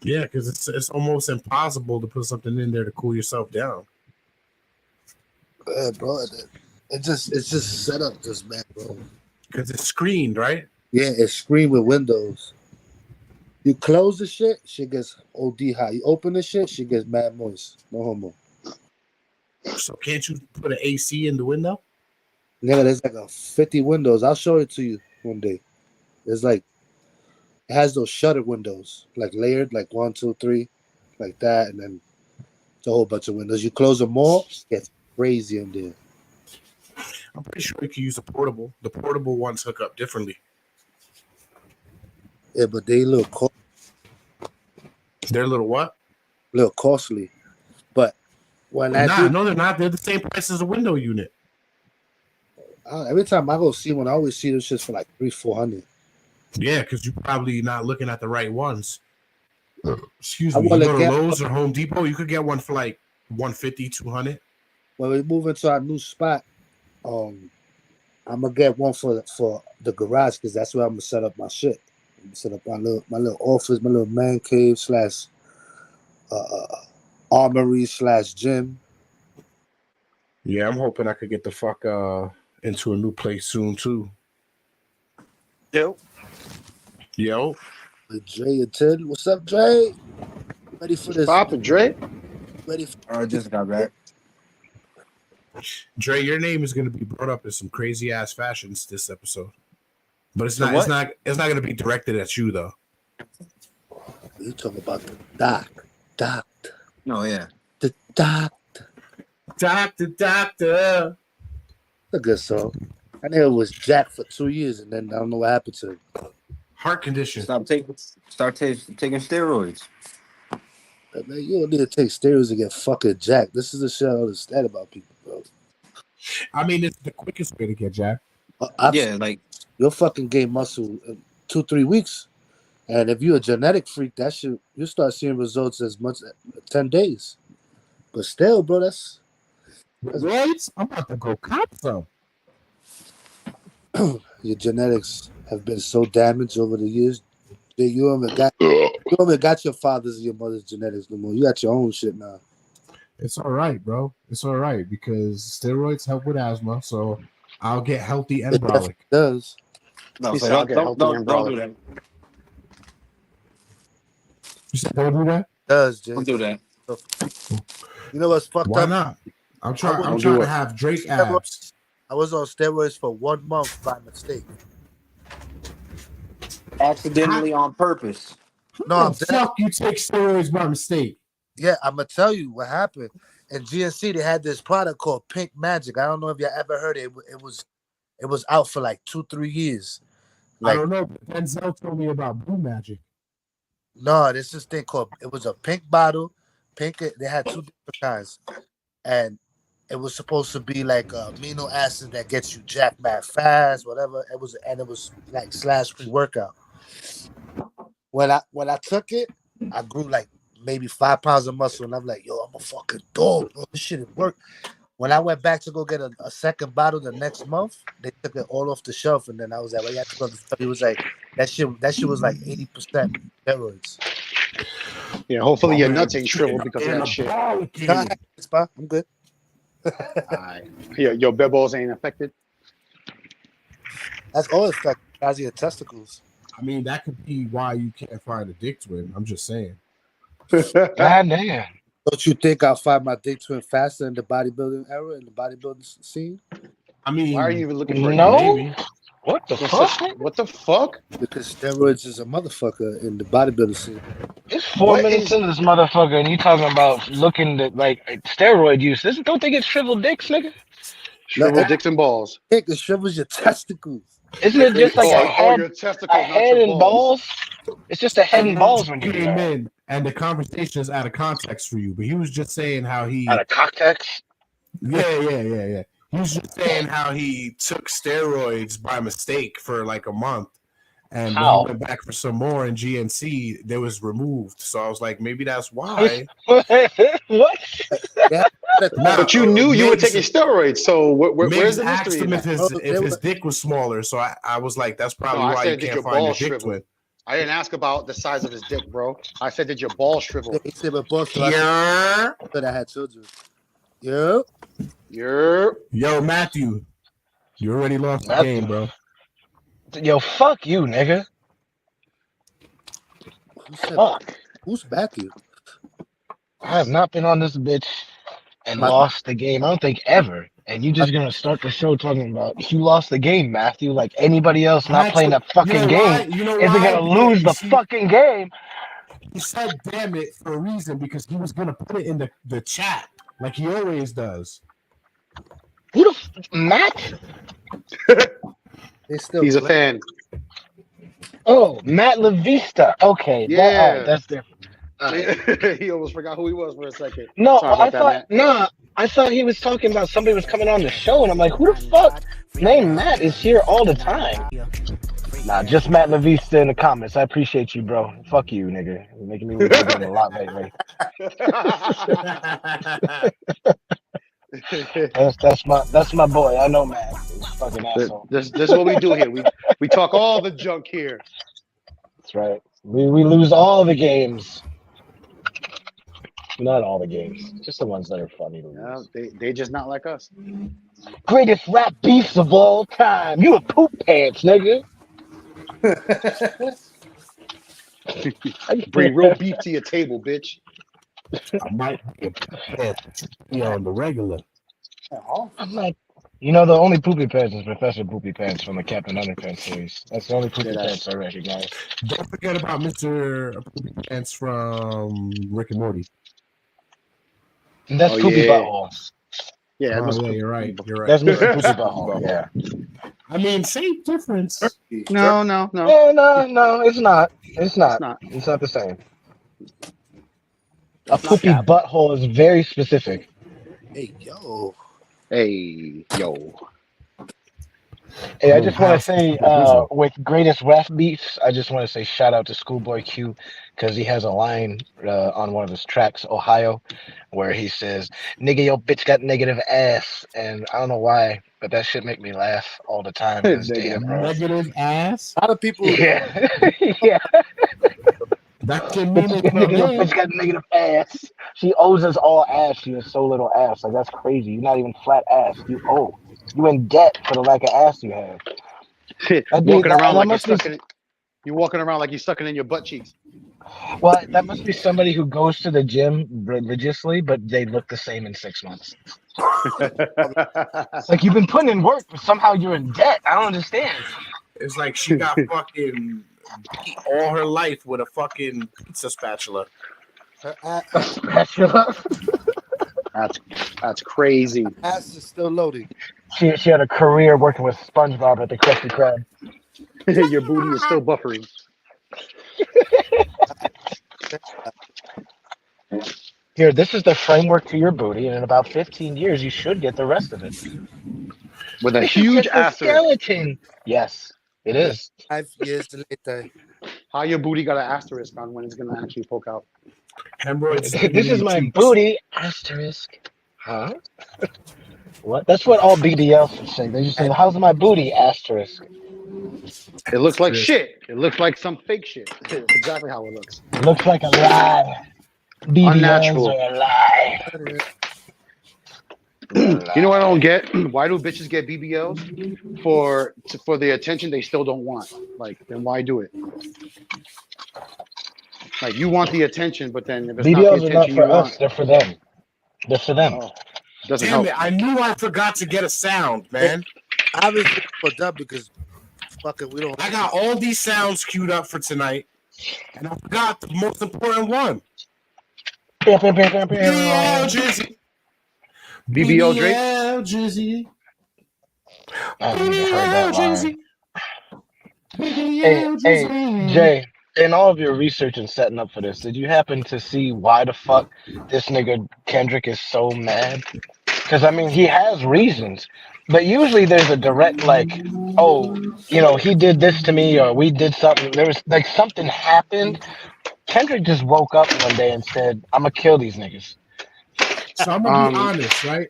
Yeah, because it's almost impossible to put something in there to cool yourself down. Bro, it's just set up just bad, bro. Because it's screened, right? Yeah, it's screened with windows. You close the shit gets OD hot. You open the shit gets mad moist. No homo. So can't you put an AC in the window? Nigga, there's like a 50 windows. I'll show it to you one day. There's like it has those shutter windows, like layered, like 1, 2, 3, like that, and then it's a whole bunch of windows. You close them all, it gets crazy in there. I'm pretty sure you can use a portable. The portable ones hook up differently. Yeah, but they look They're a little what? costly. But when I No, they're not. They're the same price as a window unit. Every time I go see one, I always see those shits for like $300-$400. Yeah, because you're probably not looking at the right ones. Excuse me. You go to Lowe's or Home Depot, you could get one for like $150, $200. When we move into our new spot, I'm gonna get one for the garage because that's where I'm gonna set up my shit. I'm gonna set up my little office, my little man cave / armory / gym. Yeah, I'm hoping I could get the fuck into a new place soon too. Yo. With Dre and Ted. What's up, Dre? Ready for this? Poppin', Dre. Ready for I just got back. Dre, your name is going to be brought up in some crazy ass fashions this episode, but it's not going to be directed at you though. You talking about the doctor? No, yeah, the doctor. A good song. I know it was Jack for 2 years, and then I don't know what happened to him. Heart condition. Start taking steroids. But man, you don't need to take steroids to get fucking jacked. This is the shit I don't understand about people, bro. I mean, it's the quickest way to get jacked. Yeah, like you'll fucking gain muscle in 2-3 weeks, and if you're a genetic freak, that shit you start seeing results as much as 10 days. But still, bro, that's right. I'm about to go cop some. Your genetics have been so damaged over the years that you haven't got your father's and your mother's genetics no more. You got your own shit now. It's all right, bro. It's all right because steroids help with asthma, so I'll get healthy and brolic. It does. No, so don't do that. You said don't do that? It does, Jay. Don't do that. You know what's fucked up? Why not? I'm trying to have Drake abs. I was on steroids for 1 month by mistake. Accidentally on purpose. No, fuck you take steroids by mistake. Yeah, I'm gonna tell you what happened. In GNC, they had this product called Pink Magic. I don't know if you ever heard it. It was out for like 2-3 years. I don't know. But Denzel told me about Blue Magic. No, this is thing called. It was a pink bottle. They had 2 different kinds, and it was supposed to be like amino acid that gets you jacked mad fast, whatever. It was like / pre-workout. When I took it, I grew like maybe 5 pounds of muscle, and I'm like, yo, I'm a fucking dog, bro. This shit didn't work. When I went back to go get a second bottle the next month, they took it all off the shelf, and then I was like, well, you have to go to the study. It was like that shit was like 80% steroids. Yeah, hopefully your nuts ain't shriveled because of that shit. I'm good. Your bibbles ain't affected. That's all affected. As your testicles. I mean, that could be why you can't find a dick twin. I'm just saying. God damn. Don't you think I'll find my dick twin faster in the bodybuilding era, in the bodybuilding scene? I mean, why are you even looking for no? What the fuck? What the fuck? Because steroids is a motherfucker in the bodybuilding scene. It's 4 minutes into this motherfucker, and you talking about looking at like steroid use. Don't they get shriveled dicks, nigga? Shriveled dicks and balls. It shrivels your testicles. Isn't it just like a head and balls? It's just a head and balls when you came in, and the conversation is out of context for you. But he was just saying how he out of context. Yeah. He was just saying how he took steroids by mistake for like a month, and when he went back for some more in GNC, they was removed. So I was like, maybe that's why. What? But you knew you were taking steroids, so where's the mystery? Asked him if his dick was smaller, so I was like, that's probably why you can't find a dick twin. I didn't ask about the size of his dick, bro. I said, did your balls shrivel? He said, "But boss, Yeah. that I had children." Yep. Yo, Matthew, you already lost the game, bro. Yo, fuck you, nigga. Fuck. Who's Matthew? I have not been on this bitch and lost the game. I don't think ever. And you just gonna start the show talking about you lost the game, Matthew. Like anybody else not playing that fucking game isn't gonna lose the fucking game. He said "damn it" for a reason because he was gonna put it in the chat like he always does. Who the Matt? He's a fan. Oh, Matt LaVista. Okay, Yeah, that's different. He almost forgot who he was for a second. No, I thought he was talking about somebody was coming on the show, and I'm like, who the fuck named Matt is here all the time? Nah, just Matt LaVista in the comments. I appreciate you, bro. Fuck you, nigga. You're making me lose a lot lately. That's my boy. I know Matt. He's a fucking asshole. This is what we do here. We talk all the junk here. That's right. We lose all the games. Not all the games, just the ones that are funny to lose. They just not like us. Greatest rap beefs of all time. You a poop pants, nigga. Bring real beef to your table, bitch. I might be on the regular. I'm like, you know, the only poopy pants is Professor Poopy Pants from the Captain Underpants series. That's the only poopy pants I recognize. Don't forget about Mr. Poopy Pants from Rick and Morty. And that's Poopy Butthole. Yeah, you're right. That's Mr. Poopy Butthole. Yeah. I mean, same difference. No. No, it's not. It's not. It's not the same. A poopy butthole is very specific. Hey, yo. Hey, I just want to say, with greatest rap beefs, I just want to say shout out to Schoolboy Q because he has a line on one of his tracks, Ohio, where he says, "Nigga, your bitch got negative ass," and I don't know why, but that shit make me laugh all the time. Damn, bro. Negative ass. A lot of people. Yeah, yeah. That can mean it. Nigga, your bitch got negative ass. She owes us all ass. She has so little ass. Like that's crazy. You're not even flat ass. You owe. You in debt for the lack of ass you have. Walking around like you're walking around like you're sucking in your butt cheeks. Well, that must be somebody who goes to the gym religiously, but they look the same in 6 months. It's like you've been putting in work, but somehow you're in debt. I don't understand. It's like she got fucking beat all her life with a fucking pizza spatula. Spatula? That's crazy. Ass is still loading. She had a career working with SpongeBob at the Krusty Krab. Your booty is still buffering. Here, this is the framework to your booty, and in about 15 years, you should get the rest of it. With a huge skeleton. Yes, it is. 5 years later. How your booty got an asterisk on when it's gonna actually poke out? Hemorrhoids. This is my booty asterisk. Huh? What? That's what all BDLs should say. They just say, "How's my booty asterisk?" It looks like shit. It looks like some fake shit. That's exactly how it looks. It looks like a lie. BDLs Unnatural. are a lie. You know what I don't get? Why do bitches get BBLs for the attention they still don't want? Like, then why do it? Like, you want the attention, but then if it's BBLs not the attention are not for you us. want, They're for them. They're for them. oh, doesn't Damn help. it! I knew I forgot to get a sound, man. I was put up because fucking we don't. I got all these sounds queued up for tonight, and I forgot the most important one. BBL Drizzy. BBL Drake? BBL Drizzy. I haven't even heard that line. BBL Hey, Drizzy. Jay, in all of your research and setting up for this, did you happen to see why the fuck this nigga Kendrick is so mad? Because, I mean, he has reasons, but usually there's a direct, like, oh, you know, he did this to me or we did something. There was, like, something happened. Kendrick just woke up one day and said, I'm going to kill these niggas. So I'm gonna be honest, right?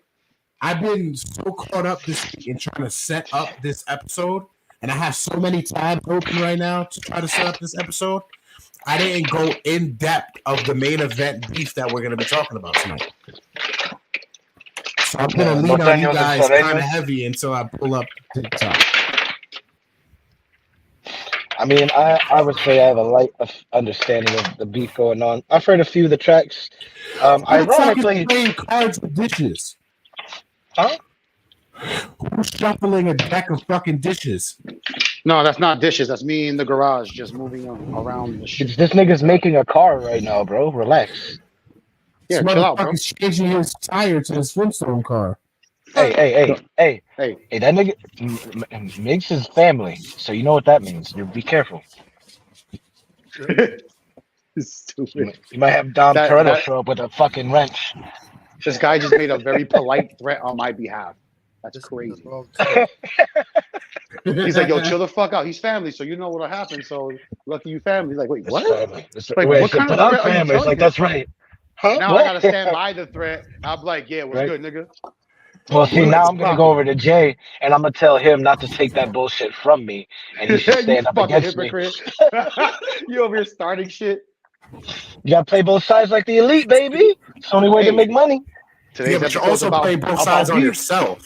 I've been so caught up this week in trying to set up this episode and I have so many tabs open right now to try to set up this episode. I didn't go in depth of the main event beef that we're going to be talking about tonight. So I'm going to lean on you guys kind of heavy until I pull up TikTok. I mean, I would say I have a light understanding of the beef going on. I've heard a few of the tracks. Ironically, playing cards with dishes. Huh? Who's shuffling a deck of fucking dishes? No, that's not dishes. That's me in the garage just moving around the shit. This nigga's making a car right now, bro. Relax. Yeah, chill out, bro. He's changing his tire to his Flintstone car. Hey. That nigga makes his family, so you know what that means. You be careful. Stupid. You might have Dom Toretto show up with a fucking wrench. This guy just made a very polite threat on my behalf. That's crazy. He's like, yo, chill the fuck out. He's family, so you know what'll happen. So lucky you family. He's like, wait, what? Like, what kind of threat are you telling me? That's right. Huh? Now I gotta stand by the threat. I'm like, yeah, what's good, nigga? Well, see, now I'm gonna go over to Jay and I'm gonna tell him not to take that bullshit from me, and he should stand up against hypocrite. Me. You over here starting shit. You gotta play both sides like the elite, baby. It's the only way to make money. Yeah, but you also play both sides on yourself.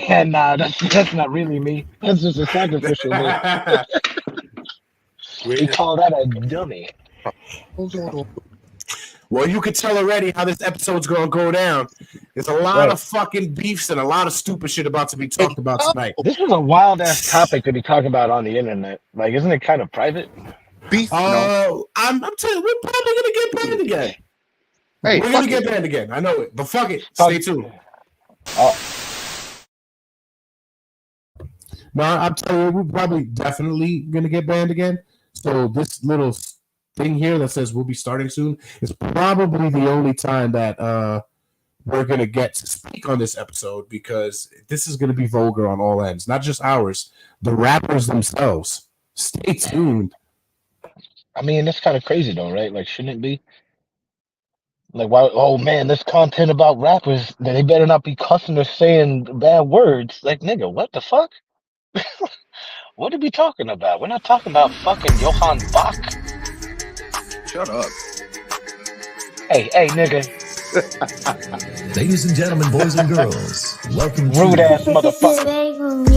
And that's not really me. That's just a sacrificial me. We call that a dummy. Well, you can tell already how this episode's gonna go down. There's a lot of fucking beefs and a lot of stupid shit about to be talked about tonight. This was a wild ass topic to be talking about on the internet. Like, isn't it kind of private? Beef? No. I'm telling you, we're probably gonna get banned again. Hey, we're gonna get banned again. I know it, but fuck it. Stay tuned. No, I'm telling you, we're probably definitely gonna get banned again. So this little thing here that says we'll be starting soon is probably the only time that we're gonna get to speak on this episode, because this is gonna be vulgar on all ends, not just ours, the rappers themselves. Stay tuned. I mean, it's kind of crazy though, right? Like, shouldn't it be? Like, why? Oh man, this content about rappers, they better not be cussing or saying bad words. Like, nigga, what the fuck? What are we talking about? We're not talking about fucking Johann Bach. Shut up. Hey, nigga. Ladies and gentlemen, boys and girls, welcome to rude ass motherfucker.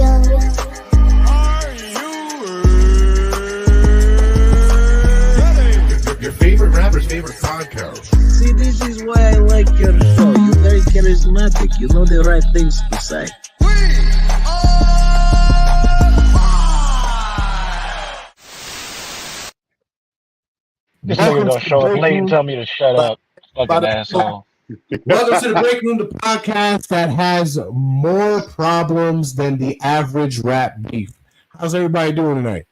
Your favorite rapper's favorite podcast. See, this is why I like your show. You're very charismatic. You know the right things to say. This nigga gonna show up late and tell me to shut up. Fucking asshole. Welcome to the Break Room, the podcast that has more problems than the average rap beef. How's everybody doing tonight?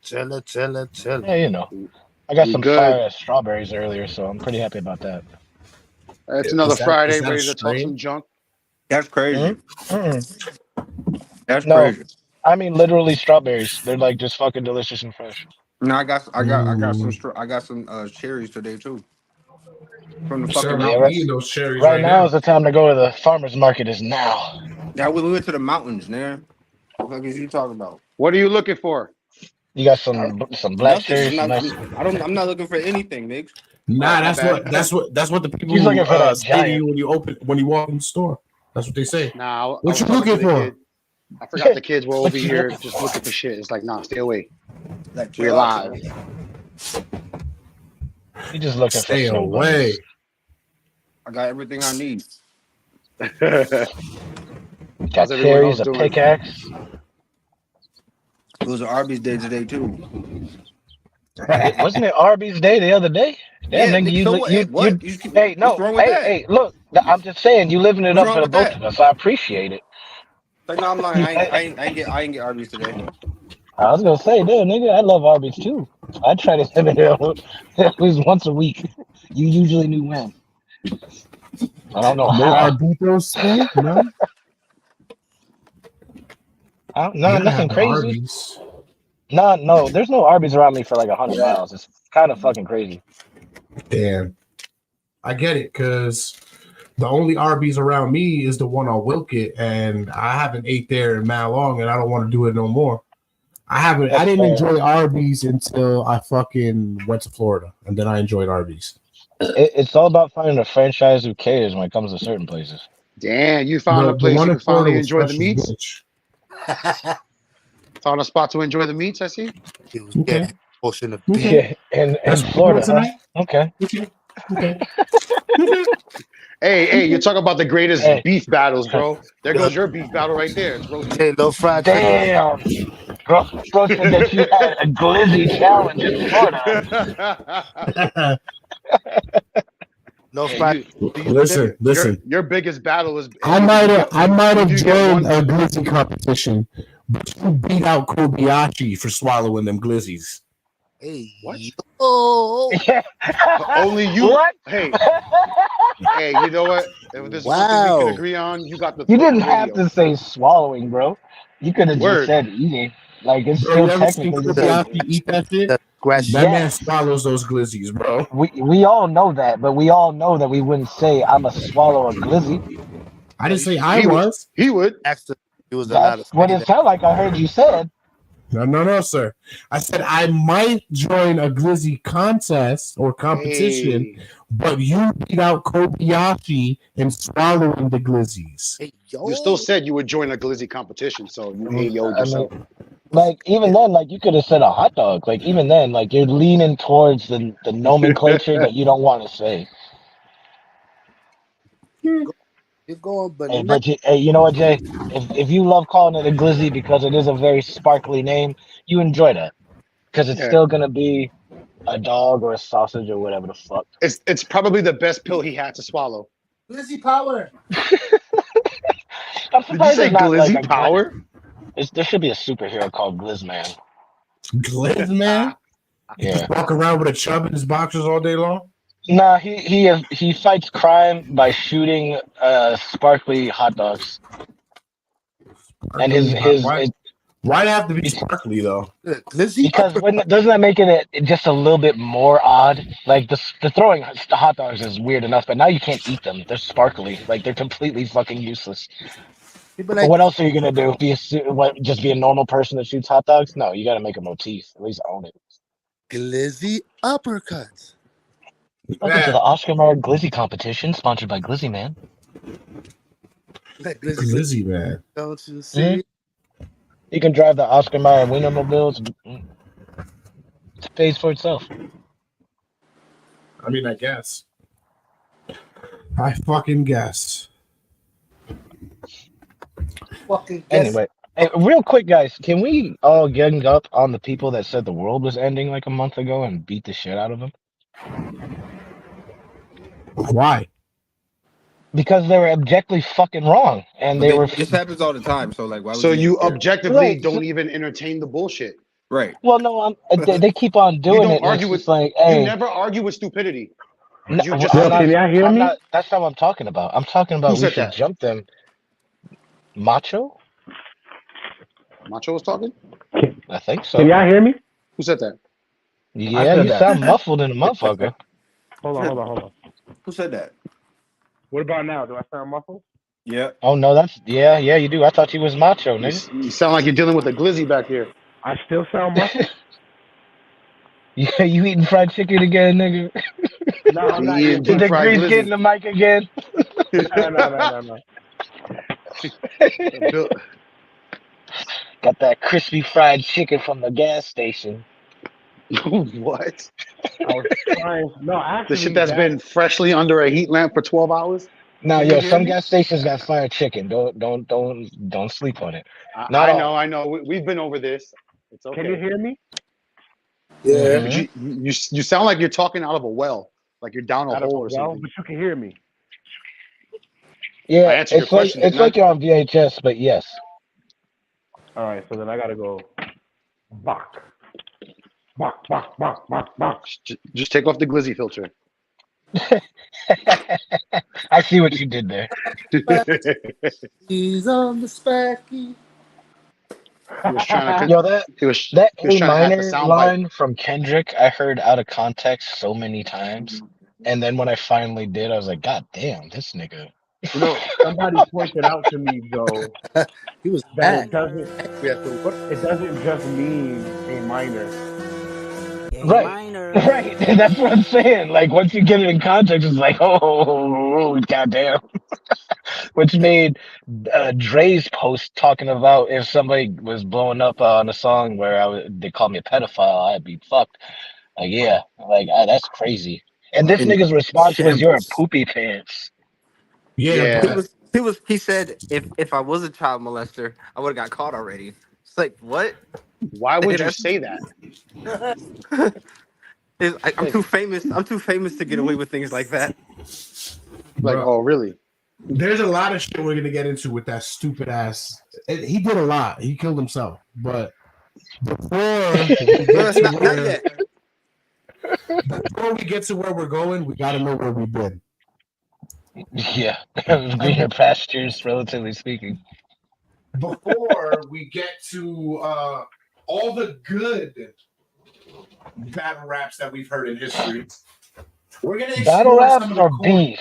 Chillin'. Yeah, you know. I got some fire strawberries earlier, so I'm pretty happy about that. It's another Friday, ready to talk some junk. That's crazy. Mm-hmm. That's crazy. I mean literally strawberries. They're like just fucking delicious and fresh. No, I got some cherries today too. From the fucking those cherries right now is the time to go to the farmer's market. Is now. Yeah, we went to the mountains, man. What the fuck is you talking about? What are you looking for? You got some black cherries. I'm not looking for anything, nigga. Nah, that's what the people say to you when you walk in the store. That's what they say. Nah, what you looking for? I forgot the kids were over here just looking for shit. It's like, nah, stay away. We're live. You just looking stay for away. I got everything I need. Got cherries, a pickaxe. It was an Arby's day today too. Wasn't it Arby's day the other day? Damn, nigga, hey, look, I'm just saying, you living it up for the both of us. I appreciate it. Like, no, I'm lying. I ain't get Arby's today. I was gonna say, dude, nigga, I love Arby's too. I try to live it at least once a week. You usually knew when. I don't know how. No, nothing crazy. Arby's. No, there's no Arby's around me for like 100 miles. It's kind of fucking crazy. Damn. I get it, because The only Arby's around me is the one on Wilkett, and I haven't ate there in mad long, and I don't want to do it no more. I didn't enjoy Arby's until I fucking went to Florida, and then I enjoyed Arby's. It's all about finding a franchise who cares when it comes to certain places. Damn, you found a The place one you in can Florida finally was enjoy the fresh as meats. bitch. Found a spot to enjoy the meats. I see. He was Okay. getting a portion of beef. Yeah, and That's what Florida, we're doing huh? Okay. Okay. Hey, you're talking about the greatest Hey. beef battles, bro. There goes your beef battle right there. It's roasted. Hey, no fried chicken. Damn. Bro said that you had a glizzy challenge in Florida. No Hey, fried. Listen. Your biggest battle is. I might have you get joined one- a glizzy competition, but you beat out Kobayashi for swallowing them glizzies. Hey, What? Oh, Only you. What? Hey, you know what? If there's one thing we Wow. can agree on, you got the. You throat didn't have radio. to say swallowing, bro. You could have just Word. said eating. Like it's Bro, still you ever seen technically the same. Kobayashi eat that shit? the scratch. That man Yes. swallows those glizzies, bro. We all know that, but we all know that we wouldn't say I'm a swallow a glizzy. I didn't say I He would. was. He would. Asked him if he was allowed to That's what say it that. sounded like. I heard you said. No, sir. I said I might join a glizzy contest or competition, Hey. but you beat out Kobayashi in swallowing the glizzies. Hey, yo. You still said you would join a glizzy competition, so you AO'd I yourself. mean, like even then, like you could have said a hot dog. Like even then, like you're leaning towards the nomenclature that you don't want to say. You're going Hey, bananas. but hey, you know what, Jay? If you love calling it a glizzy because it is a very sparkly name, you enjoy that because it's Yeah. still gonna be a dog or a sausage or whatever the fuck. It's probably the best pill he had to swallow. Glizzy power. I'm Did you surprised say there's not like glizzy a power? there should be a superhero called Glizzman. Glizz, man? Yeah. Walk around with a chub in his boxers all day long? Nah, he fights crime by shooting sparkly hot dogs. And Why'd it have to be sparkly, though? Glizzy because uppercut. doesn't that make it just a little bit more odd? Like the throwing hot dogs is weird enough, but now you can't eat them. They're sparkly, like they're completely fucking useless. People But like what else are you gonna do? Just be a normal person that shoots hot dogs? No, you got to make a motif. At least own it. glizzy uppercuts. Welcome to the Oscar Mayer Glizzy competition, sponsored by Glizzy Man. Like glizzy, Glizzy, man. don't you see? You can drive the Oscar Mayer Wienermobiles. It pays for itself. I mean, I guess. I fucking guess. Fucking guess. Anyway, hey, real quick, guys, can we all gang up on the people that said the world was ending like a month ago and beat the shit out of them? Why? Because they were objectively fucking wrong, and they were. This happens all the time. So like, why would So you care? objectively Right, don't so- even entertain the bullshit. Right. Well, no, they keep on You doing don't it. And argue it's with. just like, You hey, never argue with stupidity. no, You just. I'm not, can y'all hear I'm me? not. That's not what I'm talking about. I'm talking about Who we said should that? jump them. Macho? Macho was talking. I think so. Can y'all hear me? Who said that? Yeah, said you that. sound muffled in a motherfucker. Hold on. Who said that? What about now? Do I sound muffled? Yeah. Oh no, yeah, you do. I thought you was macho, nigga. You sound like you're dealing with a glizzy back here. I still sound muffled? Yeah, you eating fried chicken again, nigga? No, I'm not Yeah, eating. Did the fried grease glizzy. get in the mic again? No. Bill- Got that crispy fried chicken from the gas station. what? I was trying. No, actually, The shit that's been freshly under a heat lamp for 12 hours? Now, Can you yo, hear some me? gas stations got fried chicken. Don't sleep on it. Not all. I know. We've been over this. It's okay. Can you hear me? Yeah. But you sound like you're talking out of a well, like you're down a Out of hole a or well, something. but you can hear me. I Yeah, answered your it's like question, it's didn't I? like you're on VHS, but yes. All right, so then I gotta go. Bach. Just take off the glizzy filter. I see what you did there. He's on the spacky. He was trying to. Yo, that He was that he was A trying to hack the minor soundbite. line from Kendrick, I heard out of context so many times. And then when I finally did, I was like, God damn, this nigga. You know, somebody pointed out to me though He was that mad. it doesn't Angry after work. just mean A minor. Right. Right. That's what I'm saying. Like once you get it in context, it's like, oh, goddamn. Which made Dre's post talking about if somebody was blowing up on a song where they called me a pedophile, I'd be fucked. Like, yeah, like that's crazy. And this In nigga's response was, "You're a shambles. poopy pants." Yeah, Yeah. but He said if I was a child molester, I would have got caught already. It's like what? Why would you That's say that? I'm too famous. I'm too famous to get away with things like that. Like, bro, oh, really? there's a lot of shit we're gonna get into with that stupid ass. He did a lot. He killed himself, but before we get to Not where, yet. before we get to where we're going, we gotta know where we've been. Yeah, greener pastures, relatively speaking. Before we get to all the good battle raps that we've heard in history, we're gonna Battle explore rap some of or the beef?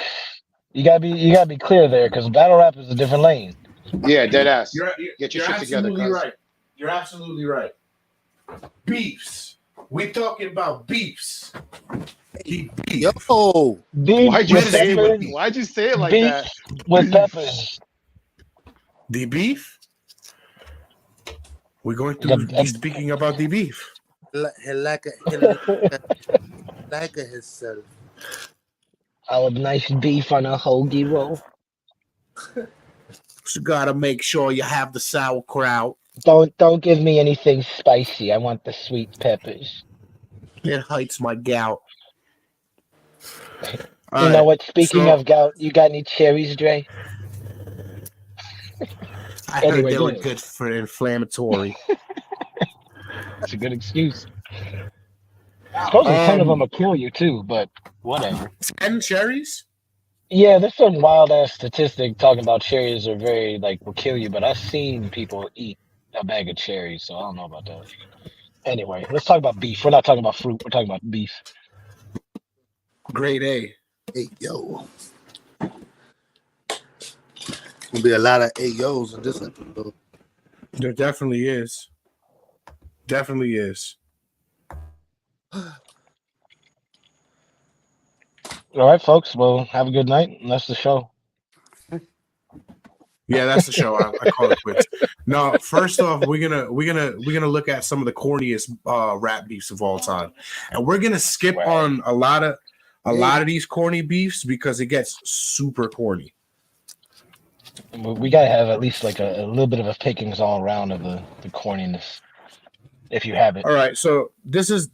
You gotta be clear there, because battle rap is a different lane. Yeah, dead ass. You're Get your you're shit together, absolutely cuz. right. You're absolutely right. Beefs. We're talking about beefs. He beef. Yo, Beef Why'd you with say it? peppers. Why'd you say it like Beef that? with peppers. The beef. We're going to be speaking about the beef. he like himself. I would nice beef on a hoagie roll. So gotta make sure you have the sauerkraut. Don't give me anything spicy. I want the sweet peppers. It hurts my gout. You know what? Speaking of gout, you got any cherries, Dre? I heard Anyway, they go were ahead. good for inflammatory. That's a good excuse. Supposedly 10 of them will kill you too, but whatever. 10 cherries? Yeah, there's some wild ass statistic talking about cherries are very will kill you, but I've seen people eat a bag of cherries, so I don't know about that. Anyway, let's talk about beef. We're not talking about fruit. We're talking about beef. Grade A. Hey yo, gonna be a lot of AOs in this episode. There definitely is. Definitely is. All right, folks. Well, have a good night. And that's the show. Yeah, that's the show. I call it quits. No, first off, we're gonna look at some of the corniest rap beefs of all time, and we're gonna skip on a lot of these corny beefs because it gets super corny. We gotta have at least a little bit of a pickings all around of the corniness, if you have it. All right, so this is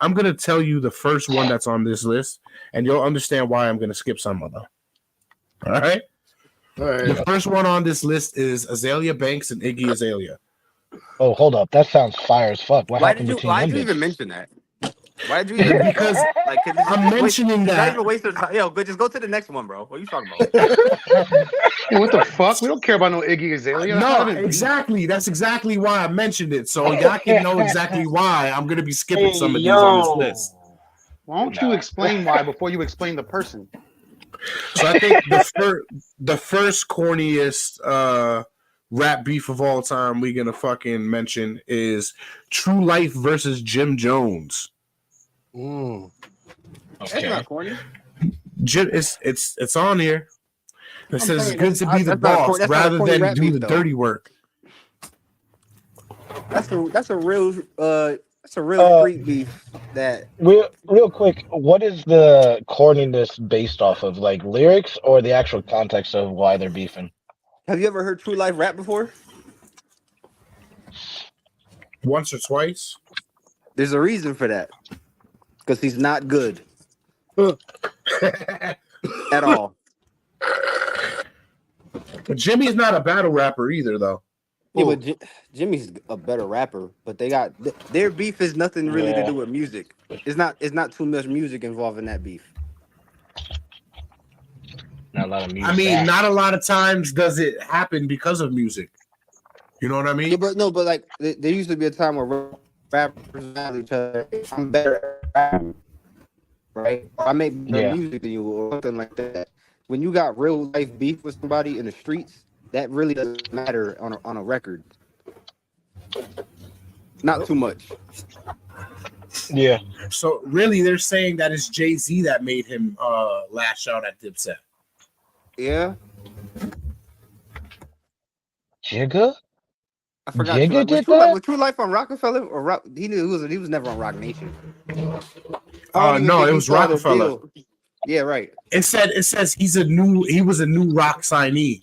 I'm gonna tell you the first one that's on this list, and you'll understand why I'm gonna skip some of them. All right. All right. The first one on this list is Azalea Banks and Iggy Azalea. Oh, hold up. That sounds fire as fuck. What Why happened did you? between Why them did you even bitches? mention that? Why did you even? Because I'm mentioning Not that. even waste your time. Yo, but just go to the next one, bro. What are you talking about? Hey, what the fuck? We don't care about no Iggy Azalea. No, exactly. That's exactly why I mentioned it. So y'all can know exactly why I'm gonna be skipping some of these on this list. Why don't you explain why before you explain the person? So I think the first corniest rap beef of all time we're gonna fucking mention is True Life versus Jim Jones. Mm. That's not corny. Jim, it's on here. It says it's good to be the that's not boss that's not a rather corny than rap do beef, the though. dirty work. That's a real street beef that Real quick, what is the corniness based off of? Like lyrics or the actual context of why they're beefing? have you ever heard True Life rap before? Once or twice. There's a reason for that. Because he's not good. At all. But Jimmy's not a battle rapper either, though. Yeah, but Jimmy's a better rapper, but they got their beef is nothing really to do with music. It's not too much music involved in that beef. Not a lot of music. I mean, not a lot of times does it happen because of music. You know what I mean? Yeah, but like there used to be a time where rappers found each other. I'm better at rapping. right? Or I make better music than you, or something like that. When you got real life beef with somebody in the streets, that really doesn't matter on a record. Not too much. Yeah. So really, they're saying that it's Jay-Z that made him lash out at Dipset. Yeah. Jigga? I forgot. Jigga did Was that? True Life on Rockefeller or Rock? He was never on Rock Nation. I don't even No, think it he was saw the Rockefeller. deal. Yeah, right. It says he was a new Rock signee.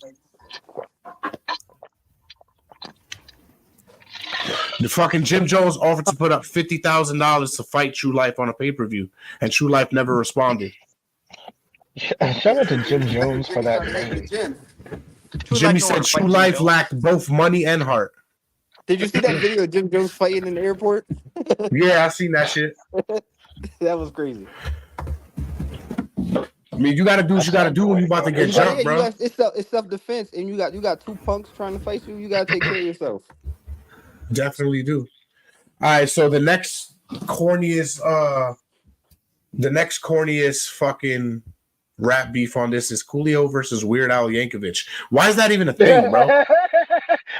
The fucking Jim Jones offered to put up $50,000 to fight True Life on a pay-per-view, and True Life never responded. Shout out to Jim Jones for that name. Jimmy said True Life lacked both money and heart. Did you see that video of Jim Jones fighting in the airport? Yeah, I seen that shit. That was crazy. I mean, you got to do what you got to do when you about to get jumped, bro. It's self-defense, and you got two punks trying to fight you. You got to take care of yourself. Definitely do. All right, so the next corniest fucking rap beef on this is Coolio versus Weird Al Yankovic. Why is that even a thing, bro?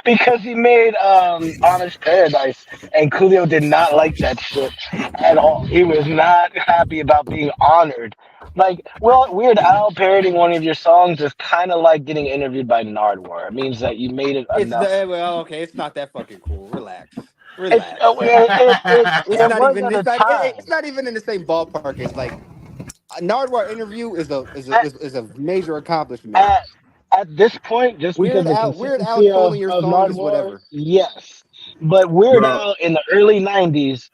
Because he made Honest Paradise, and Coolio did not like that shit at all. He was not happy about being honored. Like, well, Weird Al parodying one of your songs is kind of like getting interviewed by Nardwuar. It means that you made it enough. It's not that fucking cool. Relax. It's not even in the same ballpark. It's like a Nardwuar interview is a major accomplishment. At this point, just Weird because Al, the Weird Al consistency trolling your of song is Nardwuar, whatever. yes. But Weird Al in the early 90s,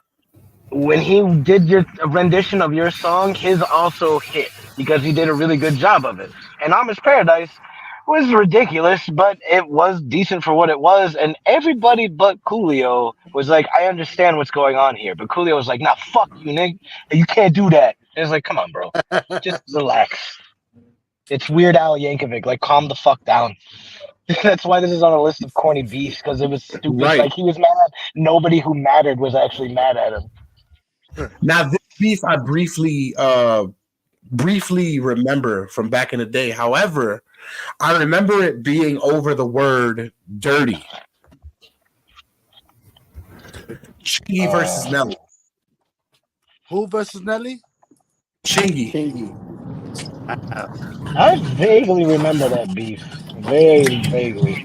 when he did your rendition of your song, his also hit because he did a really good job of it. And Amish Paradise was ridiculous, but it was decent for what it was. And everybody but Coolio was like, I understand what's going on here. But Coolio was like, nah, fuck you, nigga. You can't do that. And it's like, come on, bro. Just relax. It's Weird Al Yankovic. Like, calm the fuck down. That's why this is on a list of corny beefs, because it was stupid. Right. Like, he was mad. Nobody who mattered was actually mad at him. Now, this beef I briefly remember from back in the day. However, I remember it being over the word dirty. Chingy versus Nelly. Who versus Nelly? Chingy. I vaguely remember that beef. Very vaguely.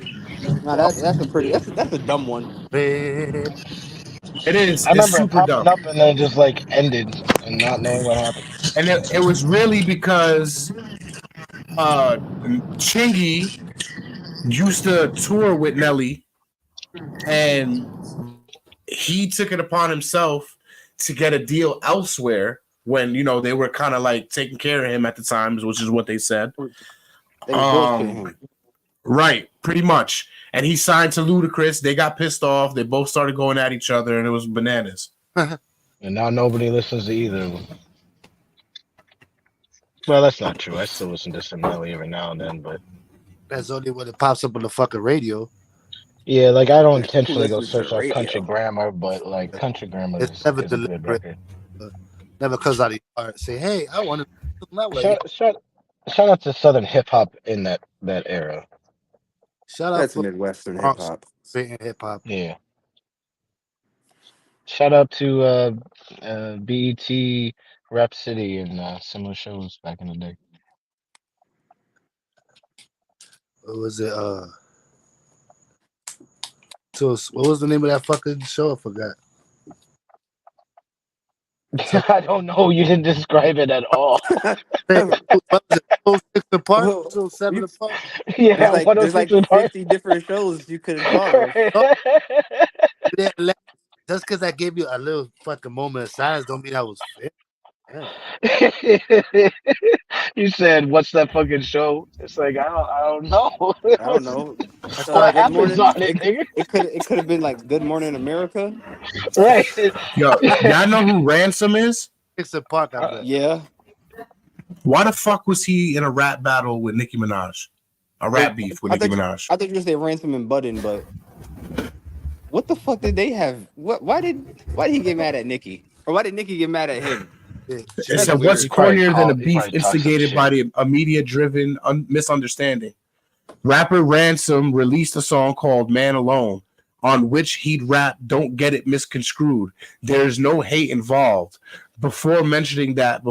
No, that's a dumb one. It is. I remember it's super it popping dumb. up and then just like ended and not knowing what happened. And it was really because Chingy used to tour with Nelly, and he took it upon himself to get a deal elsewhere when they were kind of like taking care of him at the times, which is what they said. Right, pretty much. And he signed to Ludacris. They got pissed off. They both started going at each other, and it was bananas. And now nobody listens to either of them. Well, that's not true. I still listen to some Nelly every now and then, but that's only when it pops up on the fucking radio. Yeah, like I don't intentionally go search out country grammar, but like country grammar is a good record. Never comes out of your heart. Say, hey, I want to that way. Shout out to Southern hip hop in that era. Shout out to Midwestern hip hop. Hip hop. Yeah. Shout out to BET, Rap City, and similar shows back in the day. What was it? So what was the name of that fucking show? I forgot. I don't know. You didn't describe it at all. What was it? 6 apart? 7 apart? Yeah, there's like 50 different shows you could have called. Just because I gave you a little fucking moment of silence don't mean I was fit. Yeah. You said, "What's that fucking show?" It's like I don't know. I don't know. It could have been like Good Morning America, right? Yo, y'all know who Ransom is? 6 apart. Yeah. Why the fuck was he in a rap battle with Nicki Minaj? A rap beef with Nicki Minaj. I think you say Ransom and Budden, but what the fuck did they have? Why did he get mad at Nicki? Or why did Nicki get mad at him? It Jimmy, said, "What's He probably cornier than a he beef probably talked some instigated shit. by a media-driven misunderstanding?" Rapper Ransom released a song called "Man Alone," on which he'd rap, "Don't get it misconstrued. There's no hate involved." Before mentioning that,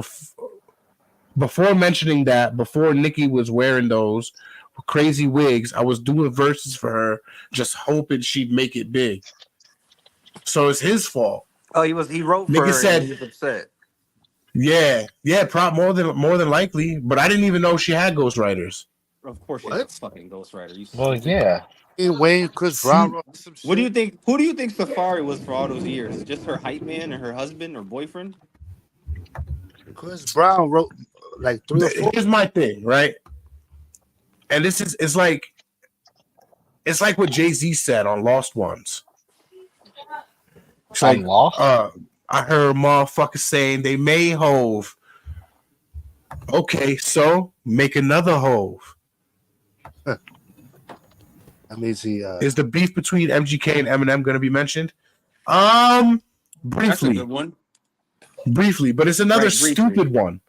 before Nicki was wearing those crazy wigs, I was doing verses for her, just hoping she'd make it big. So it's his fault. Oh, he wrote for Nigga her said, and he was upset. Yeah, more than likely. But I didn't even know she had ghostwriters. Of course, she's a What? fucking ghostwriter. You Well, stupid. yeah. Wayne, Chris Brown wrote some shit. What do you think? Who do you think Safari was for all those years? Just her hype man and her husband or boyfriend? Chris Brown wrote like 3 or 4. Here's my thing, right? And it's like what Jay-Z said on Lost Ones. It's like, Lost? I heard motherfuckers saying they made Hove. Okay, so make another Hove. That means he. Is the beef between MGK and Eminem going to be mentioned? That's a Briefly, good one. but it's another Right, briefly. stupid one.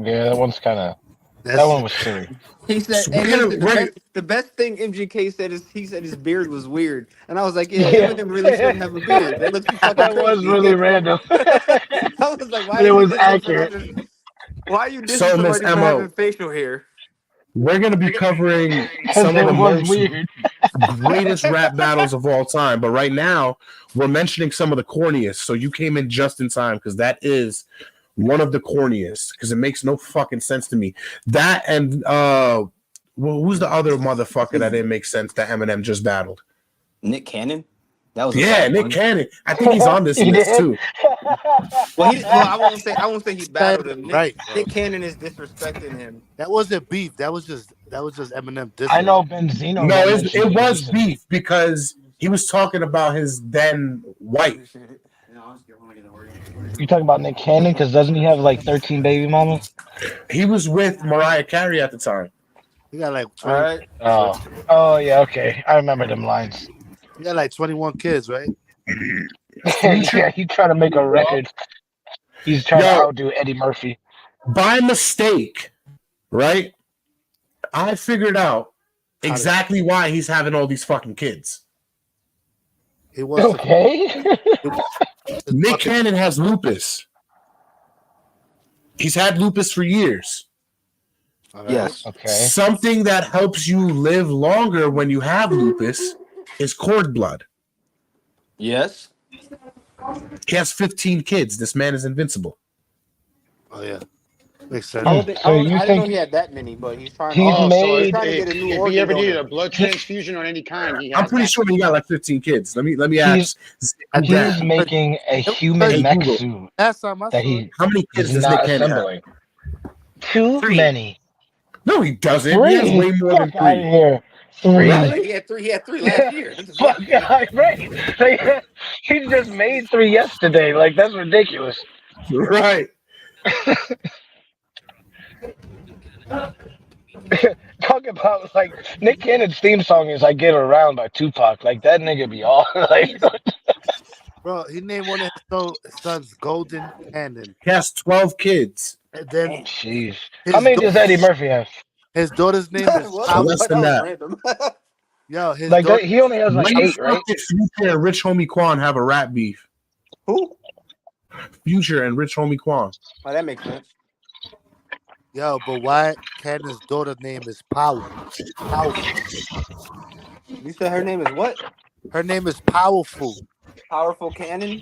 Yeah, that one's kind of. That one was silly. He said, So and we're gonna- listen, we're- the best thing MGK said is he said his beard was weird, and I was like, yeah, Yeah. Eminem really shouldn't have a beard. That looks fucking That crazy. was really random. I was like, why? But it are you was dissing accurate. somebody- Why are you dissing So, Miss somebody for Mo, having facial hair? We're going to be covering Because some of it the was most weird. greatest rap battles of all time. But right now, we're mentioning some of the corniest. So you came in just in time because that is one of the corniest because it makes no fucking sense to me. That and well, who's the other motherfucker that didn't make sense that Eminem just battled? Nick Cannon. That was Nick Cannon. I think he's on this He list did? too. Well, I won't say he battled him. Right, bro. Nick Cannon is disrespecting him. That wasn't beef. That was just Eminem dissing. I know Benzino. No, got it mentioned was in beef because he was talking about his then wife. You talking about Nick Cannon? Because doesn't he have like 13 baby mamas? He was with Mariah Carey at the time. He got like All 20, right. Oh yeah, okay. I remember them lines. he got like 21 kids, right? Yeah, he's trying to make a record. He's trying to outdo Eddie Murphy. By mistake, right? I figured out exactly why he's having all these fucking kids. He wants Okay. Nick Cannon has lupus. He's had lupus for years. Yes. Okay. Something that helps you live longer when you have lupus is cord blood. Yes. He has 15 kids. This man is invincible. Oh yeah, makes sense. Oh, so you I didn't know think he had that many, but he's trying. he's Oh, so made- trying to get a new if organ he ever donor. needed a blood transfusion of any kind, he has I'm pretty that. sure he got like 15 kids. Let me ask. he's making a human mech suit Last time I that saw he How many kids is does Nick not Cannon have? assembling? Too Three. many. No, he doesn't. Three. He has way more than Fuck outta three. here. Three. Really? He had three last year. Fuck, right. Like, he just made 3 yesterday. Like, that's ridiculous. Right. Talk about, like, Nick Cannon's theme song is I Get Around by Tupac. Like, that nigga be all, like... Bro, he named one of his sons Golden Cannon. He has 12 kids. And then Jeez. his How many da- does Eddie Murphy have? his daughter's name is So less than that. Random. Yo, his Like, daughter, he only has, like, When the 8, fuck right? did Future and Rich Homie Quan have a rap beef? Who? Future and Rich Homie Quan. Oh, that makes sense. yo, but why Cannon's daughter's name is Power? Powerful. You said her name is what? Her name is Powerful. Powerful Cannon.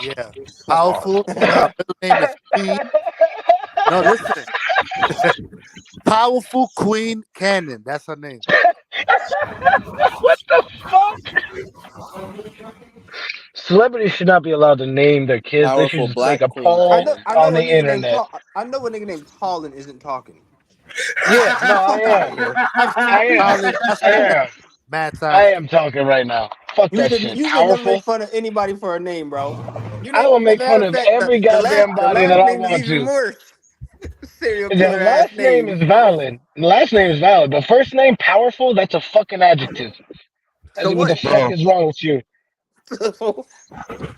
Yeah, Powerful. And her middle name is Queen. No, listen. Powerful Queen Cannon. That's her name. What the fuck? Celebrities should not be allowed to name their kids. They should Powerful just black make a queen. poll I know on a the nigga named internet. I know a nigga named Colin isn't talking. Yeah, no, I am. I am. Mad I time. am talking right now. Fuck that shit. You can never Powerful. make fun of anybody for a name, bro. You I will make matter fun of of fact, every the goddamn body last that I name is want even to. worse. Serial The killer last ass name is valid. The last name is valid. The first name, powerful, that's a fucking adjective. So What the what? fuck is wrong with you?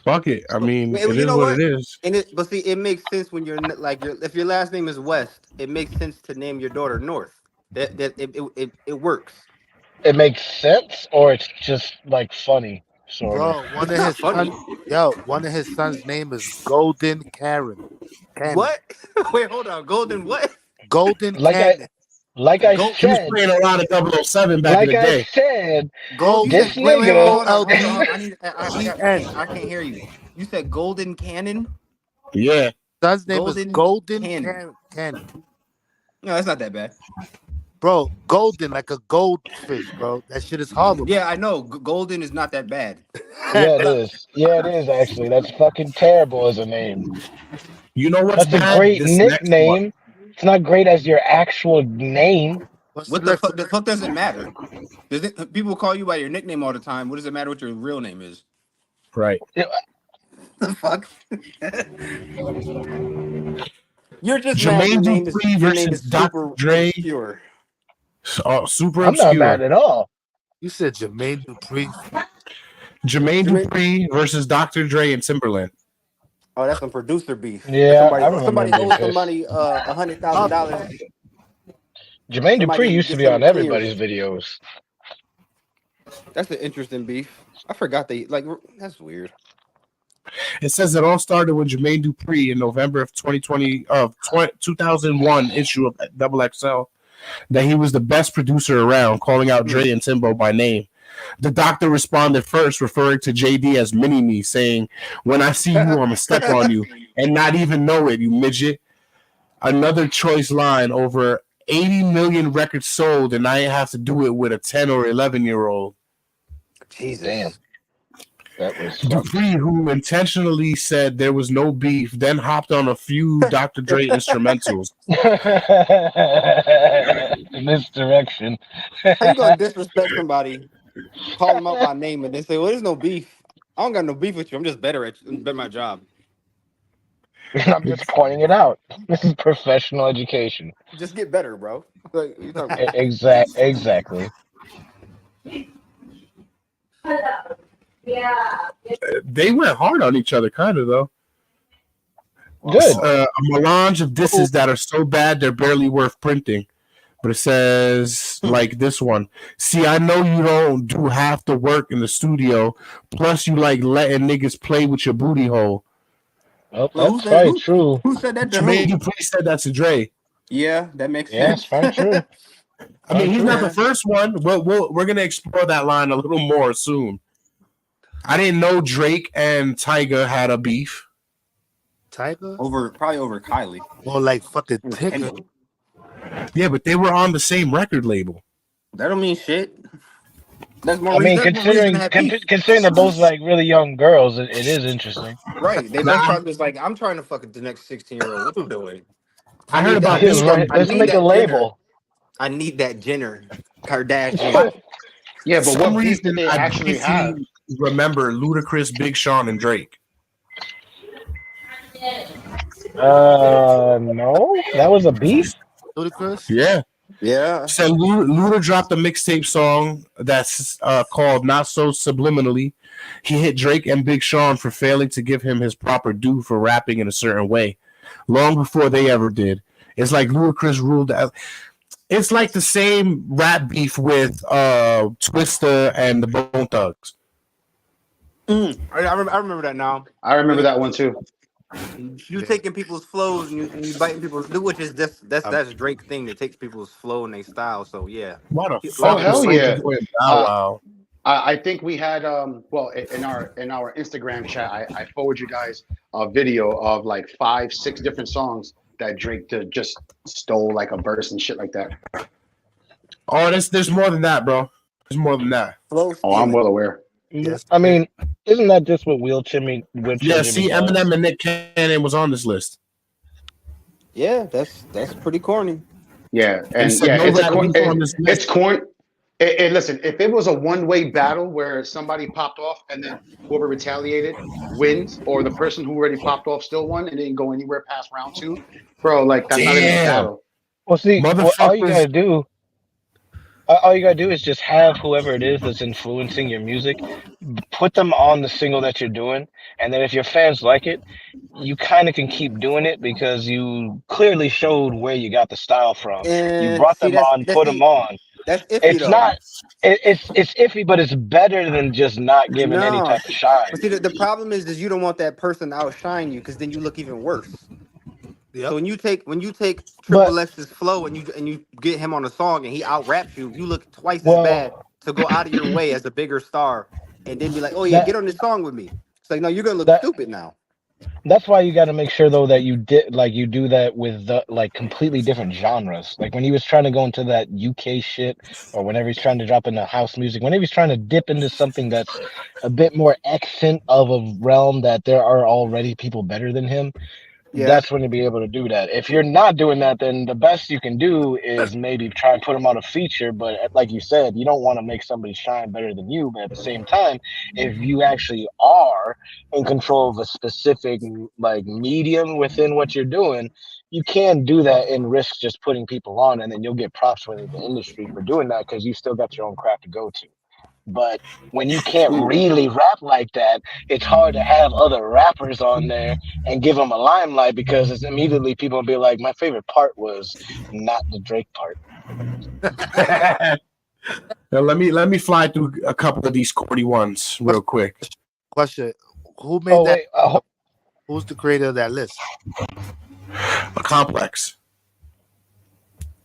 Fuck it. I mean, Well, it you is know what what? it is. But see, it makes sense when you're like if your last name is West, it makes sense to name your daughter North. It works. It makes sense, or it's just like funny, sort of. Bro, It's not funny. one of his sons' name is Golden Karen. Cannon. What? Wait, hold on. Golden what? Golden Like I Cannon. like I Gold. He was said, playing a lot of 007 back in like the I day. said, Gold. You this said wait, nigga. hold on, hold on, hold GOLD on. I need. I can't hear you. You said Golden Cannon. Yeah. Son's name is Golden Golden Cannon. Cannon. No, that's not that bad. Bro, golden like a goldfish, bro. That shit is horrible. Yeah, I know. Golden is not that bad. Yeah, it is. Yeah, it is actually. That's fucking terrible as a name. You know what's That's a bad? great This next one. nickname. It's not great as your actual name. What's What the the next fuck? The fuck does it matter? People call you by your nickname all the time. What does it matter what your real name is? Right. The fuck? You're just mad. Jermaine Dupri Your name versus is Dr. super Dre. obscure. Super I'm not mad obscure. at all. You said Jermaine Dupri. Jermaine Dupri versus Dr. Dre and Timberland. Oh, that's some producer beef. Yeah, I Somebody remember owes this. somebody $100,000. Jermaine Somebody Dupri used to get be on some everybody's clears. videos. That's an interesting beef. I forgot they like. That's weird. It says it all started with Jermaine Dupri in November of 2001 issue of Double XL that he was the best producer around, calling out Dre and Timbo by name. The doctor responded first, referring to JD as Mini-Me, saying, "When I see you, I'm going to step on you and not even know it, you midget." Another choice line: over 80 million records sold, and I ain't have to do it with a 10 or 11-year-old. Jesus. Damn. That was Dupree, who intentionally said there was no beef, then hopped on a few Dr. Dre instrumentals. misdirection. How you gonna disrespect somebody, call them out by name, and then say, "Well, there's no beef. I don't got no beef with you. I'm just better at my job. I'm just pointing it out. This is professional education. Just get better, bro." Like, you talking about? Exactly. They went hard on each other, kind of, though. Good. A melange of disses that are so bad they're barely worth printing. But it says, like this one: "See, I know you don't do half the work in the studio. Plus, you like letting niggas play with your booty hole." Oh, that's very true. Who said that to Jermaine who? Dupri said that to Dre. Yeah, that makes Yeah, sense. it's very true. I mean, he's not the first one. We're gonna explore that line a little more soon. I didn't know Drake and Tyga had a beef. Tiger? Probably over Kylie. Well, like fucking Tigger. Yeah, but they were on the same record label. That don't mean shit. That's more. I mean, that's more reason to have beef. considering they're both like really young girls, it is interesting. Right? They both probably was like, "I'm trying to fuck the next 16-year-old. What you doing?" I heard about Yeah, this right. one. Let's make a label. I need that Jenner Kardashian. Yeah, For but some what beef reason, did they I actually briefly have? remember Ludacris, Big Sean, and Drake. No, that was a beef. Ludacris? Yeah. Yeah. So Luda dropped a mixtape song that's called "Not So Subliminally." He hit Drake and Big Sean for failing to give him his proper due for rapping in a certain way, long before they ever did. It's like Ludacris ruled out. It's like the same rap beef with Twista and the Bone Thugs. I remember that now. I remember that one too. You taking people's flows and you biting people's, which is that's Drake's thing that takes people's flow and their style. So yeah. What a Oh fuck! hell yeah! Wow. I think we had well in our Instagram chat, I forward you guys a video of like 5-6 different songs that Drake just stole like a verse and shit like that. Oh, there's more than that, bro. There's more than that. Flow. Oh, I'm well aware. Yes. I mean, isn't that just what Will Jimmy? Yeah, see, Eminem and Nick Cannon was on this list. Yeah, that's pretty corny. Yeah, and said yeah, no it's rap beef on this list. it's corn. Listen, if it was a one-way battle where somebody popped off and then whoever retaliated wins, or the person who already popped off still won and didn't go anywhere past round 2, bro, like that's not even a battle. Well, see, all you Motherfuckers- All you gotta do is just have whoever it is that's influencing your music, put them on the single that you're doing, and then if your fans like it, you kind of can keep doing it because you clearly showed where you got the style from. You And brought see, them on, put them on. that's iffy It's though. not. It's iffy, but it's better than just not giving any No, type of shine. but see, the problem is you don't want that person to outshine you because then you look even worse. Yep. So when you take But Triple X's flow and you get him on a song and he out raps you, you look twice as bad well, to go out of your way as a bigger star and then be like, oh yeah, that get on this song with me. It's like, no, you're gonna look that stupid now. that's why you got to make sure though that you do that with the like completely different genres. Like when he was trying to go into that UK shit, or whenever he's trying to drop into house music, whenever he's trying to dip into something that's a bit more accent of a realm that there are already people better than him. Yeah. That's when you'll be able to do that. If you're not doing that, then the best you can do is maybe try and put them on a feature. But like you said, you don't want to make somebody shine better than you. But at the same time, if you actually are in control of a specific like medium within what you're doing, you can do that and risk just putting people on, and then you'll get props within the industry for doing that because you still got your own craft to go to. But when you can't really rap like that, it's hard to have other rappers on there and give them a limelight because it's immediately people will be like, my favorite part was not the Drake part. Now, let me fly through a couple of these corny ones real quick. Question: Who made that? Wait, Who's the creator of that list? A Complex.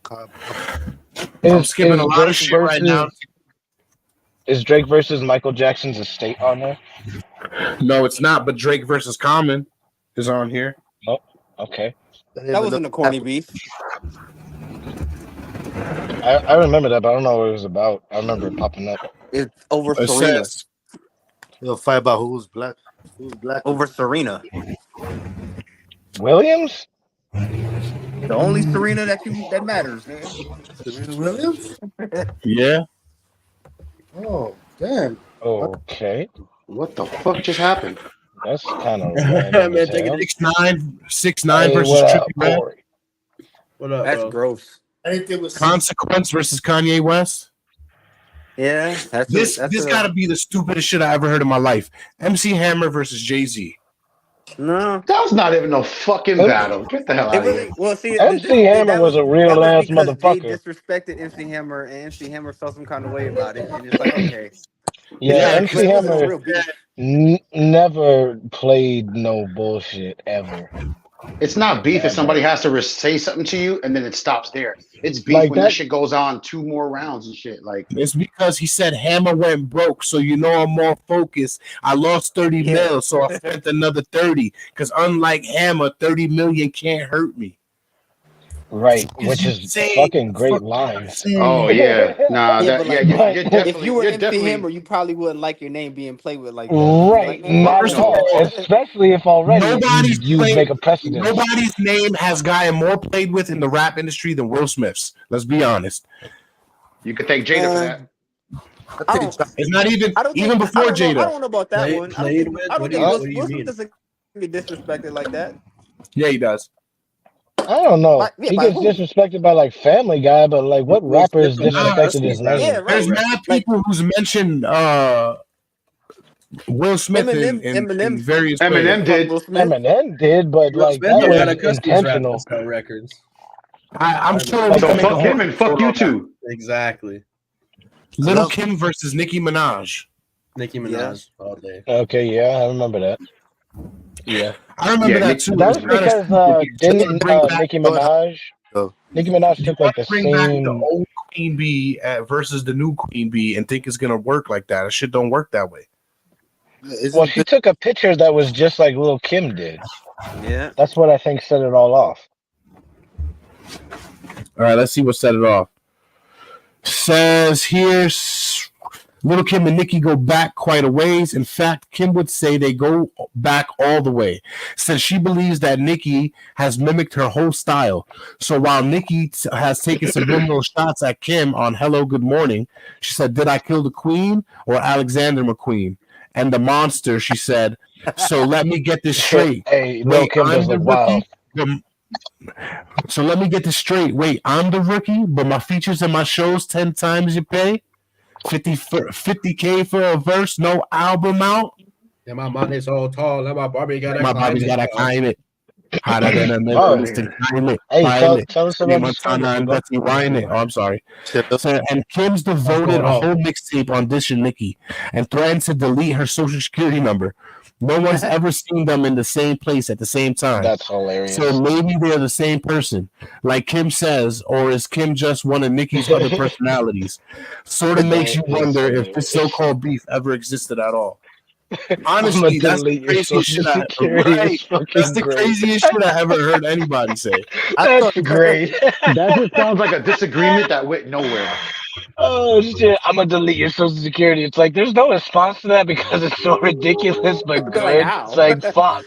Uh, I'm skipping a lot of shit right now. Is Drake versus Michael Jackson's Estate on there? No, it's not. But Drake versus Common is on here. Oh, okay. That wasn't a corny beef. I remember that, but I don't know what it was about. I remember it popping up. It's over It Serena. says, They'll fight about who's black. Who's black? Over Serena. Williams? The only Serena that matters, man. Serena Williams? yeah. Oh, damn. Okay. What the fuck just happened? That's kind of Man, take it 6'9" versus Trippie Redd. What up, That's bro? gross. Anything with Consequence versus Kanye West. Yeah, This got to be the stupidest shit I ever heard in my life. MC Hammer versus Jay-Z. No. That was not even no fucking battle. Get the hell out of here. Well, see, MC Hammer was a real ass because motherfucker. Jay disrespected MC Hammer, and MC Hammer felt some kind of way about it, and it's like, okay. Yeah, MC it wasn't a Hammer real beef. never played no bullshit ever. It's not beef if somebody has to say something to you and then it stops there. It's beef when that shit goes on 2 more rounds and shit. Like it's because he said Hammer went broke, so you know I'm more focused. I lost 30 mil, so I spent another 30. Because unlike Hammer, 30 million can't hurt me. Right, which is fucking great lines. Oh yeah, nah, Yeah, that, but yeah, like, you're definitely. if you were you're MC definitely, Hammer, you probably wouldn't like your name being played with like that. Right, Like, not at all. Especially if already you make a precedent. Nobody's name has gotten more played with in the rap industry than Will Smith's. Let's be honest. You could thank Jada for that. It's not even before Jada. I don't know about that one. I don't think Will Smith doesn't get disrespected like that. Yeah, he does. I don't know. He gets disrespected by like Family Guy, but like what rapper is disrespected his name? Yeah, right. There's mad people who's mentioned Will Smith in various Eminem ways. did. Eminem did, but Will like Smith that got was intentional. records. I'm sure. So fuck him and fuck you too. Exactly. Little Kim versus Nicki Minaj. Nicki Minaj all day. Okay, yeah, I remember that. Yeah, I remember that too. That was because didn't Nicki Minaj took like the bring back the same. old Queen Bee versus the new Queen Bee and think it's gonna work like that. That shit don't work that way. Well, she took a picture that was just like Lil Kim did. Yeah, that's what I think set it all off. All right, let's see what set it off. Says here, Little Kim and Nicki go back quite a ways. In fact, Kim would say they go back all the way, since she believes that Nicki has mimicked her whole style. So while Nicki has taken subliminal shots at Kim on Hello, Good Morning, she said, "Did I kill the queen or Alexander McQueen?" And the monster, she said, "So let me get this straight. Hey, Lil Kim does look wild. So let me get this straight. Wait, I'm the rookie, but my features and my shows 10 times you pay? 50K for a verse, no album out? Yeah, my money's so tall, and my Barbie got My Bobby's got to climb it. Hotter than a Oh, Middle climate. hey, Pilot. tell us about the story, Montana and bro. Betsy Ryan. Oh, I'm sorry. So, and Kim's devoted going a on? whole mixtape on dishing Nicki and threatened to delete her social security number. No one's ever seen them in the same place at the same time. That's hilarious. So maybe they're the same person, like Kim says, or is Kim just one of Nicki's other personalities? Sort of makes you wonder if this so-called beef ever existed at all. Honestly, that's the craziest shit That's the craziest shit I ever heard anybody say. That's great. That just sounds like a disagreement that went nowhere. Oh shit! I'm gonna delete your social security. It's like there's no response to that because it's so ridiculous, but good. Like, how? It's like fuck.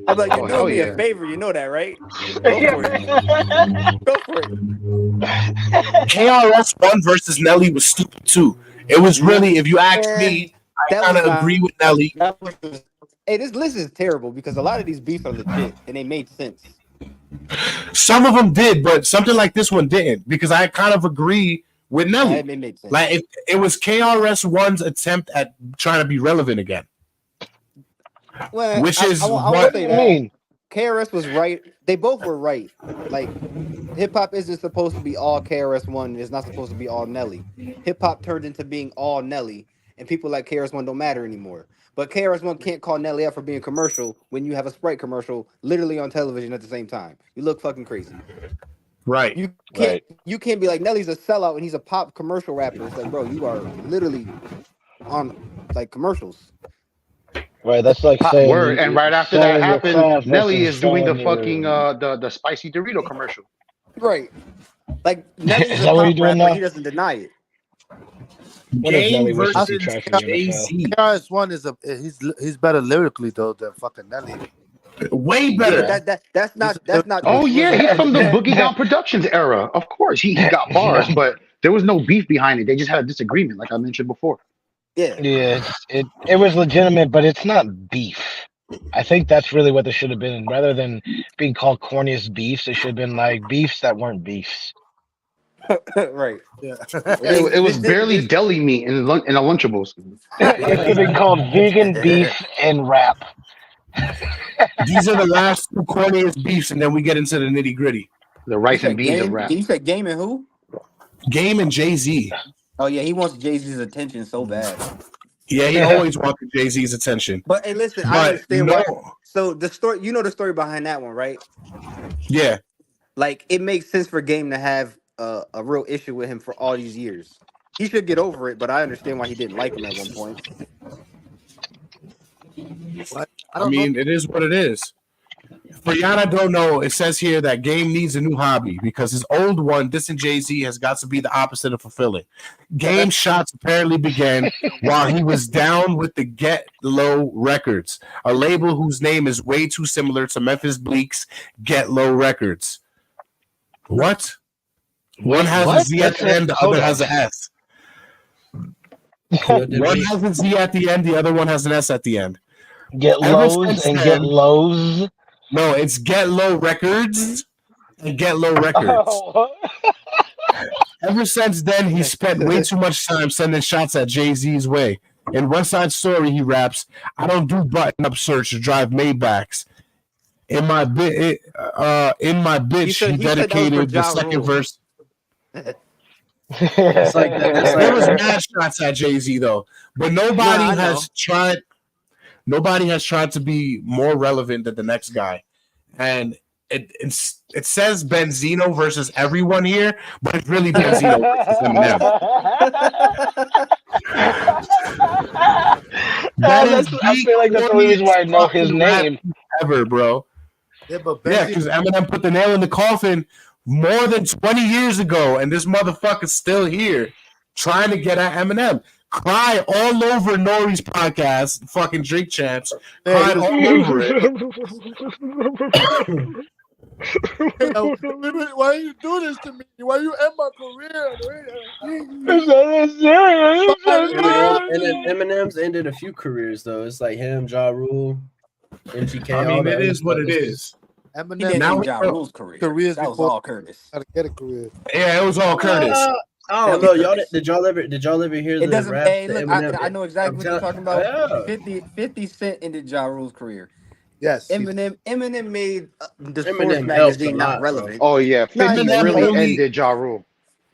I'm like, you're Oh, hell doing me yeah. a favor. You know that, right? Go for it. Go for it. KRS-One versus Nelly was stupid too. It was really, if you ask me, I kind of agree with Nelly. Hey, this list is terrible because a lot of these beefs are legit and they made sense. Some of them did, but something like this one didn't, because I kind of agree with Nelly. Yeah, it made sense. Like it was KRS-One's attempt at trying to be relevant again. Well, Which is I what won't say that. I mean, KRS was right. They both were right. Like, hip hop isn't supposed to be all KRS-One. It's not supposed to be all Nelly. Hip hop turned into being all Nelly, and people like KRS-One don't matter anymore. But KRS-One can't call Nelly out for being commercial when you have a Sprite commercial literally on television at the same time. You look fucking crazy. Right. You can't be like, Nelly's a sellout and he's a pop commercial rapper. It's like, bro, you are literally on like commercials. right? That's like saying. Word. And right after that selling your happened, craft Nelly versus is doing the selling your- fucking the spicy Dorito commercial. Right. Like, Nelly's Is a that what pop you're doing rapper. now? He doesn't deny it. What if Nelly Game wishes he versus tried to get Jay-Z. KRS-One is he's better lyrically though than fucking Nelly. Way better. Yeah, that's not. Oh yeah, he's from the Boogie Down Productions era. Of course, he got bars, but there was no beef behind it. They just had a disagreement, like I mentioned before. Yeah. Yeah, it was legitimate, but it's not beef. I think that's really what there should have been. Rather than being called corniest beefs, it should have been like beefs that weren't beefs. Right. Yeah. It was barely deli meat in a Lunchables. It should have been called vegan beef and rap. These are the last two corniest beefs, and then we get into the nitty gritty. The rice and beans of rap. You said Game and who? Game and Jay-Z. Oh yeah, he wants Jay-Z's attention so bad. Yeah, he always wanted Jay-Z's attention. But hey, listen, I But understand no, why. So the story, you know the story behind that one, right? yeah, Like, it makes sense for Game to have a real issue with him for all these years. He should get over it, but I understand why he didn't like him at one point. What? I mean, it is what it is. For y'all that don't know, it says here that Game needs a new hobby because his old one, dissing Jay-Z, has got to be the opposite of fulfilling. Game shots apparently began while he was down with the Get Low Records, a label whose name is way too similar to Memphis Bleek's Get Low Records. What? One has a Z at the end, the other has an S. One has a Z at the end, the other one has an S at the end. Get lows and get lows. No, it's Get Low Records and Get Low Records. Ever since then, he spent way too much time sending shots at Jay-Z's way. In West Side Story, he raps, "I don't do button-up search to drive Maybachs." In my bitch, he dedicated the second verse. It's like that. There was mad shots at Jay-Z though, but nobody has tried. Nobody has tried to be more relevant than the next guy, and it says Benzino versus everyone here, but it's really Benzino versus Eminem. I feel like that's the only reason why I know his name ever, bro. Yeah, but because Eminem put the nail in the coffin more than 20 years ago, and this motherfucker's still here trying to get at Eminem. Cry all over Nori's podcast, fucking Drink Champs. Cried all over it. Why are you doing this to me? Why you end my career? And then Eminem's ended a few careers though. It's like him, Ja Rule, MGK. I mean, it is what it is. He Eminem didn't Now end we Ja know. Rule's career. careers That was before all Curtis. how to get a career. Yeah, it was all Curtis. I don't know. Y'all did y'all ever hear It the doesn't. rap Hey, that look, Eminem? I know exactly I'm what you're telling. talking about. Yeah, 50 Cent ended Ja Rule's career. Yes. Eminem made the Source Eminem helped a magazine not lot, bro. relevant. Oh yeah, No, 50 Eminem really only ended Ja Rule.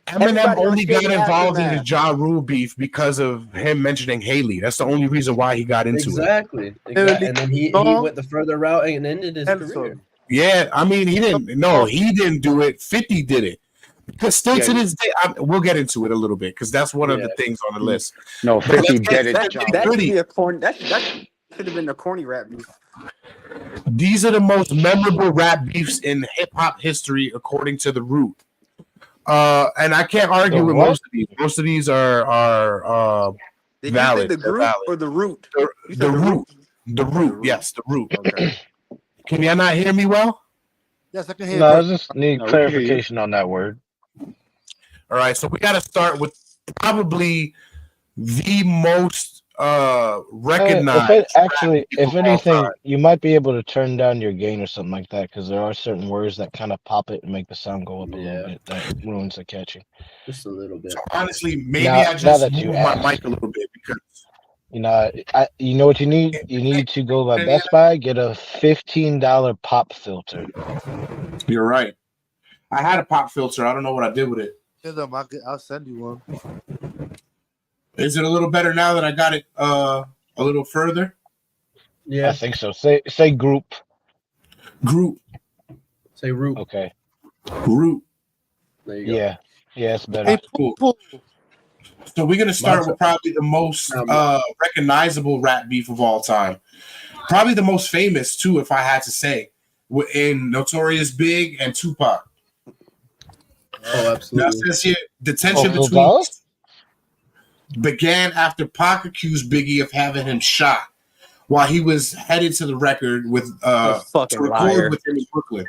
Eminem Everybody on only got Shady involved in the Aftermath. Ja Rule beef because of him mentioning Haley. That's the only reason why he got into it. Exactly. Literally And then he song, went the further route and ended his career. Nelson. Yeah, I mean, he didn't. No, he didn't do it. 50 did it. Because still Yeah, to this day, we'll get into it a little bit because that's one of the things on the list. no, But 50 let's get deaded to Ja the That Rule. should be a corny. That should have been a corny rap beef. These are the most memorable rap beefs in hip hop history, according to The Root. And I can't argue with most of these. Most of these are Did valid. you say the They're group valid. or the root? You said The Root. The Root. Yes, The Root. Okay. Can y'all not hear me well? Yes, I can hear No, I it. just need No, we can hear you. clarification on that word. All right, so we got to start with probably the most recognized. If anything, you might be able to turn down your gain or something like that because there are certain words that kind of pop it and make the sound go up a little bit. That ruins the catching. Just a little bit. So honestly, maybe Now I just that you moved my asked. mic a little bit because You know what you need? You need to go by Best Buy, get a $15 pop filter. you're right. I had a pop filter. I don't know what I did with it. I'll send you one. Is it a little better now that I got it a little further? Yeah. I think so. Say group. Group. Say root. Okay. Root. There you go. Yeah, it's better. Hey, Cool. Poo. So we're gonna start with probably the most recognizable rap beef of all time. Probably the most famous too, if I had to say, in Notorious Big and Tupac. Oh, absolutely. Now it says here the tension between began after Pac accused Biggie of having him shot while he was headed to the record with to record with him in Brooklyn.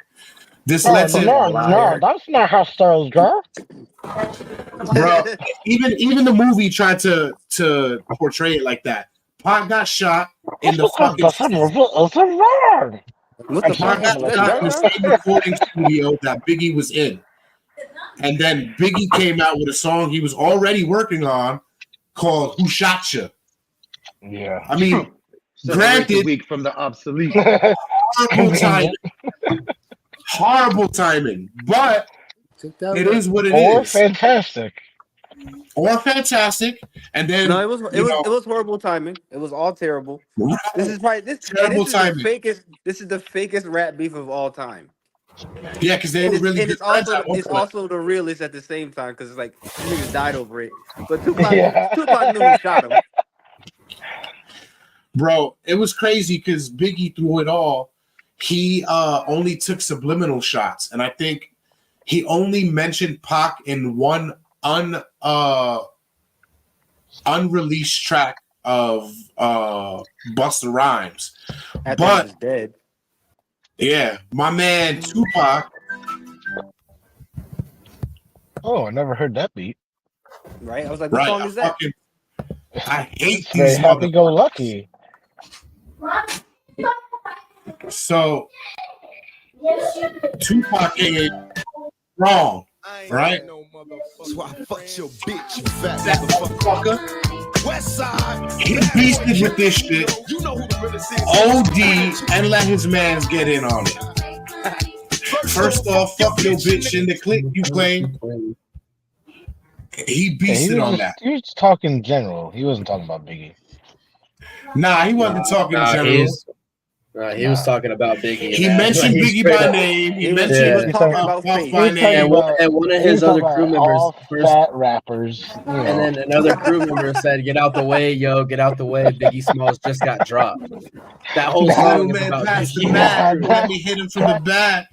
This led to no, that's not how styles go. Bro, even the movie tried to portray it like that. Pac got shot in the fucking Pac got shot in the same recording studio that Biggie was in. And then Biggie came out with a song he was already working on called Who Shot Ya? Yeah. I mean, granted, week from the obsolete. Horrible timing, but it is what it or is. Or fantastic. And then no, it was horrible timing. It was all terrible. This is probably terrible timing. This is the fakest rap beef of all time. Yeah, because they were really good friends at one it's point. also the realest at the same time because it's like niggas died over it. But Tupac knew who shot him. Bro, it was crazy because Biggie, through it all, he only took subliminal shots, and I think he only mentioned Pac in one unreleased track of Busta Rhymes. But he's dead. Yeah, my man Tupac. Oh, I never heard that beat. Right? I was like, what song is that? I hate Very these happy-go-lucky. So Tupac is wrong, right? So I fucked your bitch, you fat that motherfucker. He beasted with this shit. OD and let his mans get in on it. First off, fuck your bitch in the clique you claim. He beasted on that. He was talking general. He wasn't talking about Biggie. Nah, he wasn't talking general. He was talking about Biggie. He mentioned Biggie by name. He mentioned Puff by name. And one of his other crew members, fat rappers, and then another crew member said, "Get out the way, yo! Get out the way! Biggie Smalls just got dropped." That whole song is about Biggie. Let me hit him from the back.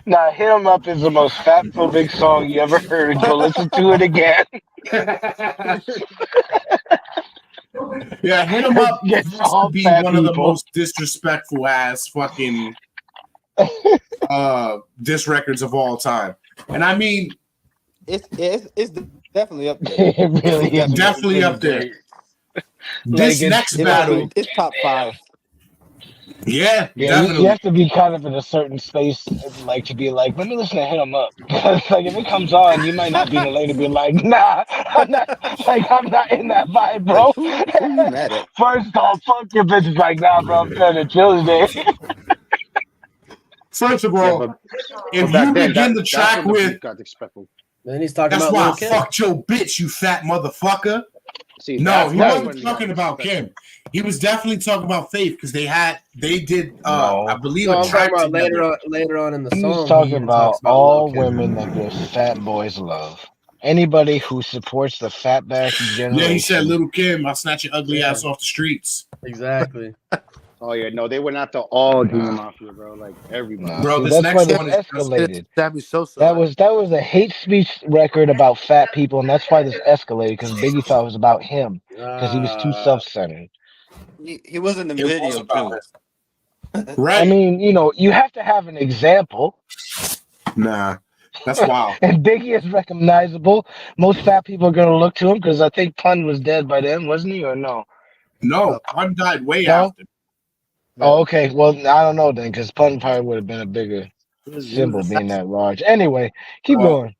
Nah, Hit 'Em Up is the most fat-phobic song you ever heard. Go listen to it again. Yeah, Hit 'Em Up used to be one of the most disrespectful ass fucking diss records of all time. And I mean, it's definitely up there. It really is definitely up there. This next battle, it's top 5. Yeah, Yeah, definitely. you have to be kind of in a certain space, like to be like, let me listen to Hit 'Em Up. Because like if it comes on, you might not be in the lane to be like, nah, I'm not in that vibe, Like bro. who you mad at? First off, fuck your bitches like, nah, bro, I'm trying to chill today. First of Yeah, all, but if back you then begin the that's track when the with beef got disrespectful. Then he's talking "That's about why Lil I Kim. fucked your bitch, you fat motherfucker." See, No, he that's wasn't when it got talking about disrespectful. Kim. He was definitely talking about Faith because they did I No. believe No, a I'm talking track about together. later on in the He was song. talking He about talks about Lil all Kim. women that their fat boys love. Anybody who supports the fat bashing Yeah, he said, generation. "Little Kim, I'll snatch your ugly Yeah. ass off the streets." Exactly. Oh yeah, no, they went after all Junior Mafia, bro. Like everybody. Nah, Bro, see, this that's why next this one is just escalated. Sammy Sosa. That was a hate speech record about fat people, and that's why this escalated because Biggie thought it was about him because he was too self-centered. He was in the it was video about too. right. I mean, you have to have an example, Nah, that's wild. and Biggie is recognizable. Most fat people are gonna look to him because I think Pun was dead by then, wasn't he, or no? No, Pun died way No. after. Oh, okay. Well, I don't know then, because Pun probably would have been a bigger He was symbol being that large. Anyway, keep going.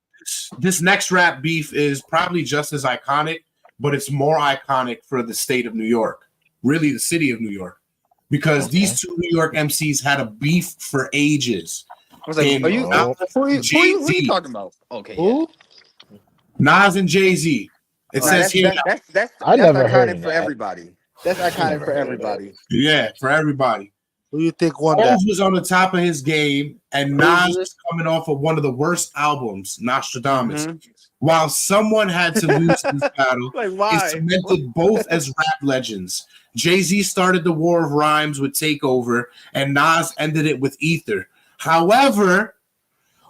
This next rap beef is probably just as iconic, but it's more iconic for the state of New York, really the city of New York, because these two New York MCs had a beef for ages. I was like, In are you? Nas Who are and you Jay-Z. talking about? Okay, Who? Nas and Jay-Z. It Nah, says here, that's I never heard iconic of for that. everybody. That's iconic for everybody. yeah, for everybody. Who you think won Hov that? was on the top of his game, and Nas was coming off of one of the worst albums, Nostradamus. While someone had to lose this battle, Like it why? cemented both as rap legends. Jay-Z started the war of rhymes with Takeover, and Nas ended it with Ether. However,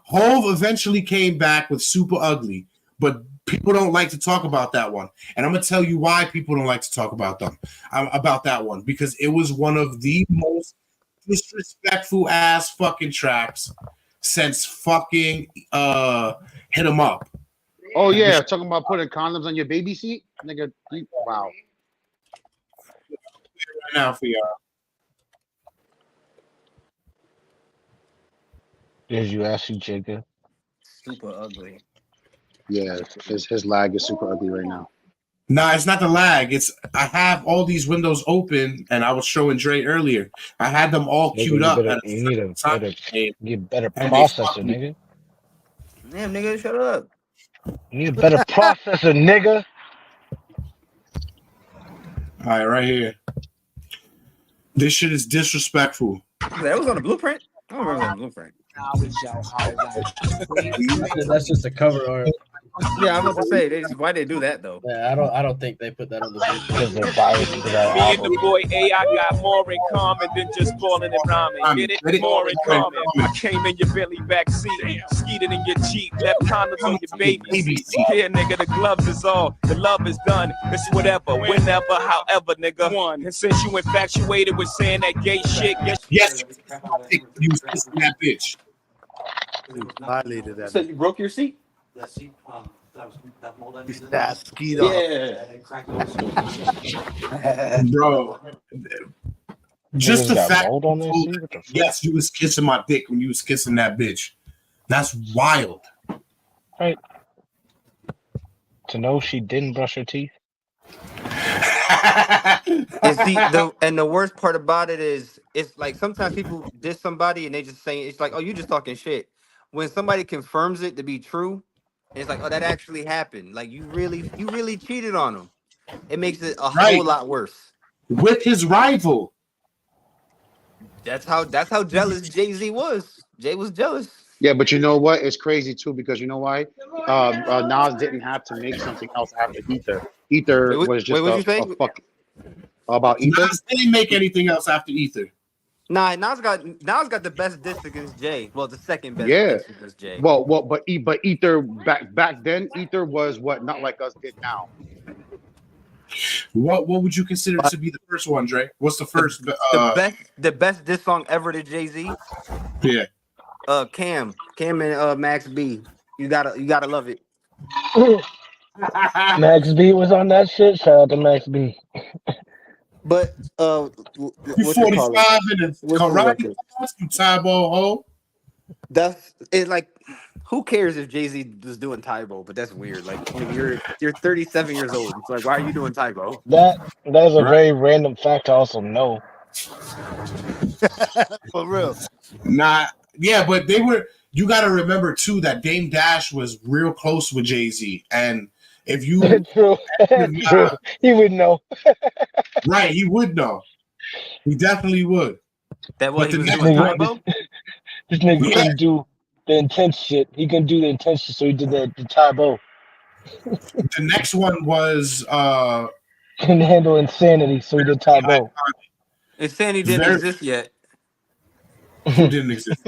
Hov eventually came back with Super Ugly, but people don't like to talk about that one. And I'm going to tell you why people don't like to talk about that one, because it was one of the most disrespectful ass fucking tracks since fucking Hit 'Em Up. Oh yeah, talking about putting condoms on your baby seat, nigga. Wow. Right now for y'all. Did you ask you, Jacob? Super ugly. Yeah, his lag is super ugly right now. Nah, it's not the lag. It's I have all these windows open, and I was showing Dre earlier. I had them all Nigga, queued up. you need a better and they processor, fucking- nigga. Damn, nigga, shut up. You need a better processor, nigga. All right, right here. This shit is disrespectful. That was on the blueprint. I don't remember on the blueprint. That's just a cover art. Yeah, I was about to say, why they do that though? Yeah, I don't think they put that on the because they're biased to that Me and album. the boy AI got more in common than just falling and rhyming. Get it? More in common. I came in your Billy back seat, skeeted in your Jeep, left condoms on your baby seat. Here, nigga, the gloves is all, the love is done. It's whatever, whenever, however, nigga. And since you infatuated with saying that gay shit, yes, you was kissing that bitch. Violated that. So you broke your seat? That seat, that mold I needed. That skeeter. Yeah. Bro. Just the got fact mold on their seat? What the fuck? yes, you was kissing my dick when you was kissing that bitch. That's wild. Right. To know she didn't brush her teeth. And see, the worst part about it is, it's like sometimes people diss somebody and they just saying it's like, oh, you just talking shit. When somebody confirms it to be true, it's like, oh, that actually happened. Like you really cheated on him. It makes it a whole lot worse. With his rival. That's how jealous Jay-Z was. Jay was jealous. Yeah, but you know what? It's crazy too because you know why? Nas didn't have to make something else after Ether. Ether was just a fuck about Ether. Nas didn't make anything else after Ether. Nah, Nas got the best diss against Jay. Well, the second best diss against Jay. Well, but Ether back then, Ether was what Not Like Us did now. What would you consider to be the first one, Dre? What's the first? The best diss song ever to Jay-Z? Yeah. Cam and Max B. You gotta love it. Max B was on that shit. Shout out to Max B. But You what you call it? 45 in a What's the karate record? class, you Tybo ho. That's it. Like, who cares if Jay-Z was doing Tybo? But that's weird. Like, nigga, you're 37 years old. It's like, why are you doing Tybo? That's a Right. very random fact to also know. For real. Nah, yeah, but they were. You got to remember too that Dame Dash was real close with Jay-Z, and if you True, true, he would know. right, he would know. He definitely would. That what But he the was next doing one, Tybo? This nigga yeah, couldn't do the intense shit. He couldn't do the intense shit, so he did the Tybo. the next one was Couldn't handle insanity, so he did Tybo. Insanity didn't very. exist yet. Who didn't exist?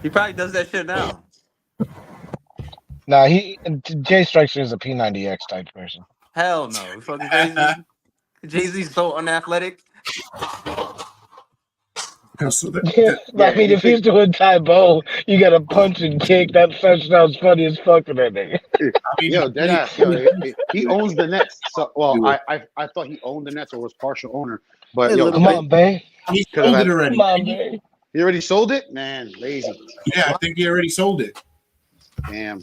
He probably does that shit now. Nah, Jay Strikes is a P90X type person. Hell no. Fucking Jay-Z. Jay-Z's so unathletic. So I mean, if he's doing Tybo, you got to punch and kick. That sounds funny as fuck to that nigga. Yo, deadass. Yo, he owns the Nets. So, well, I thought he owned the Nets or was partial owner, but yo, Come on, babe. He sold it already. Come on, babe. He already sold it? Man, lazy. Yeah, I think he already sold it. Damn.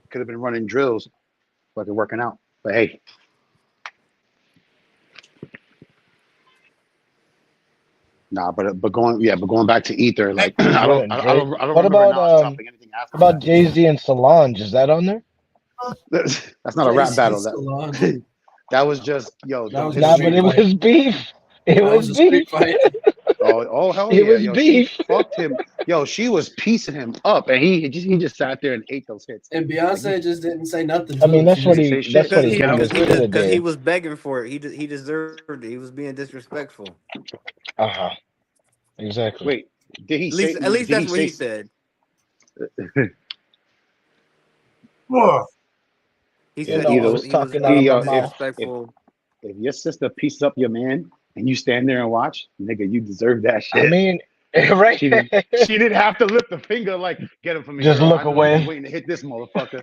Could have been running drills, fucking working out. But hey. Nah, but going back to Ether, like I don't What remember about dropping anything after about Jay-Z and Solange? Is that on there? That's not a rap battle. That was just Nah, but it was beef. It was beef. Oh hell It yeah! was beef. She fucked him. Yo, she was piecing him up, and he just sat there and ate those hits. And Beyonce just didn't say nothing. I mean, that's what he Because he was begging for it. He deserved it. He was being disrespectful. Exactly. Wait, did he say? At least that's what he said. He said he was disrespectful. If your sister pieces up your man and you stand there and watch, nigga, you deserve that shit. I mean, right? She didn't have to lift the finger like, get him from me. Just girl. look I know away. you're waiting to hit this motherfucker.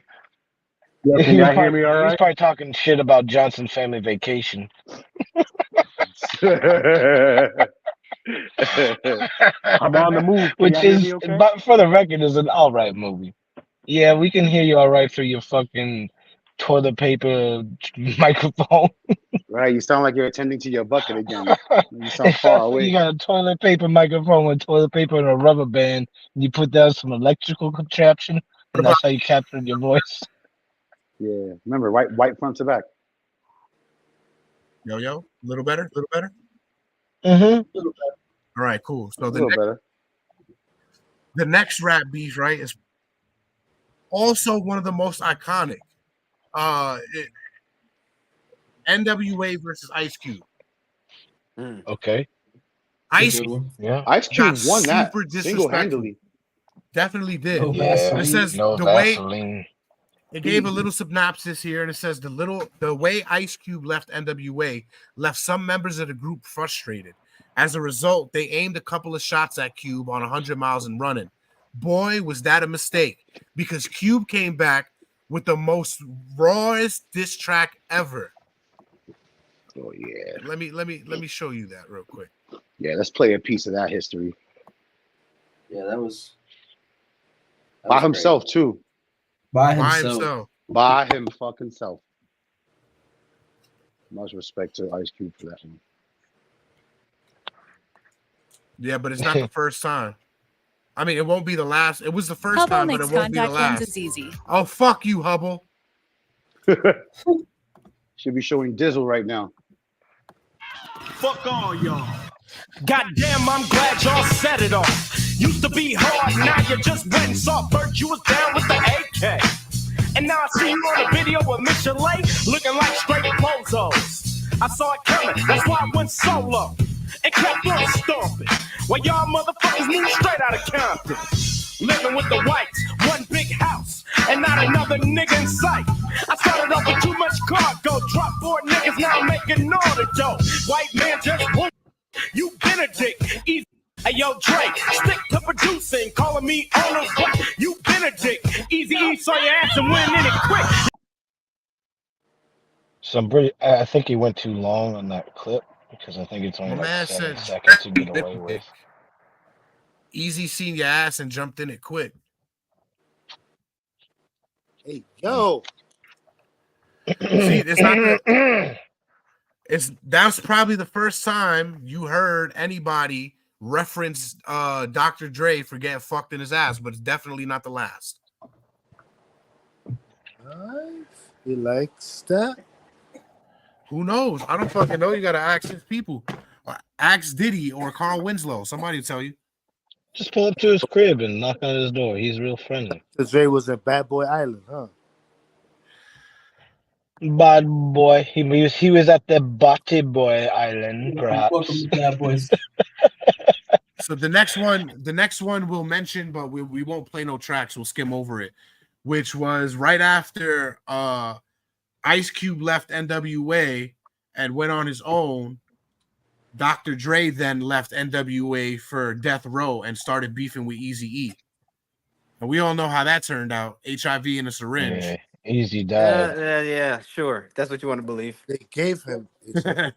Can y'all hear me all right? He's probably talking shit about Johnson Family Vacation. I'm on the move. Which is, but for the record, is an all right movie. Yeah, we can hear you all right through your fucking toilet paper microphone. Right, you sound like you're attending to your bucket again. You sound far away. You got a toilet paper microphone with toilet paper and a rubber band, and you put down some electrical contraption, and that's how you captured your voice. Yeah, remember, white front to back. Yo, a little better, a little better. Mm-hmm. All right, cool. So better. The next rap beef, right, is also one of the most iconic. NWA versus Ice Cube. Okay. Ice Cube won that single-handedly. Definitely did. It says the way it gave a little synopsis here, and it says the way Ice Cube left NWA left some members of the group frustrated. As a result, they aimed a couple of shots at Cube on 100 miles and running. Boy, was that a mistake, because Cube came back with the most rawest diss track ever. Oh yeah. Let me show you that real quick. Yeah, let's play a piece of that history. Yeah, that was by himself great. Too. By himself. By him fucking self. Much respect to Ice Cube for that one. Yeah, but it's not the first time. I mean, it won't be the last. It was the first time, but it won't be the last. Easy. Oh, fuck you, Hubble. Should be showing Dizzle right now. Fuck all y'all. Goddamn, I'm glad y'all set it off. Used to be hard, now you just went and soft. First you was down with the AK. And now I see you on a video with Michelet looking like straight bozos. I saw it coming, that's why I went solo and kept on stomping. While y'all motherfuckers moved straight out of Compton. Living with the whites, one big house, and not another nigga in sight. I started off with too much cargo, dropped 4 niggas, now I'm making all the dough. White man just won't. You Benedict, easy. Hey yo, Drake, stick to producing, calling me on the way. You Benedict, easy E saw your ass and went in it quick. I think he went too long on that clip because I think it's only My like man 7 said seconds to get away with. Easy seen your ass and jumped in it quick. Hey, yo. See, it's not that's probably the first time you heard anybody reference Dr. Dre for getting fucked in his ass, but it's definitely not the last. He likes that. Who knows? I don't fucking know. You gotta ask his people. Or ask Diddy or Carl Winslow. Somebody will tell you. Just pull up to his crib and knock on his door. He's real friendly. Dre was in Bad Boy Island, huh? Bad boy. He was at the Batty Boy Island, perhaps. Bad boys. So the next one we'll mention, but we won't play no tracks. We'll skim over it, which was right after Ice Cube left NWA and went on his own. Dr. Dre then left NWA for Death Row and started beefing with Eazy-E. And we all know how that turned out. HIV in a syringe. Yeah, Easy died. Yeah, sure. That's what you want to believe. They gave him that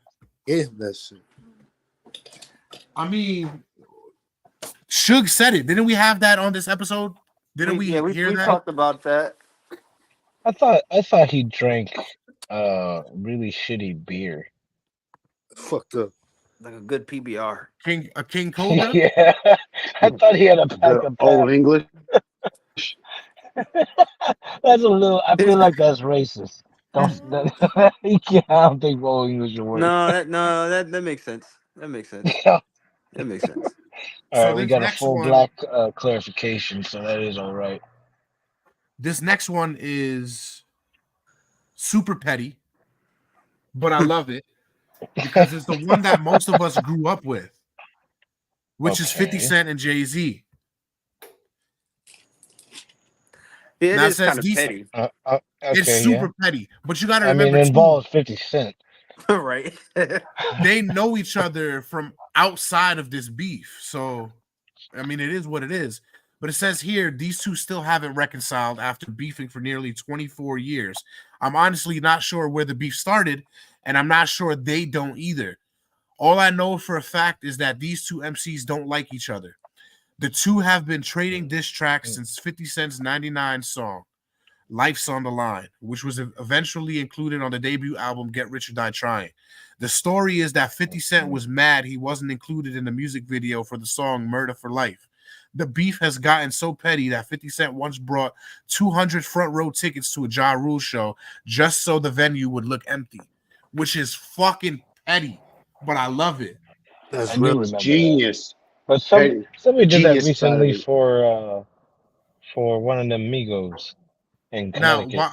shit. I mean, Suge said it. Didn't we have that on this episode? Didn't we hear that? We talked about that. I thought he drank really shitty beer. Fucked up. Like a good PBR. King Cobra? Yeah. I thought he had a pack of Old English. That's a little. I feel like that's racist. I don't think Old English will work. No, that makes sense. That makes sense. Yeah. That makes sense. All right, we got a full black clarification, so that is all right. This next one is super petty, but I love it because it's the one that most of us grew up with, which is 50 Cent and Jay-Z. It now is kind of petty. It's super petty, but you got to remember, it involves 50 Cent. Right. They know each other from outside of this beef. So, I mean, it is what it is. But it says here, these two still haven't reconciled after beefing for nearly 24 years. I'm honestly not sure where the beef started, and I'm not sure they don't either. All I know for a fact is that these two MCs don't like each other. The two have been trading diss tracks since 50 Cent's 99 song, Life's on the Line, which was eventually included on the debut album Get Rich or Die Trying. The story is that 50 Cent was mad he wasn't included in the music video for the song Murder for Life. The beef has gotten so petty that 50 Cent once brought 200 front row tickets to a Ja Rule show just so the venue would look empty, which is fucking petty, but I love it. That's real genius. But somebody did that Genius recently petty. for one of them Migos in Connecticut.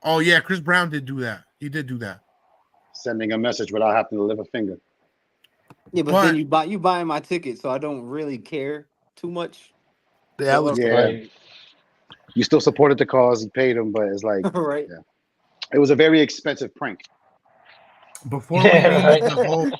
Oh yeah, Chris Brown did do that. He did do that. Sending a message without having to lift a finger. Yeah, but then you buying my ticket, so I don't really care too much. Yeah, You still supported the cause. You paid him, but it's like, right. Yeah. It was a very expensive prank. Before we leave the whole,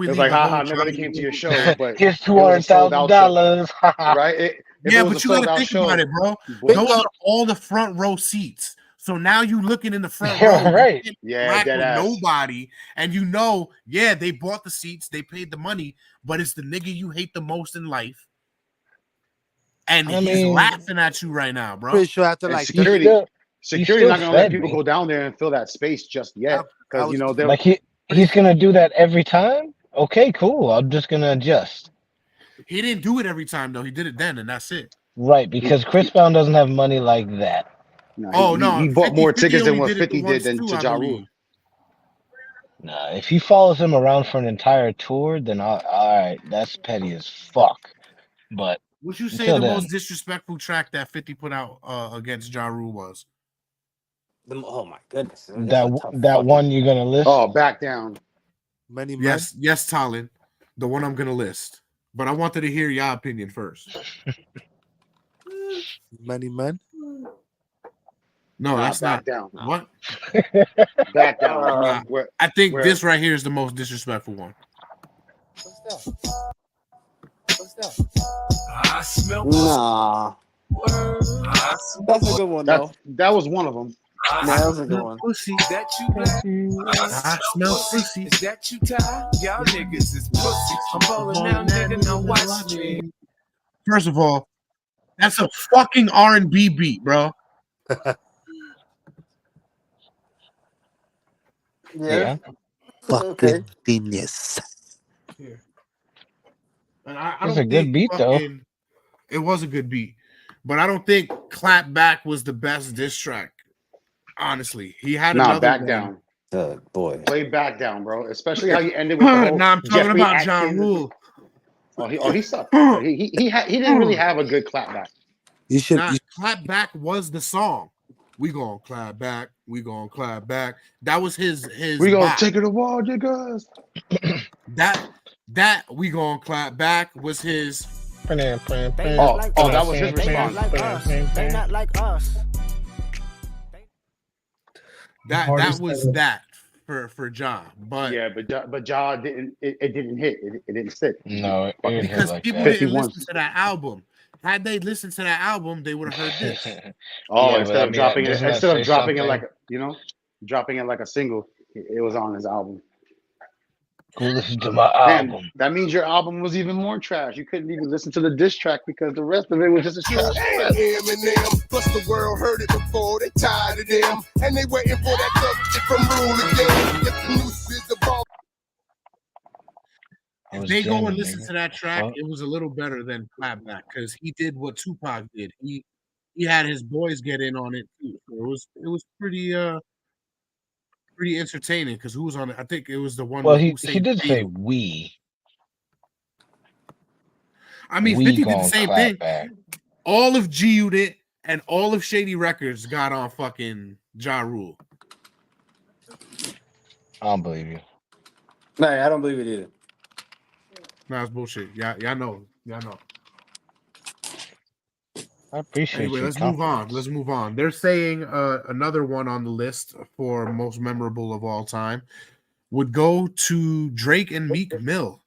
it's like, haha, nobody came to your show, but here's $200,000, right? Yeah, but you gotta think about it, bro. Those are all the front row seats. So now you looking in the front row, right? Yeah, with nobody, and you know, yeah, they bought the seats, they paid the money, but it's the nigga you hate the most in life, and he's laughing at you right now, bro. Pretty sure after like security not gonna let people go down there and fill that space just yet, because you know they're like he's gonna do that every time. Okay, cool. I'm just gonna adjust. He didn't do it every time though. He did it then, and that's it. Right, because Chris Brown doesn't have money like that. No, he bought more tickets than what 50 did than to Ja Rule. Nah, if he follows him around for an entire tour, then all right, that's petty as fuck. But would you say the most disrespectful track that 50 put out against Ja Rule was? Oh my goodness. That one you're gonna list? Oh, Back Down. Yes, Talon. The one I'm gonna list. But I wanted to hear your opinion first. Many Men? No, that's Back not. Down. What? Back Down. I think this right here is the most disrespectful one. What's that? I smell. Nah. That's a good one though. That was one of them. That was a good one. Pussy. That you black? I smell pussy. Is that you tired? Y'all niggas is pussy. I'm balling out, nigga. Now watch me. First of all, that's a fucking R&B beat, bro. Yeah. Fucking genius. And I It's don't a good think beat, though. It was a good beat, but I don't think Clap Back was the best diss track. Honestly, he had another Back one. down. Boy. Play Back Down, bro. Especially how you ended with the whole. Nah, I'm talking Jeffrey about Ja Atkins. Rule. He sucked. He didn't really have a good clap back. You should. Clap Back was the song. We gonna clap back. We gonna clap back. That was his. We gonna bop. take it to wall, niggas. That we gonna clap back was his. Oh, that was his response. They not like us. That was that for Ja, but yeah, but Ja didn't. It didn't hit. It didn't stick. No, it didn't hit because like people that. didn't listen to that album. Had they listened to that album, they would have heard this. Instead of dropping it like dropping it like a single, it was on his album. Go listen to my album. That means your album was even more trash. You couldn't even listen to the diss track because the rest of it was just a trash. Eminem, plus the world heard it before. They tired of them, and they waiting for that culture from rule again. If the noose is the ball. If they go and listen to that track, it was a little better than Clap Back because he did what Tupac did. He had his boys get in on it too. So it was pretty entertaining because who was on it? I think it was the one. Well, he did say we. I mean, 50 did the same thing. Back. All of G did, and all of Shady Records got on fucking Ja Rule. I don't believe you. No, I don't believe it either. No, it's bullshit. Y'all know. I appreciate anyway, let's move on. They're saying another one on the list for most memorable of all time would go to Drake and Meek Mill.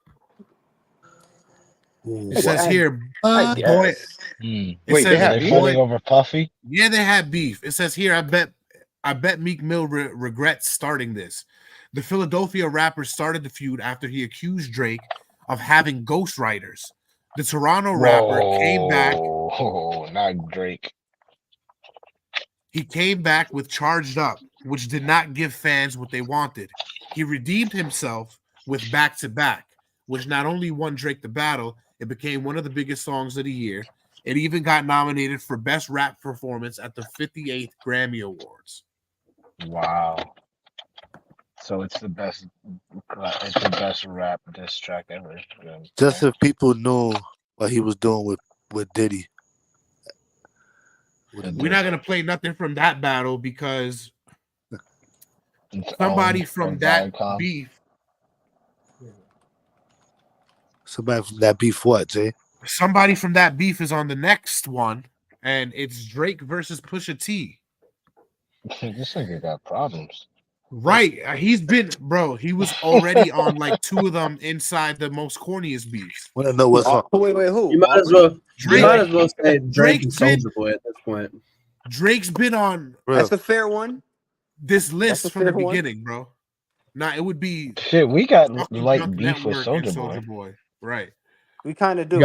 It says here, boy. Wait, they had beef over Puffy? Yeah, they had beef. It says here, I bet Meek Mill regrets starting this. The Philadelphia rapper started the feud after he accused Drake of having ghostwriters. The Toronto rapper came back. Oh, not Drake. He came back with Charged Up, which did not give fans what they wanted. He redeemed himself with Back to Back, which not only won Drake the battle, it became one of the biggest songs of the year. It even got nominated for Best Rap Performance at the 58th Grammy Awards. Wow. So it's the best rap diss track ever. Just if people knew what he was doing with Diddy. We're not gonna play nothing from that battle because somebody from that beef. Somebody from that beef, what, Jay? Somebody from that beef is on the next one, and it's Drake versus Pusha T. This nigga got problems. Right, he was already on like two of them inside the most corniest beefs. Want to know what's up? Wait, who? You might as well say Drake and Soulja Boy at this point. Drake's been on. That's a fair one. This list from the beginning, bro. Nah, it would be shit. We got like beef with Soulja Boy. Right. We kind of do.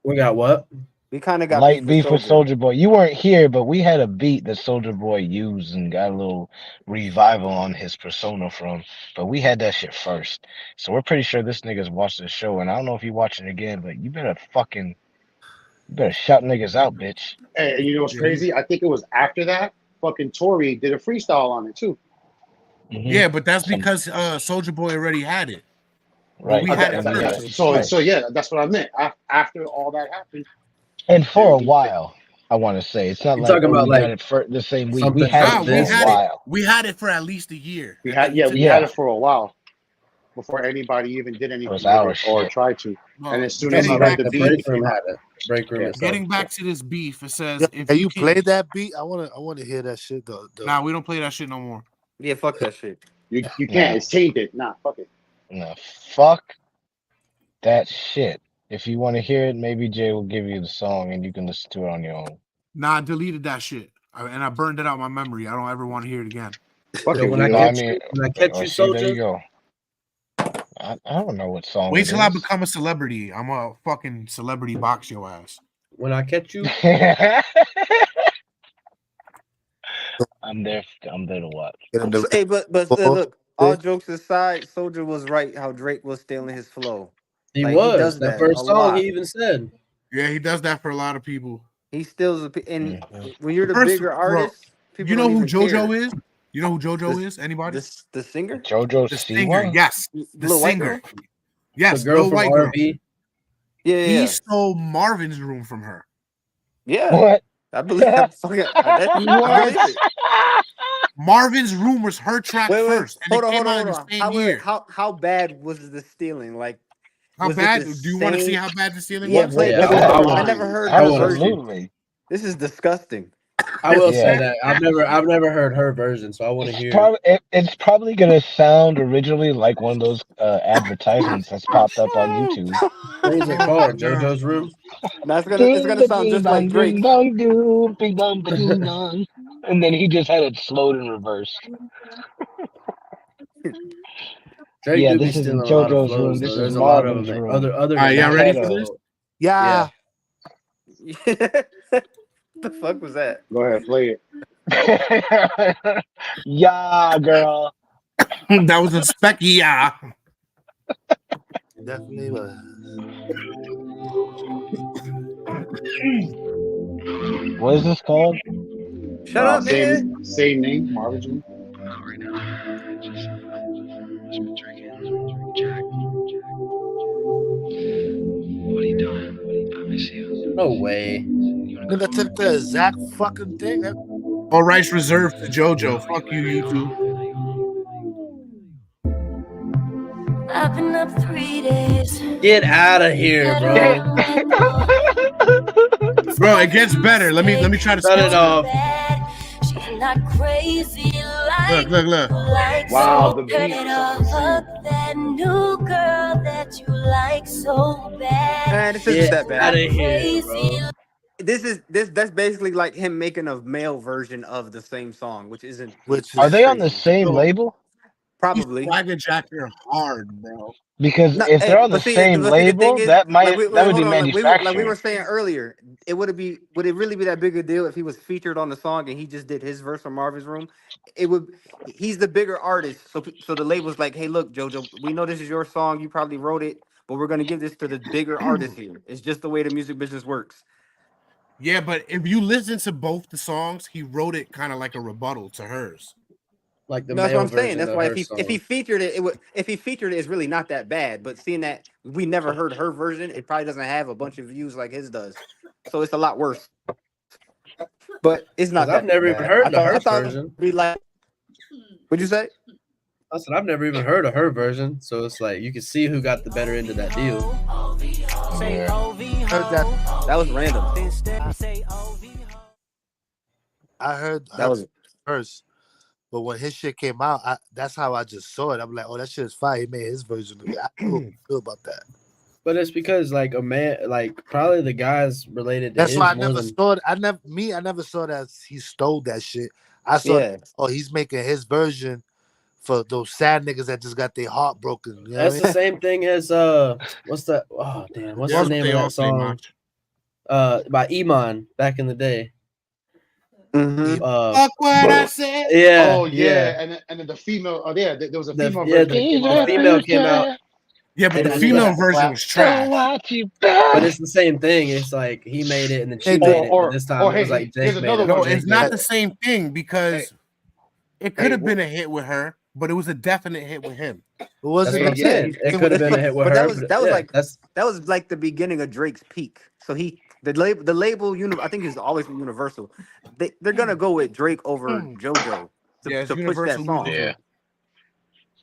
We got what? We kind of got light beef with Soulja Boy. You weren't here, but we had a beat that Soulja Boy used and got a little revival on his persona from. But we had that shit first, so we're pretty sure this nigga's watched the show. And I don't know if you're watching again, but you better shout niggas out, bitch. Hey, you know what's crazy? I think it was after that. Fucking Tory did a freestyle on it too. Mm-hmm. Yeah, but that's because Soulja Boy already had it. Right. We had it first. So yeah, that's what I meant. After all that happened. And for a while, I want to say it's not You're like talking about we like got it for the same week. We had it for a while. We had it for at least a year. We had it for a while before anybody even did anything or tried to. No, and as soon as he got the beat, BreakRoom had it. BreakRoom. Getting back to this beef, it says, "Can you play that beat? I want to hear that shit though." Nah, we don't play that shit no more. Yeah, fuck that shit. You can't. It's tainted. Nah, fuck it. No, fuck that shit. If you want to hear it, maybe Jay will give you the song and you can listen to it on your own. Nah, I deleted that shit. and I burned it out of my memory. I don't ever want to hear it again. Yo, when I catch you, Soldier. There you go. I don't know what song. Wait till I become a celebrity. I'm a fucking celebrity box your ass. When I catch you, I'm there to watch. Hey, but look, all jokes aside, Soldier was right how Drake was stealing his flow. He Like, was. He does that first a song lot. he even said. Yeah, he does that for a lot of people. He steals and when you're the bigger artist, people you know don't who even JoJo care. is? You know who JoJo is? Anybody? The singer? JoJo the singer, yes. The Little white singer. girl? Yes, The girl little from white girl. RV. Yeah, He stole Marvin's room from her. Yeah. What? I believe that. I believe it. Marvin's room was her track first, and Hold it on, came hold out in on, the hold same on. year. How bad was the stealing? Like, How was bad? it the Do you want to see same- how bad the stealing Yeah, was? play. Yeah, I never heard her version. Absolutely. This is disgusting. I will Yeah. say that I've never heard her version, so I want to hear. It's probably gonna sound originally like one of those advertisements that's popped up on YouTube. What was it called? JoJo's Room. No, it's gonna sound just like Drake. And then he just had it slowed and reversed. Drake Yeah, do be this isn't stealing a lot of JoJo's flows. room. So This there's is a lot of Marvin's them. room. Other All right, than y'all that. ready for this? Yeah. The fuck was that? Go ahead, play it. Yeah, girl. That was a spec. Yeah. Definitely was. What is this called? Shut up, man. Same name, Marvin's room. No way. Nigga took the exact fucking thing. All rights reserved to JoJo. Fuck you, YouTube. I've been up 3 days. Get out of here, bro. Bro, it gets better. Let me try to Cut it off. She's not crazy like Look. Wow, the turn beat. it off. That new girl that you like so bad. Man, this isn't that Out bad. of here, bro. That's basically like him making a male version of the same song, which isn't. Are they on the crazy. same label? Probably. Swagger Jacker hard, bro. Because No, if they're on the but see, same but see, the thing label, is, that like, would be hold on, manufacturing. like we were saying earlier, would it really be that big a deal if he was featured on the song and he just did his verse from Marvin's Room? It would. He's the bigger artist, so the label's like, hey, look, JoJo, we know this is your song, you probably wrote it, but we're gonna give this to the bigger artist here. It's just the way the music business works. Yeah, but if you listen to both the songs, he wrote it kind of like a rebuttal to hers. Like the That's male what I'm saying. version That's of why her if he song. featured it, if he featured it, it's really not that bad. But seeing that we never heard her version, it probably doesn't have a bunch of views like his does. So it's a lot worse. But it's not 'Cause that I've never even bad. heard I the thought her it'd version. be like, what'd you say? I said I've never even heard of her version, so it's like you can see who got the better end of that deal. Heard that. That was random. I heard That was first, but when his shit came out, that's how I just saw it. I'm like, oh, that shit is fire. He made his version of it. I feel about that. But it's because like a man, like probably the guys related to That's his why I more never than- saw it. I never saw that he stole that shit. I saw, oh, he's making his version for those sad niggas that just got their heart broken. You know That's what I the mean? same thing as what's that? Oh damn, what's Yeah, the name they of all that say song? much. By Iman back in the day. Fuck what I said. Yeah. Oh yeah, and then the female. Oh yeah, there was a female Yeah, version. the female came out. Yeah, but and the then female he- version was trash. But it's the same thing. It's like he made it and then she made it. But this time it was like Jake made it. No, Jake it's not made the it. same thing because it could have been a hit with her, but it was a definite hit with him. It wasn't. That's what I'm saying. It could have been a hit with But her. that was like the beginning of Drake's peak. So the label I think is always Universal. They're gonna go with Drake over JoJo to push that Universal song. music.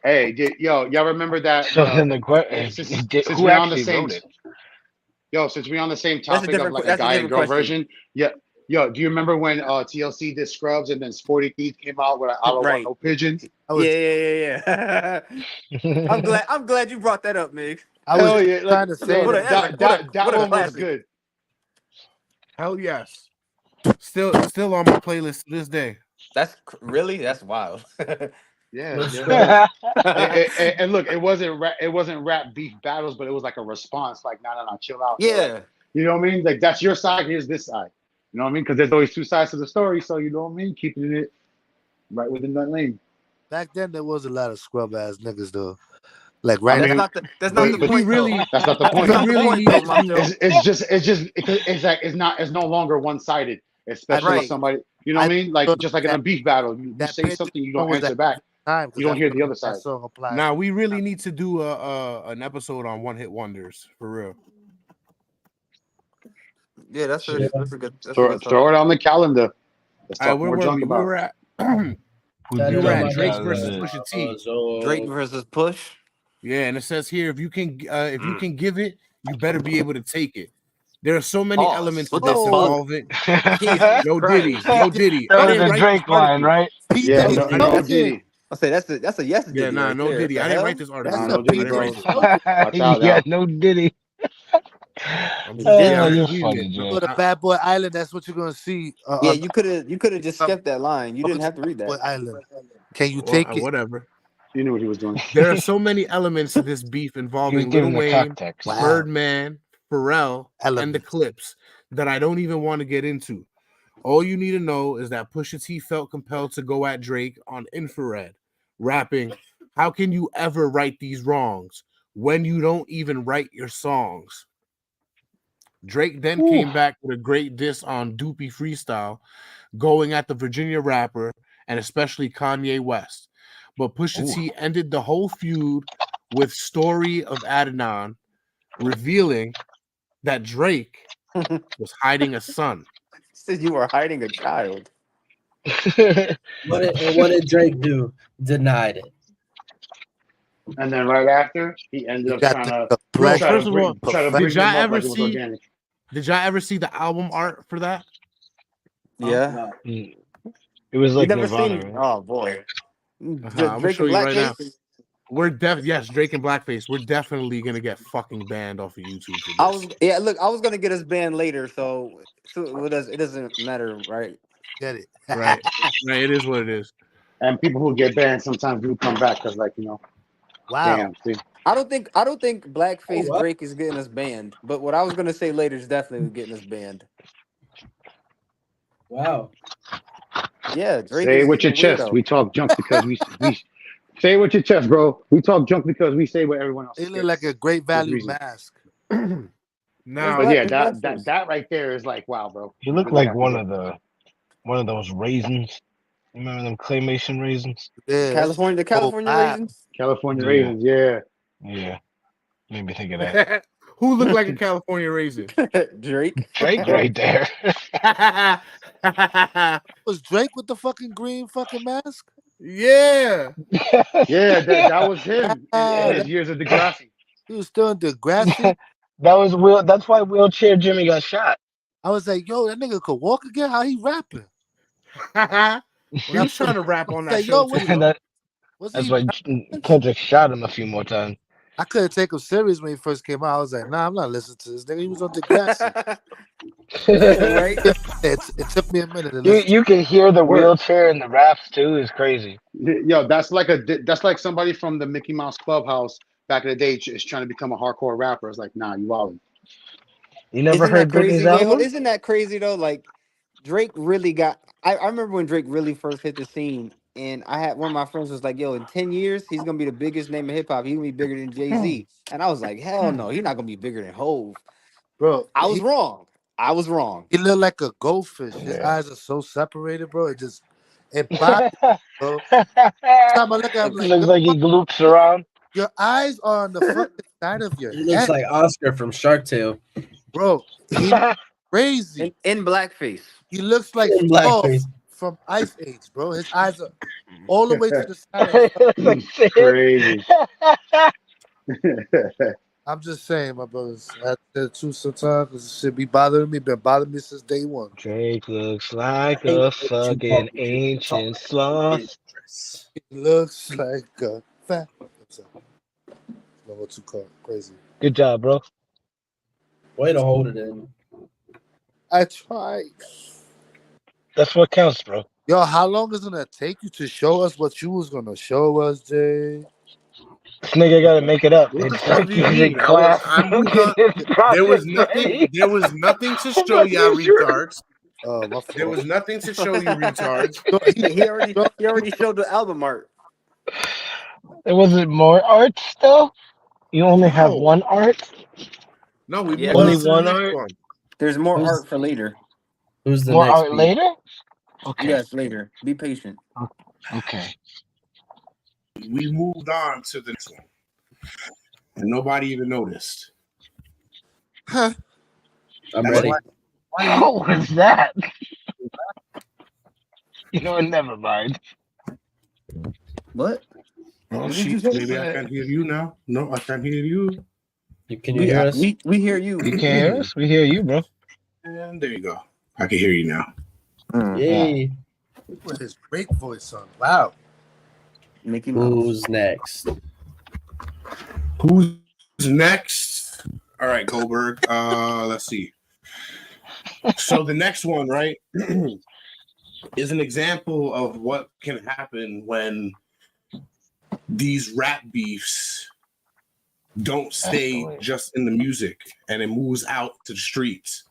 Hey, y'all remember that? So then the question, since who we're on the actually same, wrote it? since we're on the same That's a topic of different- like a that's a guy and different girl question. version, do you remember when TLC did Scrubs and then Sporty Keith came out with I don't want no pigeons? Yeah. I'm glad you brought that up, Mig. I was Hell yeah, trying to say What a that classic. one was good. Hell yes. Still on my playlist to this day. That's wild. Yeah, yeah. And look, it wasn't rap beef battles, but it was like a response, like, nah, chill out, bro. Like, Yeah. you know what I mean? Like, that's your side, here's this side. You know what I mean? Because there's always two sides to the story, so you know what I mean? Keeping it right within that lane. Back then, there was a lot of scrub ass niggas though. Like right I now, mean, That's not the point, though. that's not the That's point. not the point, though, Macho. It's like it's no longer one sided, I especially know. if somebody, you know what I mean? Like just like in a beef battle, you that say Panther something, you song don't was answer at back. time You don't hear the other side. That song applies. Now we really need to do an episode on one hit wonders for real. Yeah, that's a good. That's a good Throw it on the calendar. Let's All right, talk more junk we about. were at we were at Drake versus Pusha T. Drake versus Push. Yeah, and it says here if you can give it, you better be able to take it. There are so many elements to What the this fuck? involving. Jesus No Christ. Diddy, no Diddy. That I was didn't the write Drake this line, article. right? Yeah, no Diddy. I say that's a yes Diddy. Yeah, nah, right no there. Diddy. What I the didn't hell? write this article. No Diddy, bro. Watch out Yeah, now. no Diddy. I'm I'm You're reading funny, it. Jay. Go to Bad Boy Island. That's what you're gonna see. Yeah, you could have just skipped that line. You didn't have to read Bad Boy that. Island. Can you Well, take it? whatever. You knew what he was doing. There are so many elements to this beef He was involving Lil giving the Wayne, context. Wow. Birdman, Pharrell, and the Clips that I don't even want to get into. All you need to know is that Pusha T felt compelled to go at Drake on Infrared, rapping, "How can you ever right these wrongs when you don't even write your songs?" Drake then came back with a great diss on Doopy Freestyle, going at the Virginia rapper and especially Kanye West. But Pusha T ended the whole feud with Story of Adidon, revealing that Drake was hiding a son. Said you were hiding a child. What did Drake do? Denied it. And then right after, he ended up trying to Bro, first of all, bring him up like it was organic. Did y'all ever see the album art for that? Yeah. It was like you never Nirvana, seen? right? Oh boy. I'm gonna show you right now. Yes, Drake and Blackface. We're definitely gonna get fucking banned off of YouTube for this. Look, I was gonna get us banned later, so it doesn't matter, right? Get it. Right. It is what it is. And people who get banned sometimes do come back because, like, you know. Wow. Damn, see? I don't think Blackface Drake is getting us banned, but what I was gonna say later is definitely getting us banned. Wow. Yeah, Drake Say is it with your chest. weirdo. We talk junk because we say it with your chest, bro. We talk junk because we say what everyone else. It looked like a great value mask. Now, but yeah, that right there is like, wow, bro. He looked like one of those raisins. Remember them claymation raisins? Yeah, California raisins. California raisins, yeah. Yeah. Made me think of that. Who looked like a California raisin? Drake. Drake right there. Was Drake with the fucking green fucking mask? Yeah. Yeah, that was him in his years of Degrassi. He was still in Degrassi. That's why Wheelchair Jimmy got shot. I was like, yo, that nigga could walk again? How he rapping? He was trying to rap on that Like, show yo, too. That's why Kendrick shot him a few more times. I couldn't take him serious when he first came out. I was like, nah, I'm not listening to this nigga. He was on Degrassi. Right? It took me a minute to listen. You can hear the wheelchair in the raps too. It's crazy. Yo, that's like somebody from the Mickey Mouse Clubhouse back in the day is trying to become a hardcore rapper. It's like, nah, you wildin'. You never Isn't heard that crazy? Britney's Wait, album? isn't that crazy though? Like Drake really got. I remember when Drake really first hit the scene, and I had one of my friends was like, "Yo, in 10 years, he's gonna be the biggest name in hip hop. He's gonna be bigger than Jay-Z." And I was like, "Hell no, he's not gonna be bigger than Hove." Bro, I was wrong. He looked like a goldfish. His eyes are so separated, bro. It bothers me, bro. Time I look at him, It looks like he gloops around. Your eyes are on the fucking side of your He looks head. like Oscar from Shark Tale. Bro, he's crazy. In blackface. He looks like In blackface. from Ice Age, bro. His eyes are all the way to the side. Crazy. I'm just saying, my brothers. I tell the truth sometimes because it should be bothering me. Been bothering me since day one. Drake looks like a fucking ancient sloth. He looks like a fat. What you call it? Crazy. Good job, bro. Way to hold it in. I tried. That's what counts, bro. Yo, how long is it gonna take you to show us what you was gonna show us, Jay? This nigga got to make it up. What the It's fuck like do you he's in mean? class. I moved on. His There was project's nothing. ready. There was nothing to I'm show y'all making sure. retards. Oh, my There fault. was nothing to show you retards. he already showed the album art. There wasn't more art still. You only have No, one art. no, we Yeah, moved Only on to the one next art. one. there's more Who's art for later. who's the More next art beat? later. Okay. Yes, later. Be patient. Okay. We moved on to the next one, and nobody even noticed. Huh. I'm That's ready. why. What was that? You know, never mind. What? Oh What did you shit! say? Maybe I can't hear you now. No, I can't hear you. Can you hear us? We hear you. You can't hear us? We hear you, bro. And there you go. I can hear you now. Yay! He put his break voice on. Wow. Mickey Mouse. Who's next? Who's next? All right, Goldberg. Let's see. So the next one, right, is an example of what can happen when these rap beefs don't stay just in the music and it moves out to the streets.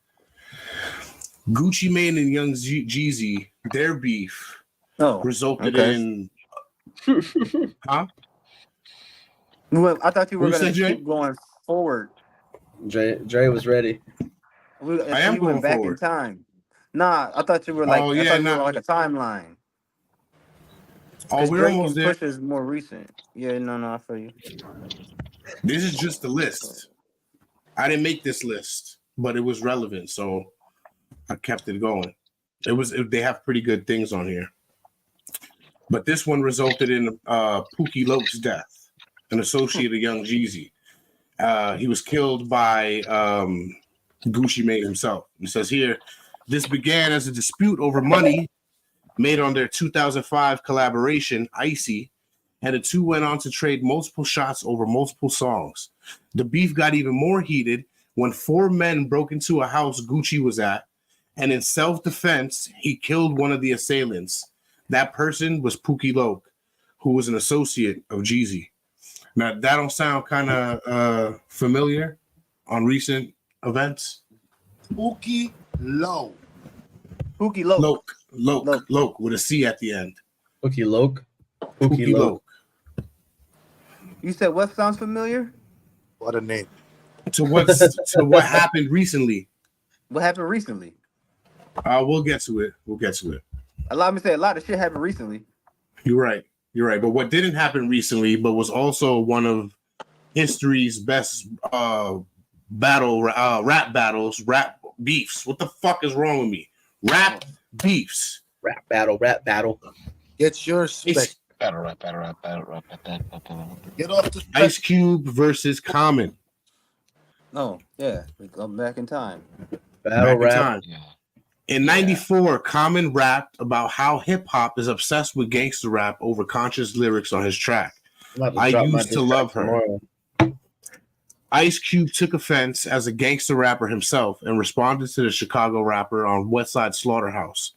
Gucci Mane and Young Jeezy, their beef resulted in huh? Well, I thought you were What going you to said, keep going forward. Dre was ready. I am you going went back forward. in time. Nah, I thought you were like, Oh, I yeah, thought you nah. were like a timeline. Oh, Because we're Drake almost and there. Push is more recent. Yeah, no, I feel you. This is just the list. I didn't make this list, but it was relevant, so I kept it going. They have pretty good things on here. But this one resulted in Pookie Loke's death, an associate of Young Jeezy. He was killed by Gucci Mane himself. It says here, this began as a dispute over money made on their 2005 collaboration, Icy, and the two went on to trade multiple shots over multiple songs. The beef got even more heated when four men broke into a house Gucci was at, and in self-defense, he killed one of the assailants. That person was Pookie Loke, who was an associate of Jeezy. Now, that don't sound kind of familiar on recent events? Pookie Loke. Pookie Loke. Loke with a C at the end. Pookie Loke. Pookie Loke. You said what sounds familiar? What a name. To what happened recently. What happened recently? We'll get to it. Allow me to say a lot of shit happened recently. You're right. But what didn't happen recently, but was also one of history's best rap battles, rap beefs. What the fuck is wrong with me? Rap beefs. Rap battle. Get your respect. Get off the Ice Cube versus Common. No, yeah, we go back in time. Battle Back in rap. time. In 94, Common rapped about how hip-hop is obsessed with gangster rap over conscious lyrics on his track. I used to love her. Ice Cube took offense as a gangster rapper himself and responded to the Chicago rapper on Westside Slaughterhouse.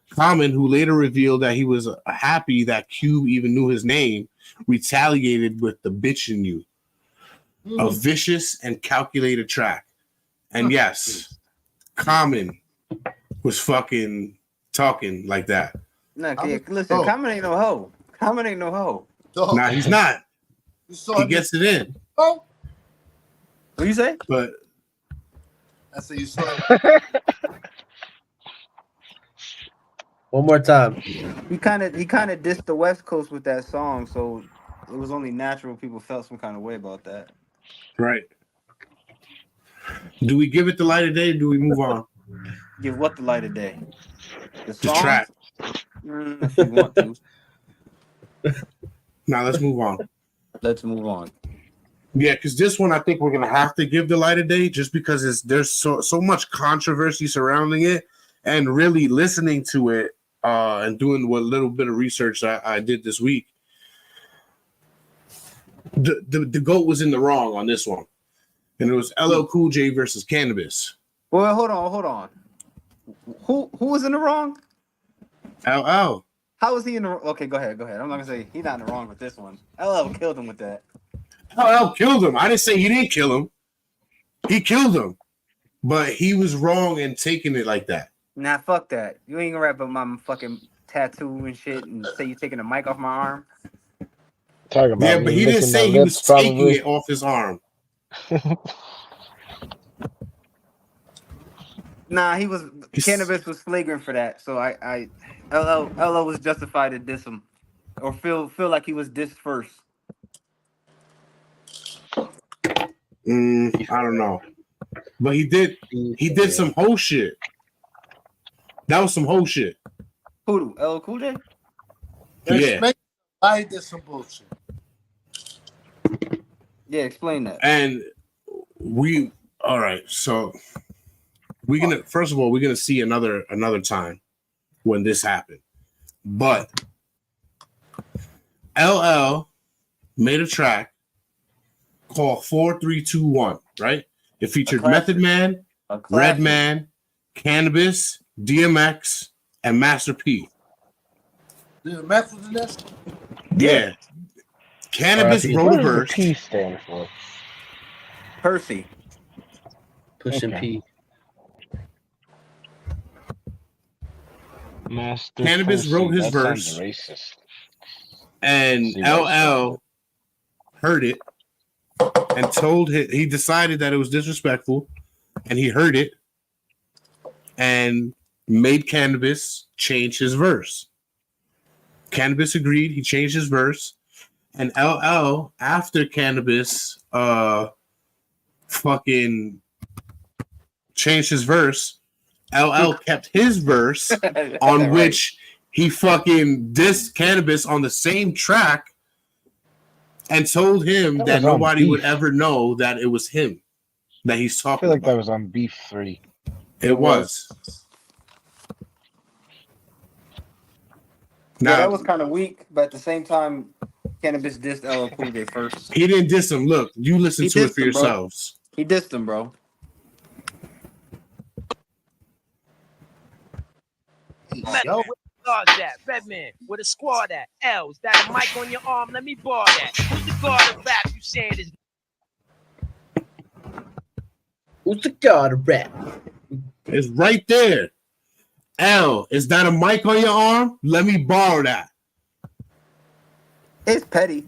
Common, who later revealed that he was happy that Cube even knew his name, retaliated with the Bitch in You, a vicious and calculated track. And yes, Common was fucking talking like that. Nah, listen, Common ain't no hoe. Common ain't no hoe. Nah, he's not. He gets it in. Oh. What you say? But I said you saw One more time. He kind of dissed the West Coast with that song, so it was only natural people felt some kind of way about that. right. Do we give it the light of day or do we move on? Give what the light of day? The The song? track. If you want to. Now let's move on. Let's move on. Yeah, because this one I think we're gonna have to give the light of day just because there's so much controversy surrounding it, and really listening to it and doing what little bit of research I did this week. The GOAT was in the wrong on this one, and it was LL Cool J versus Cannabis. Well, hold on. Who was in the wrong? LL. How was he in the? Okay, go ahead. I'm not gonna say he's not in the wrong with this one. LL killed him with that. LL killed him. I didn't say he didn't kill him. He killed him, but he was wrong in taking it like that. Nah, fuck that. You ain't gonna rap about my fucking tattoo and shit and say you taking a mic off my arm. Talking about Yeah, but he didn't say he was taking it off his arm. Nah, cannabis was flagrant for that. So LL was justified to diss him, or feel like he was dissed first. I don't know, but he did some whole shit. That was some whole shit. Who? LL Cool J? Yeah. I did some bullshit. Yeah, explain that. And all right, so we're gonna see another time when this happened. But LL made a track called 4321, right? It featured Method Man, Redman, Cannabis, DMX, and Master P. DMX was in this? Yeah. Cannabis wrote a verse. P stand for? Percy. Pushing P. Master Cannabis Percy. wrote his That verse. sounds racist. And LL heard it and he decided that it was disrespectful, and he heard it and made Cannabis change his verse. Cannabis agreed, he changed his verse, and LL, after Cannabis fucking changed his verse, LL kept his verse on which he fucking dissed Cannabis on the same track and told him that nobody would ever know that it was him that he's talking about. I feel like that was on Beef 3. It was. Now, that was kind of weak, but at the same time, Cannabis dissed LL Cool J first. He didn't diss him. Look, you listen to it for yourselves. He dissed him, bro. Yo, where the guards at? Redman, where the squad at? L, is that a mic on your arm? Let me borrow that. Who's the guard of rap? You saying is? Who's the guard of rap? It's right there. L, is that a mic on your arm? Let me borrow that. It's petty.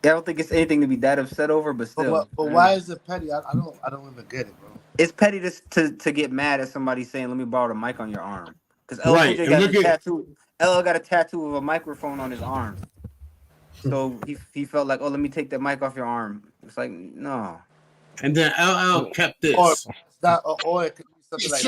I don't think it's anything to be that upset over, but still. But why is it petty? I don't even get it, bro. It's petty to get mad at somebody saying, "Let me borrow the mic on your arm," because Right, LL got a tattoo. LL got a tattoo of a microphone on his arm, so he felt like, "Oh, let me take that mic off your arm." It's like, no. And then LL kept this. Or it could be something like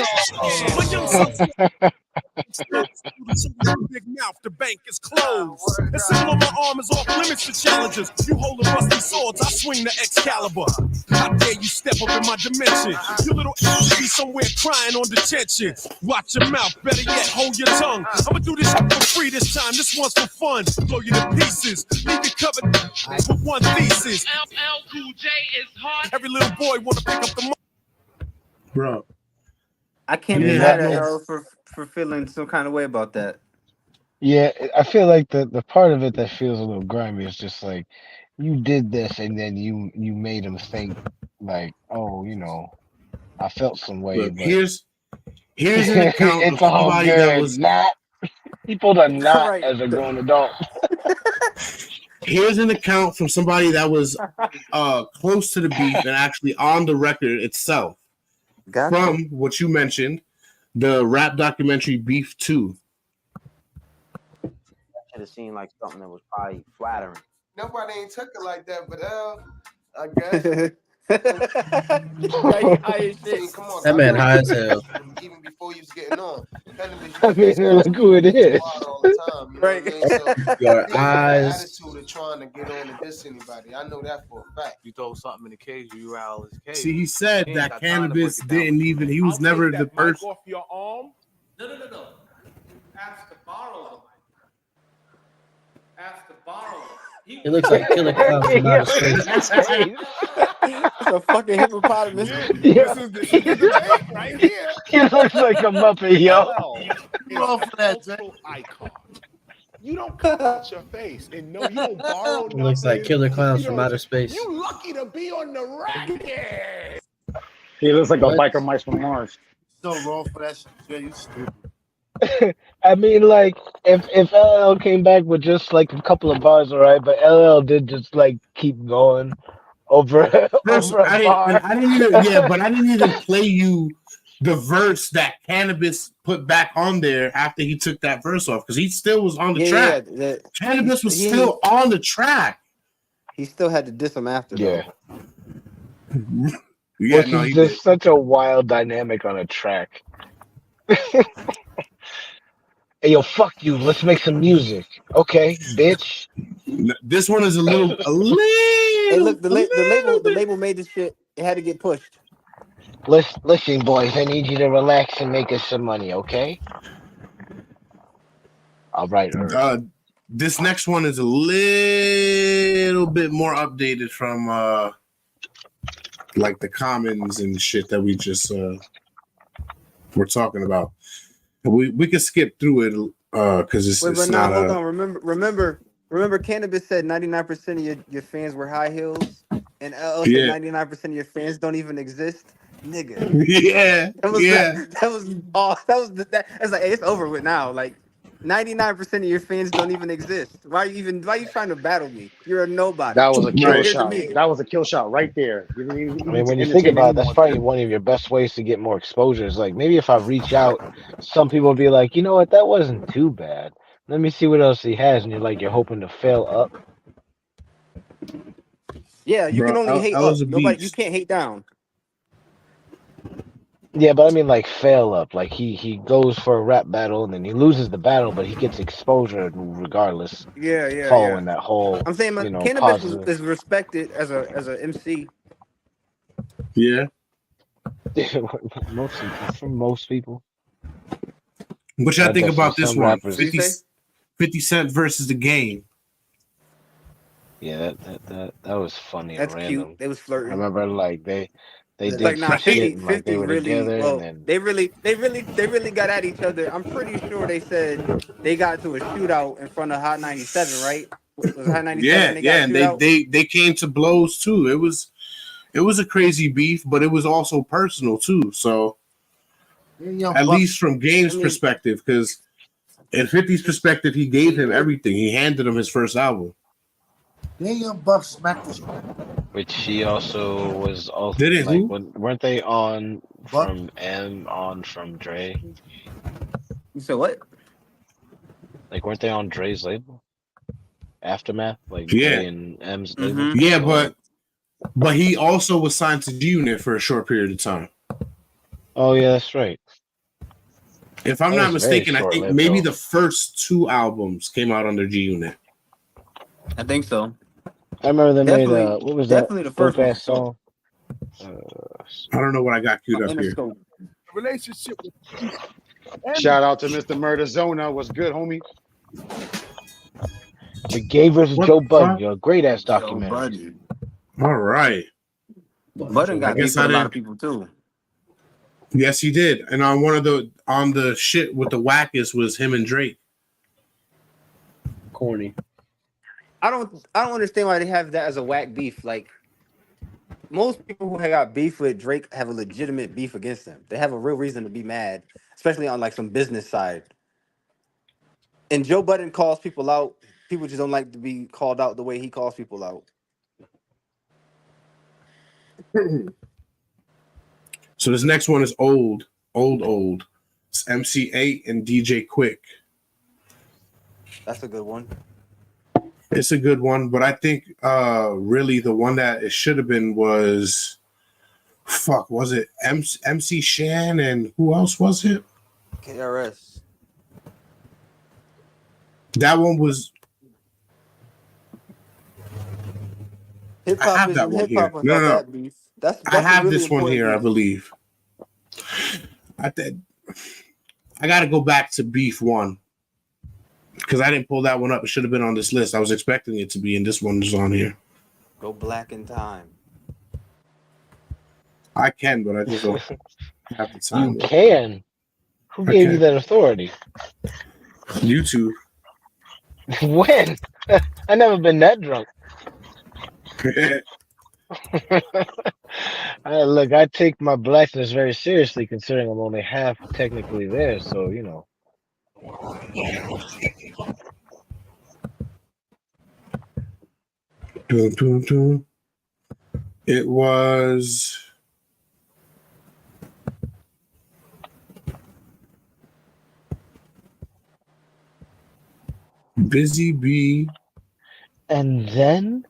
Big mouth, the bank is closed. The symbol on my arm is off limits to challenges. You holding rusty swords, I swing the Excalibur. How dare you step up in my dimension? You little be somewhere crying on detention. Watch your mouth, better yet, hold your tongue. I'ma do this for free this time. This one's for fun. Blow you to pieces. Leave you covered with one thesis. LL Cool J is hard. Every little boy wanna pick up the money. Bro. I can't be mad at her for feeling some kind of way about that. Yeah, I feel like the part of it that feels a little grimy is just like you did this and then you made him think like, oh, you know, I felt some way. Look, but here's an account it's of all somebody good. that was Not he pulled a knot Right. as a grown adult. Here's an account from somebody that was close to the beef and actually on the record itself. Gotcha. From what you mentioned, the rap documentary Beef 2. Should have seemed like something that was probably flattering. Nobody ain't took it like that, but I guess. Come on, that man high as hell. Even before you was getting on. I mean, look who it is. Right. Your eyes. Attitude of trying to get on and diss anybody. I know that for a fact. You throw something in the cage, you rattle his cage. See, he said He ain't that got time to Cannabis break it down. didn't even, he was never the person. Off your arm. No. Ask to borrow the mic. Ask to borrow it. It looks like Killer Clown from outer space. It's a fucking hippopotamus. This is the debate right here. He looks like a Muppet, yo. wrong for that, Jay. Icon. You don't come out your face and no, you don't borrow It looks like nothing. Killer Clowns You from know, outer space. you lucky to be on the record. He looks like What? a biker mice from Mars. So wrong for that shit, Jay. You stupid. I mean, like, if LL came back with just like a couple of bars, all right, but LL did just like keep going over First, over a I bar. didn't even, yeah, but I didn't even play you the verse that Cannabis put back on there after he took that verse off because he still was on the track. Cannabis was still on the track. He still had to diss him after, Yeah. though. Yeah, Which no, is he just did. such a wild dynamic on a track. Hey, yo, fuck you. Let's make some music. Okay, bitch. This one is a little. Hey, look, the label made this shit. It had to get pushed. Listen, boys, I need you to relax and make us some money, okay? All right, Earth. This next one is a little bit more updated from like the commons and shit that we just were talking about. We could skip through it because it's not. Hold on. Remember, Cannabis said 99% of your fans were high heels, and LL said 99% of your fans don't even exist. Nigga. Yeah. That's like, hey, it's over with now. Like 99% of your fans don't even exist. Why are you trying to battle me? You're a nobody. That was a kill Compared to shot. me. That was a kill shot right there. You didn't I mean, when you think about it, that's probably one of your best ways to get more exposure. Is like, maybe if I reach out, some people will be like, you know what, that wasn't too bad. Let me see what else he has. And you're hoping to fail up. Yeah, you can only hate up. Nobody, you can't hate down. Yeah, but I mean, like, fail up. Like, he goes for a rap battle, and then he loses the battle, but he gets exposure regardless. Yeah. Following that whole, I'm saying, Cannabis positive. is respected as a MC. Yeah. Most people. What y'all think about this one? Rappers. 50 Cent versus The Game. Yeah, that was funny. That's and random. cute. They was flirting. I remember, like, they did like, some shit, and, like, 50 they were really, together, well, and then they really got at each other. I'm pretty sure they said they got to a shootout in front of Hot 97, right? Was it Hot 97? Yeah, and they came to blows too. It was a crazy beef, but it was also personal too. So at least from Game's perspective, because in 50's perspective, he gave him everything. He handed him his first album. Young Buck smacked this. which he also was also Did it? like, Who? weren't they on from from Dre? You said what? Like, weren't they on Dre's label? Aftermath, like Yeah. Dre and M's label. Yeah, but he also was signed to G-Unit for a short period of time. Oh yeah, that's right. If I'm That not was very mistaken, I think short-lived, maybe though. the first two albums came out under G-Unit. I think so. I remember they made Definitely- what was that? definitely the first dope one. ass song. I don't know what I got queued up here. Relationship with Shout out to Mr. Murder Zona. What's good, homie? The Gay versus Joe Budden, yo, great ass documentary. All right. Budden got I guess beef with I a lot of didn't- people too. Yes, he did. And on the shit with the wackest was him and Drake. Corny. I don't understand why they have that as a whack beef. Like, most people who have got beef with Drake have a legitimate beef against him. They have a real reason to be mad, especially on like some business side. And Joe Budden calls people out. People just don't like to be called out the way he calls people out. So this next one is old. It's MC8 and DJ Quick. That's a good one. It's a good one, but I think really the one that it should have been was was it MC Shan and who else was it? KRS. That one was. Hip I hop have is that one hip here. hop No. that beef. That's I have a really this one important here, I beef. believe. I got to go back to Beef 1 because I didn't pull that one up. It should have been on this list. I was expecting it to be, and this one is on here. Go black in time. I can, but I just don't have the time. You can. Who gave you that authority? YouTube. When? I never been that drunk. Look, I take my blackness very seriously, considering I'm only half technically there. So you know. It was Busy Bee. And then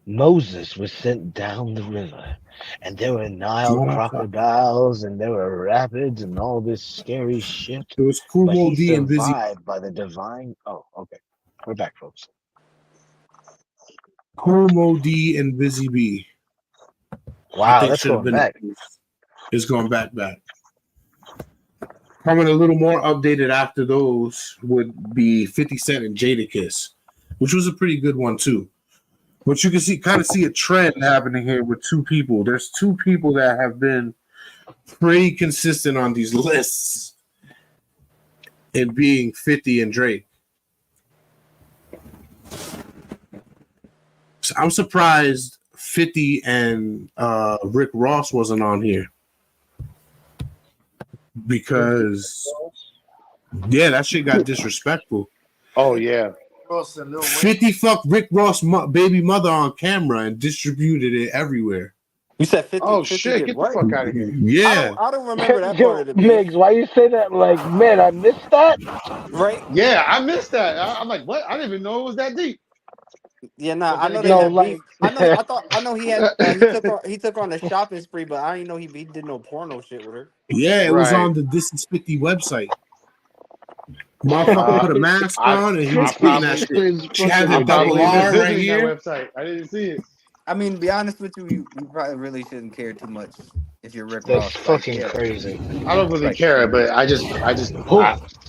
Moses was sent down the river, and there were Nile crocodiles, and there were rapids, and all this scary shit. It was But Kumo he D and Busy. survived by the divine. Oh, okay. We're back, folks. Kumo D and Busy Bee. Wow, that's going back. It's going back. Coming a little more updated after those would be 50 Cent and Jadakiss, which was a pretty good one too. But you can kind of see a trend happening here with two people. There's two people that have been pretty consistent on these lists in being 50 and Drake. So I'm surprised 50 and Rick Ross wasn't on here. Because, yeah, that shit got disrespectful. Oh, yeah. 50 fucked Rick Ross' baby mother on camera and distributed it everywhere. You said 50. Oh, 50 shit. did Get what? the fuck out of here. Yeah. I don't remember that Yo, part of the beat. Migs, why you say that? Like, man, I missed that. Right? Yeah, I missed that. I'm like, what? I didn't even know it was that deep. Yeah, nah, But I then know again, they had beef. I know he had he took her on a shopping spree, but I didn't know he did no porno shit with her. Yeah, it was on the This Is 50 website. Motherfucker put a mask on and he was putting that shit. She had the double R right here. Website. I didn't see it. I mean, to be honest with you, you probably really shouldn't care too much if you're Rick That's Ross. fucking crazy. I don't really care, but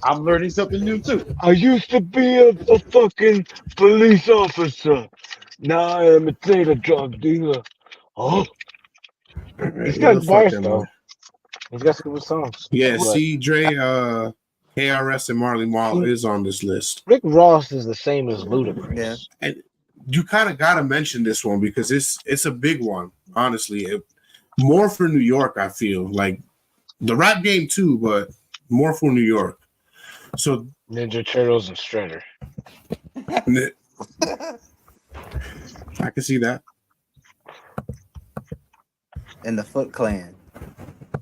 I'm learning something new too. I used to be a fucking police officer. Now I am a data drug dealer. Oh, he's got bars though. He's got some good songs. Yeah, But C. Dre, KRS, and Marley Marl is on this list. Rick Ross is the same as Ludacris. Yeah. And you kind of got to mention this one because it's a big one, honestly. More for New York, I feel. Like the rap game too, but more for New York. So Ninja Turtles and Shredder. I can see that. And the Foot Clan.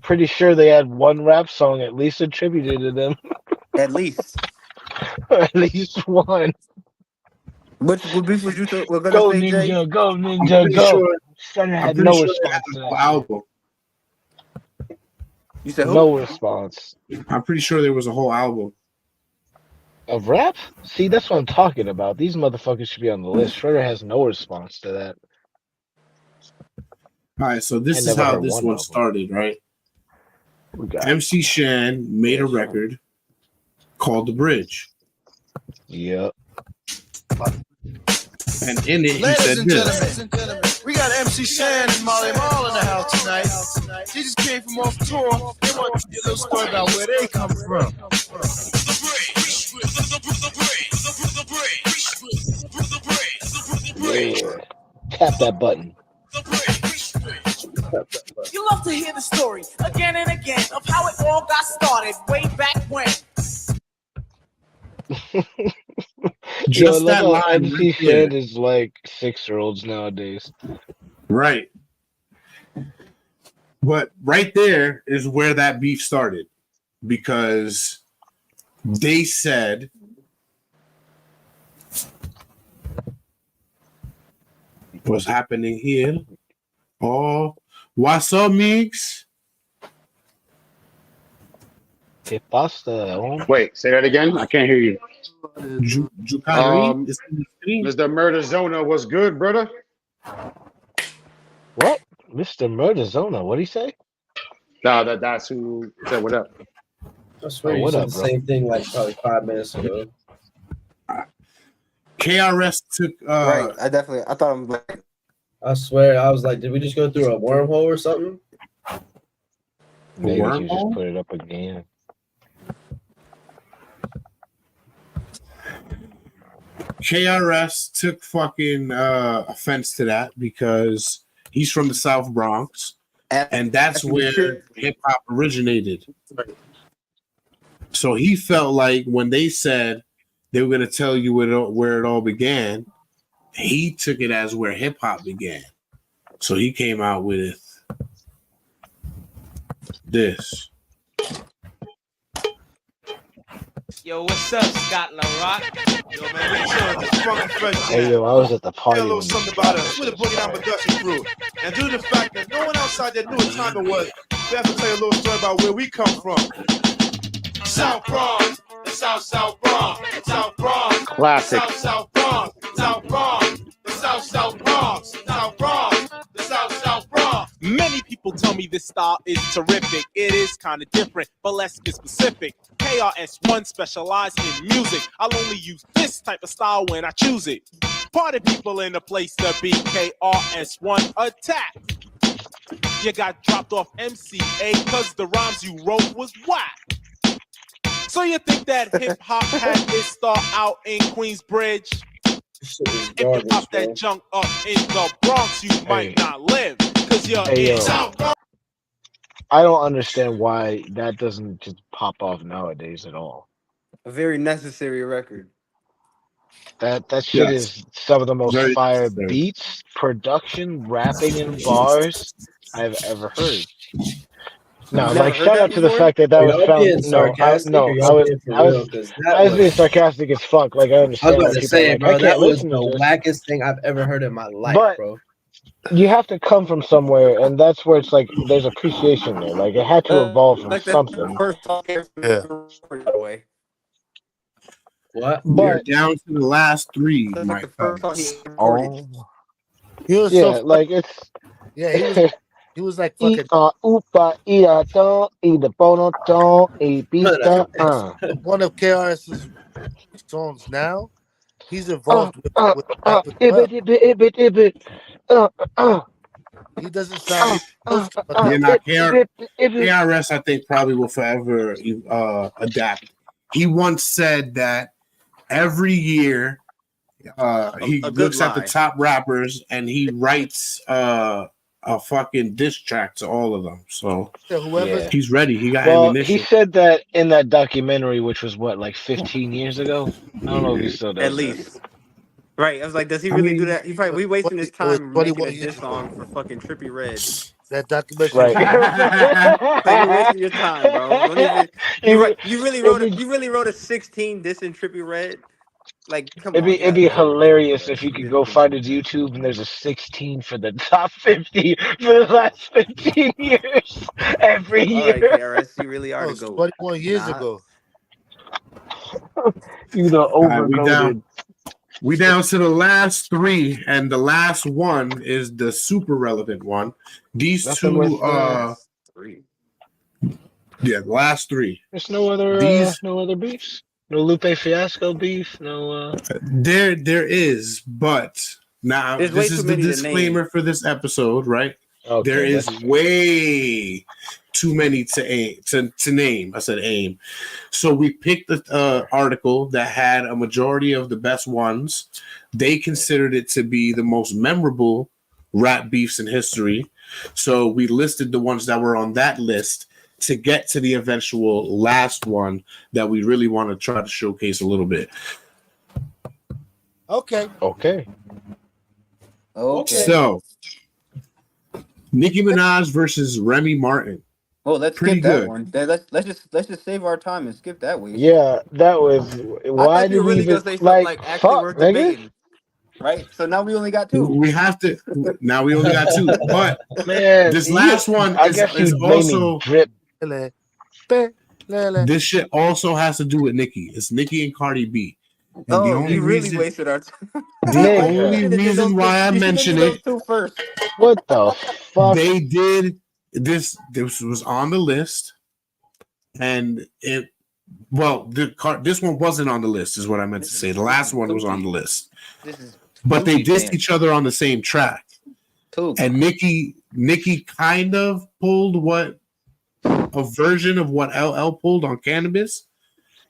Pretty sure they had one rap song at least attributed to them. At least. At least one. Which beef was you we're gonna go say, Ninja, Jay? go Ninja, go. Shredder had no response to that album. You said who? No response. I'm pretty sure there was a whole album. Of rap? See, that's what I'm talking about. These motherfuckers should be on the list. Shredder has no response to that. All right, so this is how this one started, right? MC Shan made a record called The Bridge. Yep. And in it, he said Gentlemen, we got MC Shan and Molly Marl in the house tonight. She just came from off tour. They want to get a little story about where they come from. Yeah. Tap that button. You love to hear the story again and again of how it all got started way back when. Just that line MC right there. Shan is like 6-year-olds nowadays. Right. But right there is where that beef started because they said what's happening here. Oh, what's up, Migs? Que pasta? Wait, say that again. I can't hear you. Mr. Murder Zona, what's good, brother? What? Mr. Murder Zona, what'd he say? No, that's who said what up. I swear you said the same thing like probably 5 minutes ago. KRS took right. I thought I'm like I swear I was like, did we just go through a wormhole or something? Maybe you just put it up again. KRS took fucking offense to that because he's from the South Bronx, and that's where hip hop originated. So he felt like when they said they were going to tell you where it all began, he took it as where hip hop began. So he came out with this. Yo, what's up, Scott LaRock? Yo, man, we chillin', just funky fresh jam. Hey, yo, I was at the party. A little something about us. We're the Boogie Down production crew. And due to the fact that no one outside there knew what time it was, we have to tell you a little story about where we come from. South Bronx, the South Bronx, South Bronx, Classic. South Bronx, South Bronx, the South Bronx, South Bronx, the South Bronx. Many people tell me this style is terrific. It is kind of different, but let's get specific. KRS-One specialized in music. I'll only use this type of style when I choose it. Party people in the place to be. KRS-One attack. You got dropped off MCA because the rhymes you wrote was whack. So you think that hip hop had its start out in Queensbridge? If you pop that junk up in the Bronx, you might not live because you're in South Bronx. I don't understand why that doesn't just pop off nowadays at all. A very necessary record. That shit is some of the most fire beats, production, rapping, and bars I've ever heard. No, like shout out to the fact that was found. I was being sarcastic as fuck. Like I understand. I was about to say, bro, that was the wackest thing I've ever heard in my life, bro. You have to come from somewhere, and that's where it's like there's appreciation there. Like it had to evolve from something. What? We're down to the last three, my friends. Oh, he was so like it's he was like fucking one of KRS's songs now. He's involved with he doesn't sound KRS I think probably will forever adapt. He once said that every year he looks at the top rappers and he writes a fucking diss track to all of them. So he's ready. He got ammunition. He said that in that documentary, which was what, like 15 years ago? I don't know if he still does. At least. Right. I was like, does he really do that? He probably wasting his time making a diss song for fucking Trippie Redd. That documentary. Right. You're wasting your time, bro. You really wrote a 16 dissing Trippie Redd? Like, come on. It'd be hilarious if you could go find his YouTube and there's a 16 for the top 50 for the last 15 years every year. All right, KRS, you really are to go. 21 years ago. You know, overloaded. We down to the last three, and the last one is the super relevant one. These two, three. Yeah, the last three. There's no other beefs. No Lupe Fiasco beef. No. There is, but now this is the disclaimer for this episode, right? Okay, there is way too many to name. I said aim. So we picked the article that had a majority of the best ones. They considered it to be the most memorable rap beefs in history. So we listed the ones that were on that list to get to the eventual last one that we really want to try to showcase a little bit. Okay. So Nicki Minaj versus Remy Martin. Well, let's skip that one. Let's just save our time and skip that one. Yeah, that was. Why did we even like actually worth debating? Right. So now we only got two. We have to. Now we only got two. But man, this last one is also. This shit also has to do with Nicki. It's Nicki and Cardi B. And the only really wasted our time. The only reason why I mention it. What the fuck? They did this. This was on the list, and it. Well, this one wasn't on the list, is what I meant to say. The last one was on the list, but they dissed each other on the same track. And Nicki kind of pulled a version of what LL pulled on Cannabis,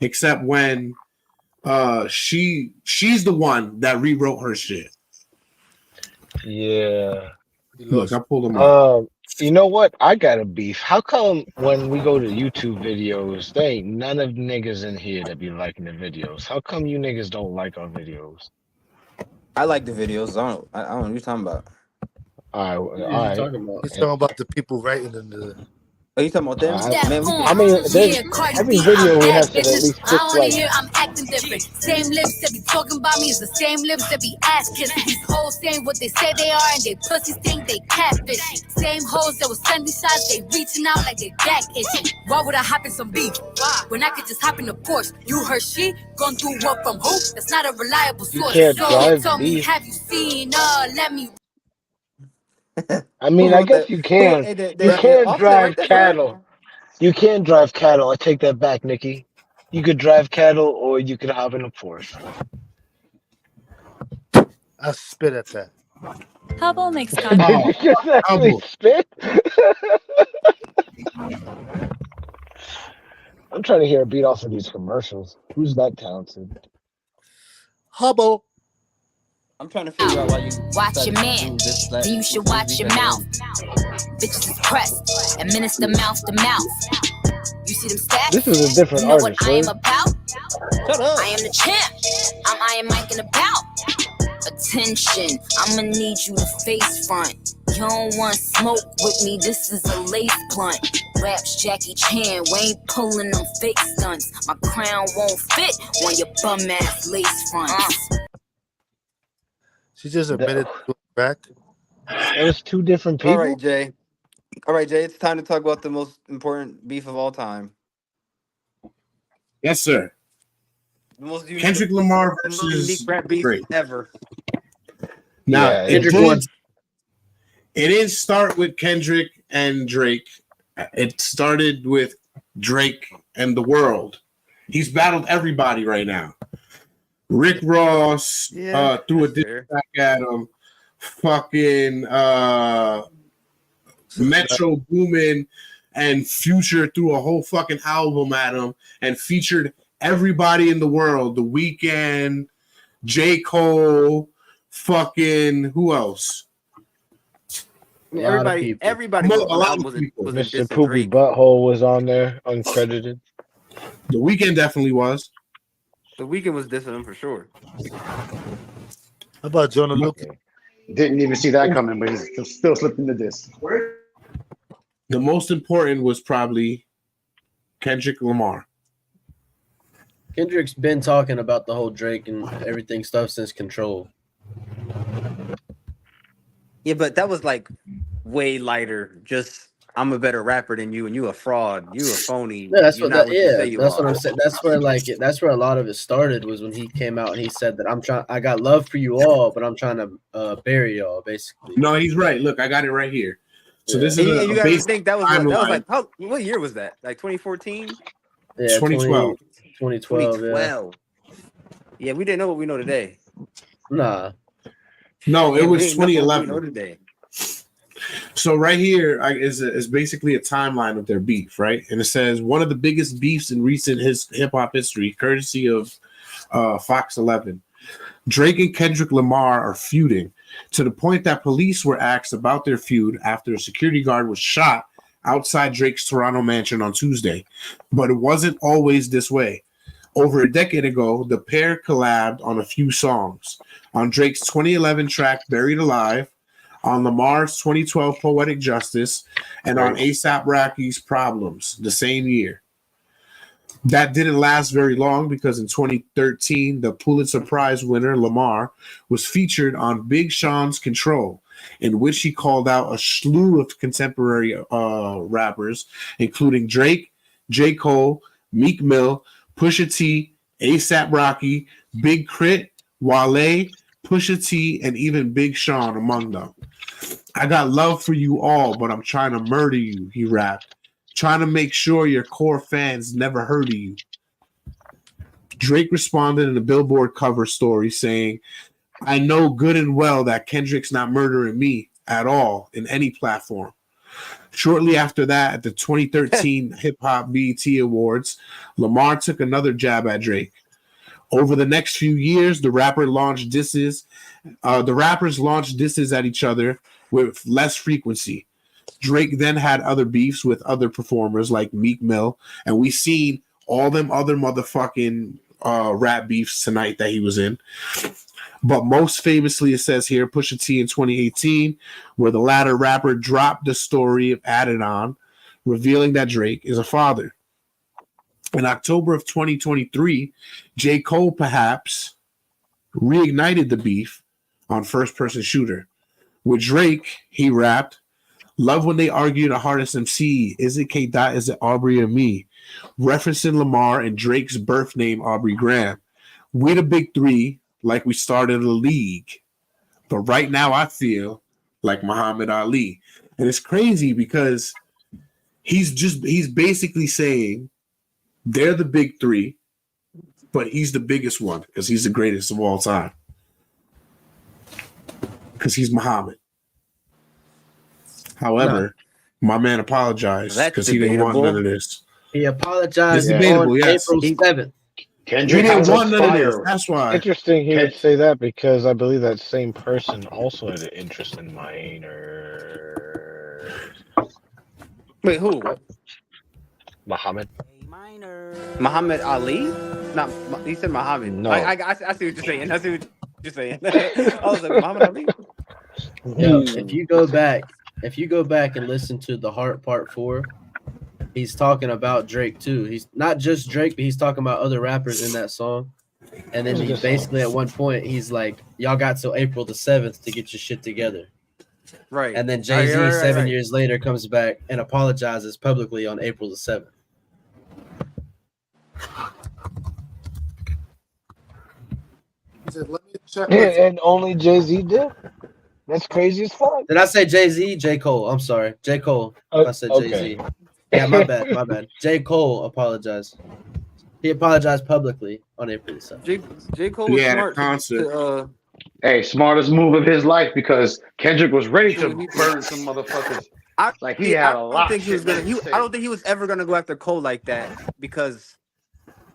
except when she's the one that rewrote her shit. Yeah. Look, I pulled them up. You know what? I got a beef. How come when we go to YouTube videos, there ain't none of niggas in here that be liking the videos? How come you niggas don't like our videos? I like the videos. I don't know what you're talking about. All right. He's talking about the people writing in the. Are you talking about them? I mean, there's every video we have to at least I 6 wanna likes. hear I'm acting different. Same lips that be talking about me is the same lips that be ass kissing. These hoes saying what they say they are and they pussies think they catfish. Same hoes that was sending shots, they reaching out like they back itching. Why would I hop in some beef? When I could just hop in the Porsche. You heard she gone through what from who? That's not a reliable source. can't So drive tell me, beef. have you seen? Let me. I mean, I guess you can. You can't drive cattle. You can drive cattle. I take that back, Nikki. You could drive cattle, or you could hop in a Porsche. I spit at that. Hubble makes Did you just actually spit? I'm trying to hear a beat off of these commercials. Who's that talented? Hubble. I'm trying to figure out why you Watch your man, then you should watch your mouth. Bitches is pressed, administer mouth to mouth. You see them stats? This is a different You know artist, what I am right? about? Shut up. I am the champ. I'm Iron Mike and about. Attention, I'ma need you to face front. You don't want smoke with me, this is a lace blunt. Raps Jackie Chan, we ain't pulling them fake stunts. My crown won't fit on your bum ass lace fronts. She just admitted to it back. There's two different people. All right, Jay. It's time to talk about the most important beef of all time. Yes, sir. The most unique, Kendrick Lamar the most versus unique rap beef Drake. ever. Now, Yeah, it didn't start with Kendrick and Drake. It started with Drake and the world. He's battled everybody right now. Rick Ross threw a diss back at him. Fucking Metro Boomin and Future threw a whole fucking album at him and featured everybody in the world. The Weeknd, J. Cole, fucking who else? I mean, everybody A was on the lot album of was people. in Mr. diss Poopy Drake. Butthole was on there, uncredited. The Weeknd definitely was. The Weeknd was dissing him for sure. How about Jonah Luke? Didn't even see that coming, but he's still slipping the disc. The most important was probably Kendrick Lamar. Kendrick's been talking about the whole Drake and everything stuff since Control. Yeah, but that was like way lighter. Just I'm a better rapper than you, and you a fraud. You a phony. Yeah, that's You're what. not you say you That's are. what I'm saying. That's where that's where a lot of it started was when he came out and he said that I got love for you all, but I'm trying to bury y'all. Basically. No, he's right. Look, I got it right here. So this is And you guys basic think that was timeline. like what year was that? Like 2014? Yeah, 2012. 2012. 2012. Yeah, we didn't know what we know today. Nah. No, it Yeah, we was ain't know what we know 2011. today. So right here is basically a timeline of their beef, right? And it says one of the biggest beefs in recent hip hop history, courtesy of Fox 11. Drake and Kendrick Lamar are feuding to the point that police were asked about their feud after a security guard was shot outside Drake's Toronto mansion on Tuesday. But it wasn't always this way. Over a decade ago, the pair collabed on a few songs. On Drake's 2011 track Buried Alive, on Lamar's 2012 Poetic Justice, and on A$AP Rocky's Problems the same year. That didn't last very long because in 2013, the Pulitzer Prize winner, Lamar, was featured on Big Sean's Control, in which he called out a slew of contemporary rappers, including Drake, J. Cole, Meek Mill, Pusha T, A$AP Rocky, Big Crit, Wale, Pusha T, and even Big Sean among them. I got love for you all, but I'm trying to murder you, he rapped. Trying to make sure your core fans never heard of you. Drake responded in a Billboard cover story saying, I know good and well that Kendrick's not murdering me at all in any platform. Shortly after that, at the 2013 Hip Hop BET Awards, Lamar took another jab at Drake. Over the next few years, the rappers launched disses at each other with less frequency. Drake then had other beefs with other performers like Meek Mill, and we seen all them other motherfucking rap beefs tonight that he was in. But most famously, it says here, Pusha T in 2018, where the latter rapper dropped the story of Added On, revealing that Drake is a father. In October of 2023, J. Cole perhaps reignited the beef on First Person Shooter. With Drake, he rapped, "Love when they argue the hardest MC. Is it K. Dot? Is it Aubrey or me?" Referencing Lamar and Drake's birth name, Aubrey Graham. We the big three, like we started a league. But right now I feel like Muhammad Ali. And it's crazy because he's basically saying they're the big three, but he's the biggest one because he's the greatest of all time. Because he's Muhammad. However, my man apologized because he didn't want none of this. He apologized It's debatable, on yes. April 7th. Kendrick He didn't has want a none of this. fire. That's why. Interesting he would say that because I believe that same person also had an interest in minors. Wait, who? Muhammad. Muhammad Ali? Not he said Muhammad. No. I see what you're saying. I see what you're saying. I was like Muhammad Ali. Yo, if you go back and listen to the Heart Part 4, he's talking about Drake too. He's not just Drake, but he's talking about other rappers in that song. And then he basically at one point he's like, "Y'all got till April the 7th to get your shit together." Right. And then Jay-Z Right. 7 years later comes back and apologizes publicly on April the 7th. He said, "Let me check." And only Jay-Z did? That's crazy as fuck. Did I say Jay-Z? J. Cole. I'm sorry. J. Cole. I said Jay-Z. Yeah, my bad. J. Cole apologized. He apologized publicly on April 7th. J. Cole was smart concert. Hey, smartest move of his life because Kendrick was ready to burn some motherfuckers. I Like he had a don't lot. think he was gonna. I don't think he was ever gonna go after Cole like that because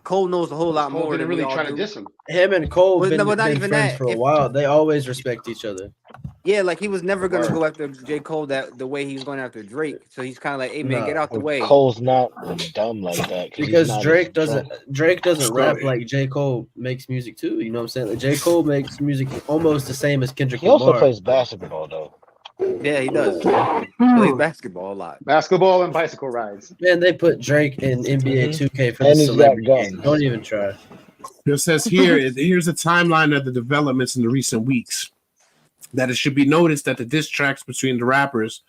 Cole knows a whole lot Cole more didn't than really we all try to do. diss him. Him and Cole Well, been, no, but not been even friends that. for a If- while. They always respect each other. Yeah, like he was never gonna go after J. Cole the way he was going after Drake. So he's kind of like, "Hey man, get out the way." Cole's not dumb like that Because Drake doesn't rap Sorry. like J. Cole makes music too. You know what I'm saying? Like J. Cole makes music almost the same as Kendrick He also Lamar. plays basketball though. Yeah, he does. He plays basketball a lot. Basketball and bicycle rides. Man, they put Drake in NBA 2K for And the he's got celebrity guns. game. Don't even try. It says here's a timeline of the developments in the recent weeks. That it should be noticed that the diss tracks between the rappers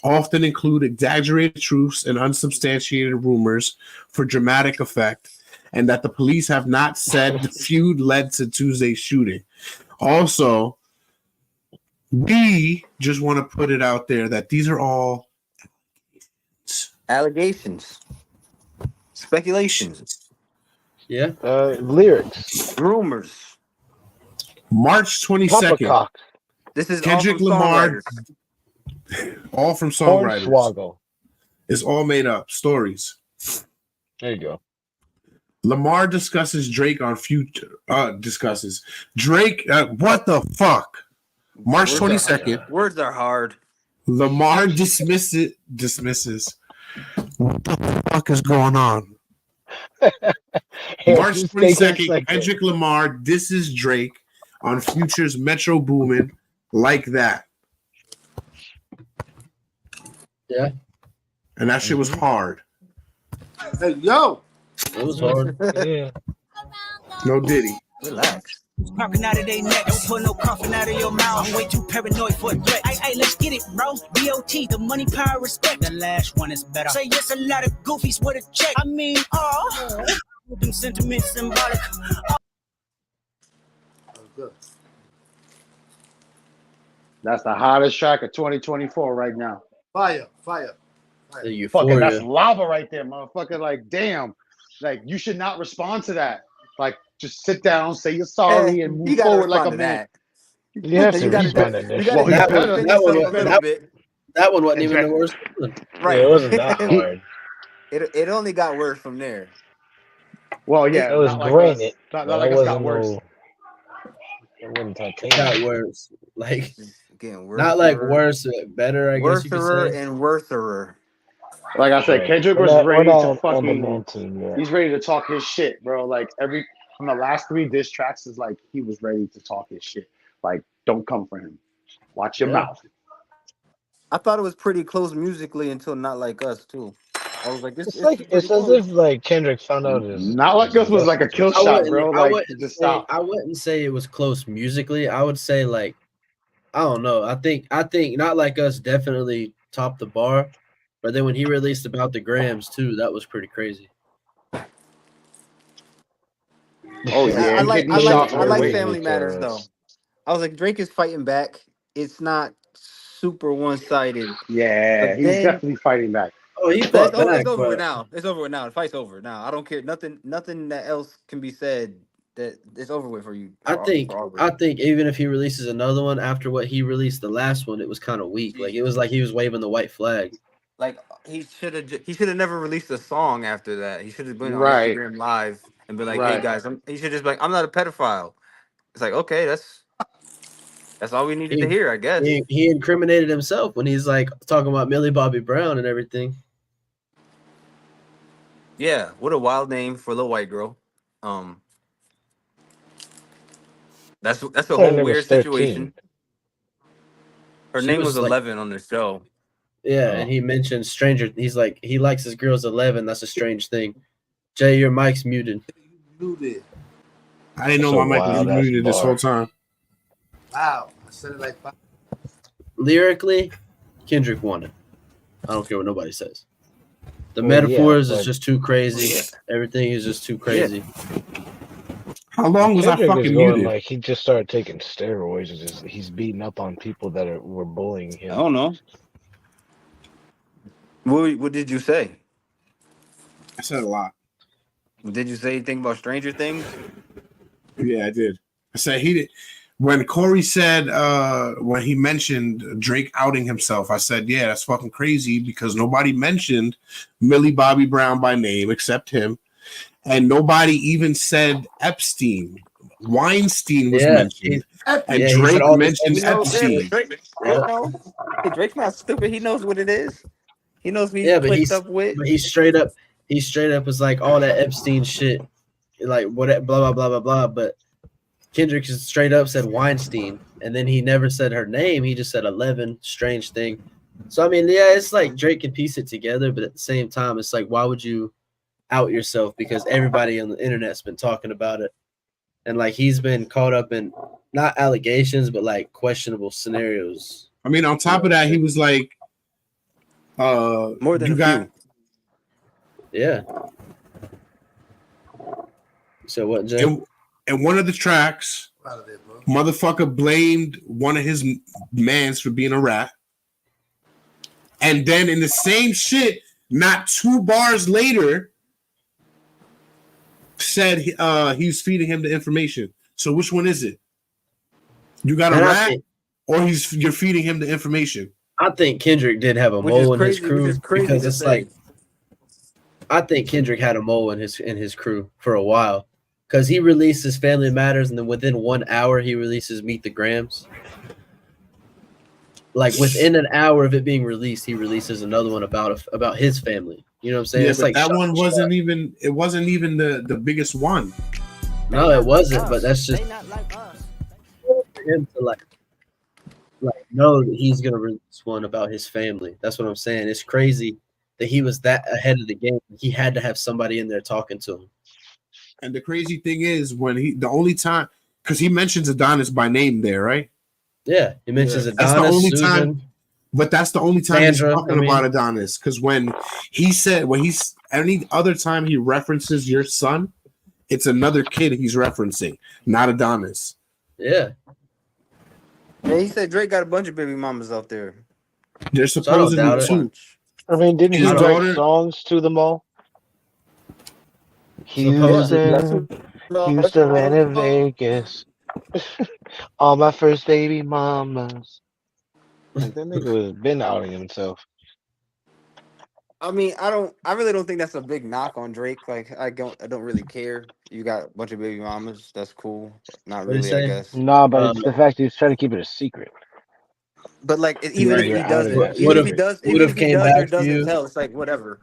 often include exaggerated truths and unsubstantiated rumors for dramatic effect, and that the police have not said the feud led to Tuesday's shooting. Also, we just want to put it out there that these are all Allegations, speculations, Yeah. Lyrics. rumors. March 22nd. Poppycock. This is Kendrick all from Lamar, songwriters. all from songwriters. Hornswoggle. It's all made up stories. There you go. Lamar discusses Drake on future. Discusses Drake. What the fuck? March 22nd. Words are hard. Lamar dismisses. What the fuck is going on? March Just take a 22nd. second. Kendrick Lamar disses Drake on Future's Metro Boomin' like that. Yeah. And that shit was hard. Hey, yo. It was hard. Yeah. No Diddy. Relax. Popping out of their neck, don't put no coughing out of your mouth. I'm way too paranoid for a threat. Hey, let's get it, bro. DOT, the money, power, respect. The last one is better. Say yes, a lot of goofies with a check. I mean, them sentiments symbolic. That's the hottest track of 2024 right now. Fire. The Fucking, that's Euphoria. lava right there, motherfucker. Like, damn. Like, you should not respond to that. Like, just sit down, say you're sorry, and move forward like a man. You have to respond to this. Well, That one wasn't And even the worst one. Right. Yeah, it wasn't that hard. It only got worse from there. Well, yeah, It was not like us. granite, Not but like it us got wasn't worse. no. It wasn't It got titanium. worse. Like Getting not like worser, worse, better. I guess you could worserer, say. and worserer. Like I said, Right. Kendrick We're was not. We're ready to not on the fucking. man team yet. He's ready to talk his shit, bro. Like from the last 3 diss tracks is like he was ready to talk his shit. Like, don't come for him. Watch your mouth. I thought it was pretty close musically until Not Like Us too. I was like, this It's is like pretty it's as close. if like Kendrick found out his Not like us was like a kill shot, bro. Like he just stopped. I wouldn't say it was close musically. I would say like I don't know. I think Not Like Us definitely topped the bar, but then when he released About the Grams too, that was pretty crazy. Oh yeah, I like way. Family Matters though. I was like, Drake is fighting back. It's not super one sided. Yeah, But he was then definitely fighting back. he it's, fought back, it's over with but now. It's over with now. The fight's over now. I don't care. Nothing that else can be said. That it's over with for you. I think even if he releases another one after what he released the last one, it was kind of weak. Like it was like he was waving the white flag. Like he should have never released a song after that. He should have been on Right. Instagram Live and be like, "Hey Right. guys, he should just be like, I'm not a pedophile." It's like, okay, that's all we needed to hear, I guess. He incriminated himself when he's like talking about Millie Bobby Brown and everything. Yeah, what a wild name for a little white girl. That's a whole weird situation. Her name was 11 on the show. Yeah, and he mentioned stranger. He's like he likes his girls 11. That's a strange thing. Jay, your mic's muted. Muted. I didn't know my mic was muted this whole time. Wow, I said it like 5. Lyrically, Kendrick won it. I don't care what nobody says. The metaphors is just too crazy. Everything is just too crazy. How long was Kendrick I is fucking going muted? like he just started taking steroids and he's beating up on people that were bullying him. I don't know. What did you say? I said a lot. Did you say anything about Stranger Things? Yeah, I did. I said he did. When Corey said, when he mentioned Drake outing himself, I said, yeah, that's fucking crazy because nobody mentioned Millie Bobby Brown by name except him. And nobody even said Epstein. Weinstein was mentioned. And Drake mentioned Epstein. Drake's not stupid. He knows what it is. He knows what but clicked up with. But he straight up was like all that Epstein shit, like what blah blah blah blah blah. But Kendrick just straight up said Weinstein, and then he never said her name. He just said 11. Strange thing. So I mean, yeah, it's like Drake can piece it together, but at the same time, it's like why would you out yourself? Because everybody on the internet's been talking about it, and like he's been caught up in not allegations, but like questionable scenarios. I mean, on top of that, he was like, more than a few. Yeah. So what, Jay? In one of the tracks, motherfucker blamed one of his mans for being a rat. And then in the same shit, not 2 bars later, said he's feeding him the information. So which one is it? You got a rat, or you're feeding him the information? I think Kendrick did have a mole in his crew because it's like I think Kendrick had a mole in his crew for a while because he releases Family Matters and then within 1 hour he releases Meet the Grams. Like within an hour of it being released, he releases another one about his family. You know what I'm saying? Yeah, it's but like that one wasn't even. It wasn't even the biggest one. No, it wasn't. But that's just for him to like know that he's gonna release one about his family. That's what I'm saying. It's crazy that he was that ahead of the game. He had to have somebody in there talking to him. And the crazy thing is the only time because he mentions Adonis by name there, right? Yeah, he mentions Adonis. That's the only Susan, time. But that's the only time Sandra, he's talking about Adonis. Because when he's any other time he references your son, it's another kid he's referencing, not Adonis. Yeah. Yeah, he said Drake got a bunch of baby mamas out there. They're supposedly 2. I mean, didn't he write songs to them all? Houston and in Vegas. All my first baby mamas. Like, that nigga was been outing himself. I mean, I really don't think that's a big knock on Drake. Like, I don't really care. You got a bunch of baby mamas. That's cool. Not What do you really, I say? guess. No, but it's the fact that he's trying to keep it a secret. But like, even When if you're he out of doesn't, that secret. Would have came or back for doesn't you. tell, it's like whatever.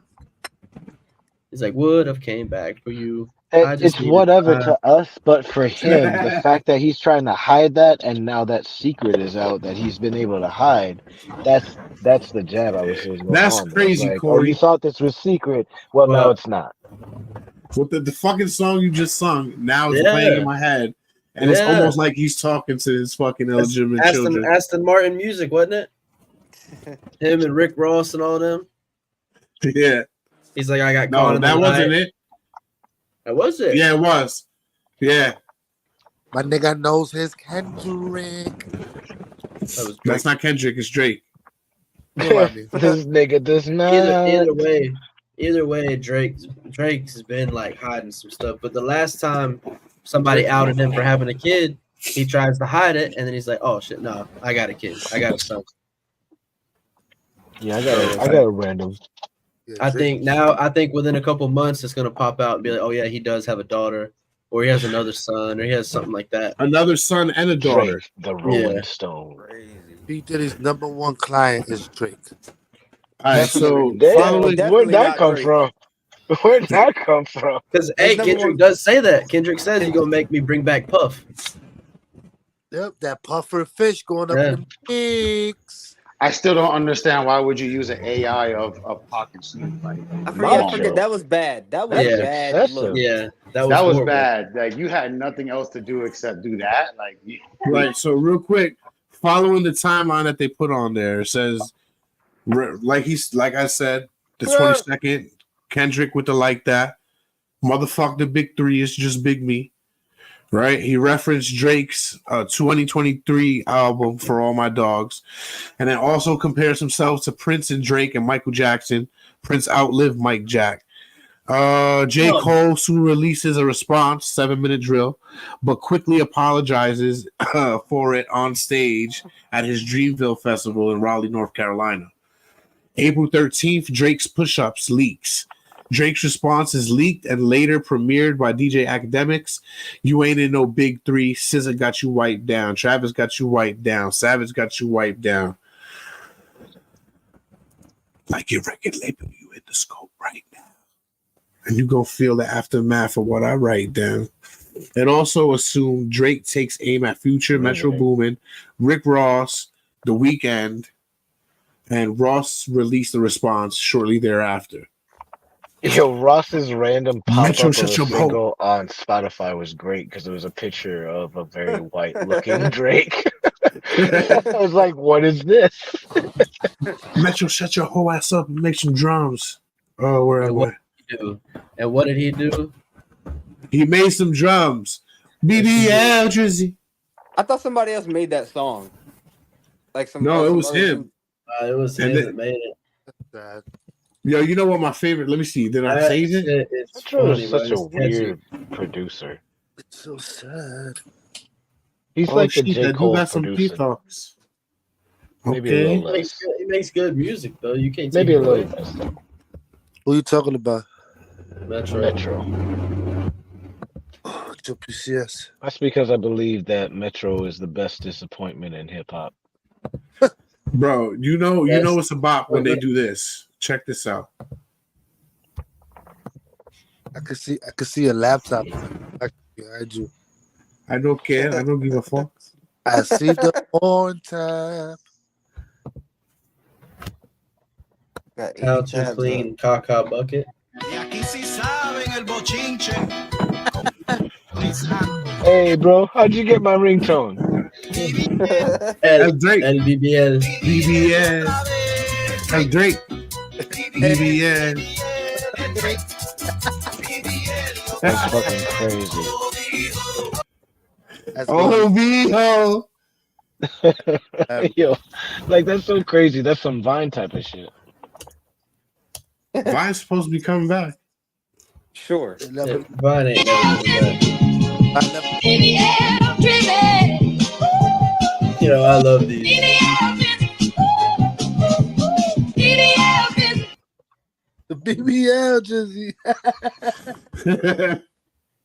He's like, would have came back for you. I just It's needed whatever time. to us, but for him, the fact that he's trying to hide that, and now that secret is out that he's been able to hide, that's the jab I was saying going That's on. There. It's crazy, like, oh, you Corey. thought this was secret, well, now Well, it's not. With the fucking song you just sung, now it's Yeah. playing in my head. And it's Yeah. almost like he's talking to his fucking illegitimate children. Aston Martin music, wasn't it? Him and Rick Ross and all them. Yeah. He's like, I got No, caught in the that wasn't lie. it. That was it. Yeah, it was. Yeah. My nigga knows his Kendrick. That's not Kendrick, it's Drake. This nigga does not. Either way, Drake's been like hiding some stuff. But the last time somebody outed him for having a kid, he tries to hide it, and then he's like, "Oh shit, no, I got a kid. I got a son." Yeah, I got a random. I think within a couple months it's gonna pop out and be like, "Oh yeah, he does have a daughter, or he has another son, or he has something like that." Another son and a daughter. Drake, the Rolling Stone. P. Diddy's #1 client is Drake. All right, so where'd that come from? Where'd that come from? Because Kendrick does say that. Kendrick says he's gonna make me bring back Puff. Yep, that puffer fish going up in the mix. I still don't understand why would you use an AI of Pac and Snoop? Like, I forget. That was bad. That was bad. Look. Yeah, that was horrible. bad. Like, you had nothing else to do except do that. Like, Right. So real quick, following the timeline that they put on there, it says, like I said, the 22nd, Kendrick with the like that, motherfuck the big three is just Big Me. Right, he referenced Drake's 2023 album For All My Dogs, and then also compares himself to Prince and Drake and Michael Jackson. Prince outlived Mike Jack. J. Cole soon releases a response, 7-minute drill, but quickly apologizes for it on stage at his Dreamville Festival in Raleigh, North Carolina. April 13th, Drake's Push-Ups leaks. Drake's response is leaked and later premiered by DJ Academics. You ain't in no big three. SZA got you wiped down. Travis got you wiped down. Savage got you wiped down. Like your record label, you in the scope right now. And you gonna feel the aftermath of what I write down. It also assumed Drake takes aim at Future, Metro Boomin, Rick Ross, The Weeknd, and Ross released a response shortly thereafter. Yo, Ross's random pop-up Metro, of a shut your single on Spotify was great because it was a picture of a very white-looking Drake. I was like, what is this? Metro, shut your whole ass up and make some drums. Oh, where am I? And what did he do? He made some drums. BBL Drizzy. I thought somebody else made that song. Like some. No, it was other him. It was him that made it. Yo, you know what my favorite? Let me see. Did I save it? It's funny, such a weird producer. It's so sad. He's like the shit, J. that Cole dude got some producer. peacocks. Maybe a Okay. little less. He makes good music though. You can't Maybe take a it away. little less. Who you talking about? Metro. PCS. That's because I believe that Metro is the best disappointment in hip hop. Bro, you know it's a bop when they do this. Check this out. I could see a laptop behind you. I don't care. I don't give a fuck. I see the on tap. How to clean caca bucket. Hey, bro, how'd you get my ringtone? That's Drake. LBBL. BBL. That's Drake. BBL. That's fucking crazy. Oh, V-ho. Yo, like that's so crazy. That's some Vine type of shit. Vine's supposed to be coming back. Sure. Vine ain't never coming back. You know, I love these. The BBL jersey.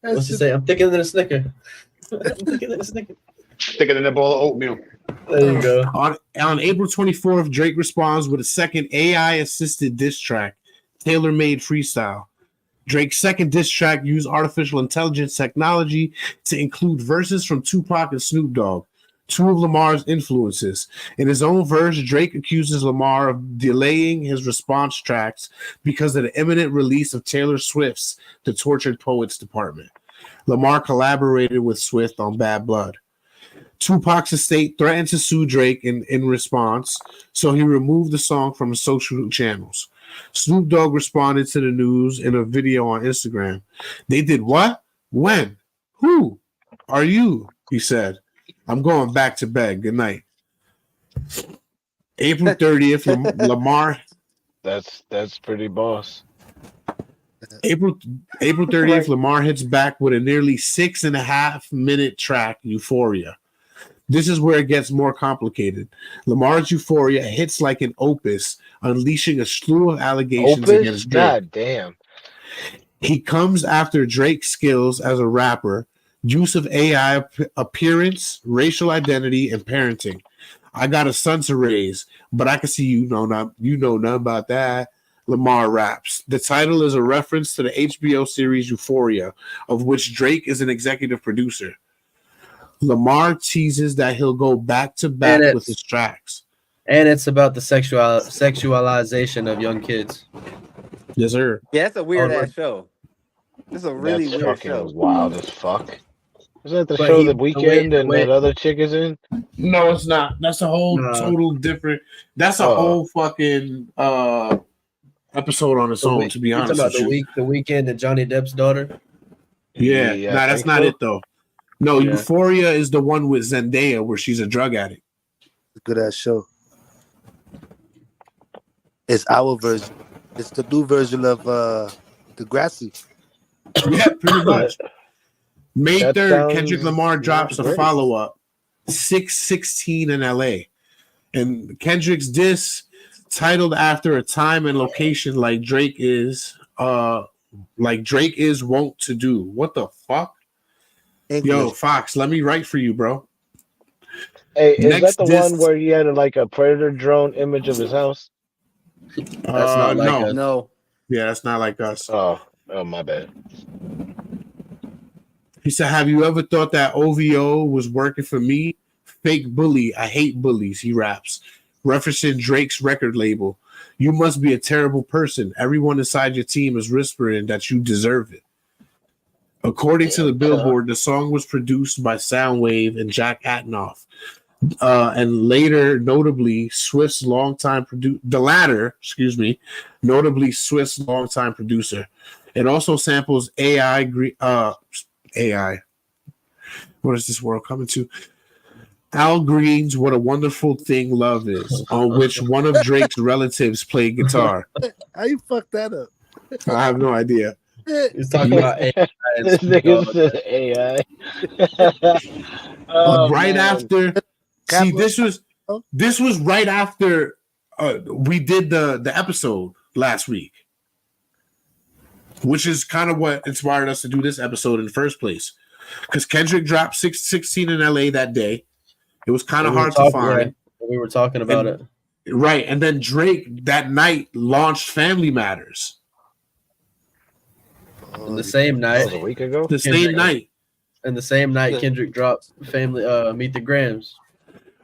What's he say? I'm thicker than a Snicker. I'm thicker than a Snicker. Thicker than a bowl of oatmeal. There you go. On April 24th, Drake responds with a second AI-assisted diss track, tailor-made freestyle. Drake's second diss track used artificial intelligence technology to include verses from Tupac and Snoop Dogg, two of Lamar's influences. In his own verse, Drake accuses Lamar of delaying his response tracks because of the imminent release of Taylor Swift's The Tortured Poets Department. Lamar collaborated with Swift on Bad Blood. Tupac's estate threatened to sue Drake in response, so he removed the song from his social channels. Snoop Dogg responded to the news in a video on Instagram. They did what? When? Who? Are you? He said. I'm going back to bed. Good night. April 30th, Lamar. That's pretty boss. April 30th, Lamar hits back with a nearly 6.5 minute track, Euphoria. This is where it gets more complicated. Lamar's Euphoria hits like an opus, unleashing a slew of allegations against Drake. God damn. He comes after Drake's skills as a rapper, use of AI, appearance, racial identity, and parenting. I got a son to raise, but I can see you know nothing about that. Lamar raps. The title is a reference to the HBO series Euphoria, of which Drake is an executive producer. Lamar teases that he'll go back to back with his tracks. And it's about the sexualization of young kids. Yes, sir. Yeah, that's a weird ass show. It's a really That's weird fucking show. wild as fuck. Is that the But show he- The Weeknd the and way- that other chick is in? No, it's not. That's a whole No. total different. That's a whole fucking episode on its own. To be You talking honest about with you. the Weeknd and Johnny Depp's daughter? Yeah, Yeah, nah, I that's think not so. it though. No, Yeah. Euphoria is the one with Zendaya where she's a drug addict. Good ass show. It's our version. It's the new version of Degrassi. Yeah, pretty much. May That 3rd, Kendrick sounds Lamar not drops a great. follow-up, 616 in LA. And Kendrick's diss, titled after a time and location like Drake is wont to do. What the fuck? English. Yo, Fox, let me write for you, bro. Hey, is Next that the diss- one where he had like a predator drone image of his house? That's not like no. us. No. Yeah, that's not like us. Oh, my bad. He said, have you ever thought that OVO was working for me? Fake bully. I hate bullies, he raps, referencing Drake's record label. You must be a terrible person. Everyone inside your team is whispering that you deserve it. According to the Billboard, the song was produced by Soundwave and Jack Atnoff. And later, notably, Swift's longtime producer. The latter, notably Swift's longtime producer. It also samples AI. What is this world coming to? Al Green's "What a Wonderful Thing Love Is," on which one of Drake's relatives played guitar. How you fuck that up? I have no idea. He's talking about AI. and This Snoop nigga Dogg. said AI. Oh, Right man. after, see, this was right after we did the episode last week, which is kind of what inspired us to do this episode in the first place. Because Kendrick dropped 616 in LA that day. It was kind of We were hard to talking- find. yeah, we were talking about And- it. Right. And then Drake that night launched Family Matters. And the same That night, was a week ago. The same night. and the same night, Kendrick dropped Family Meet the Grams.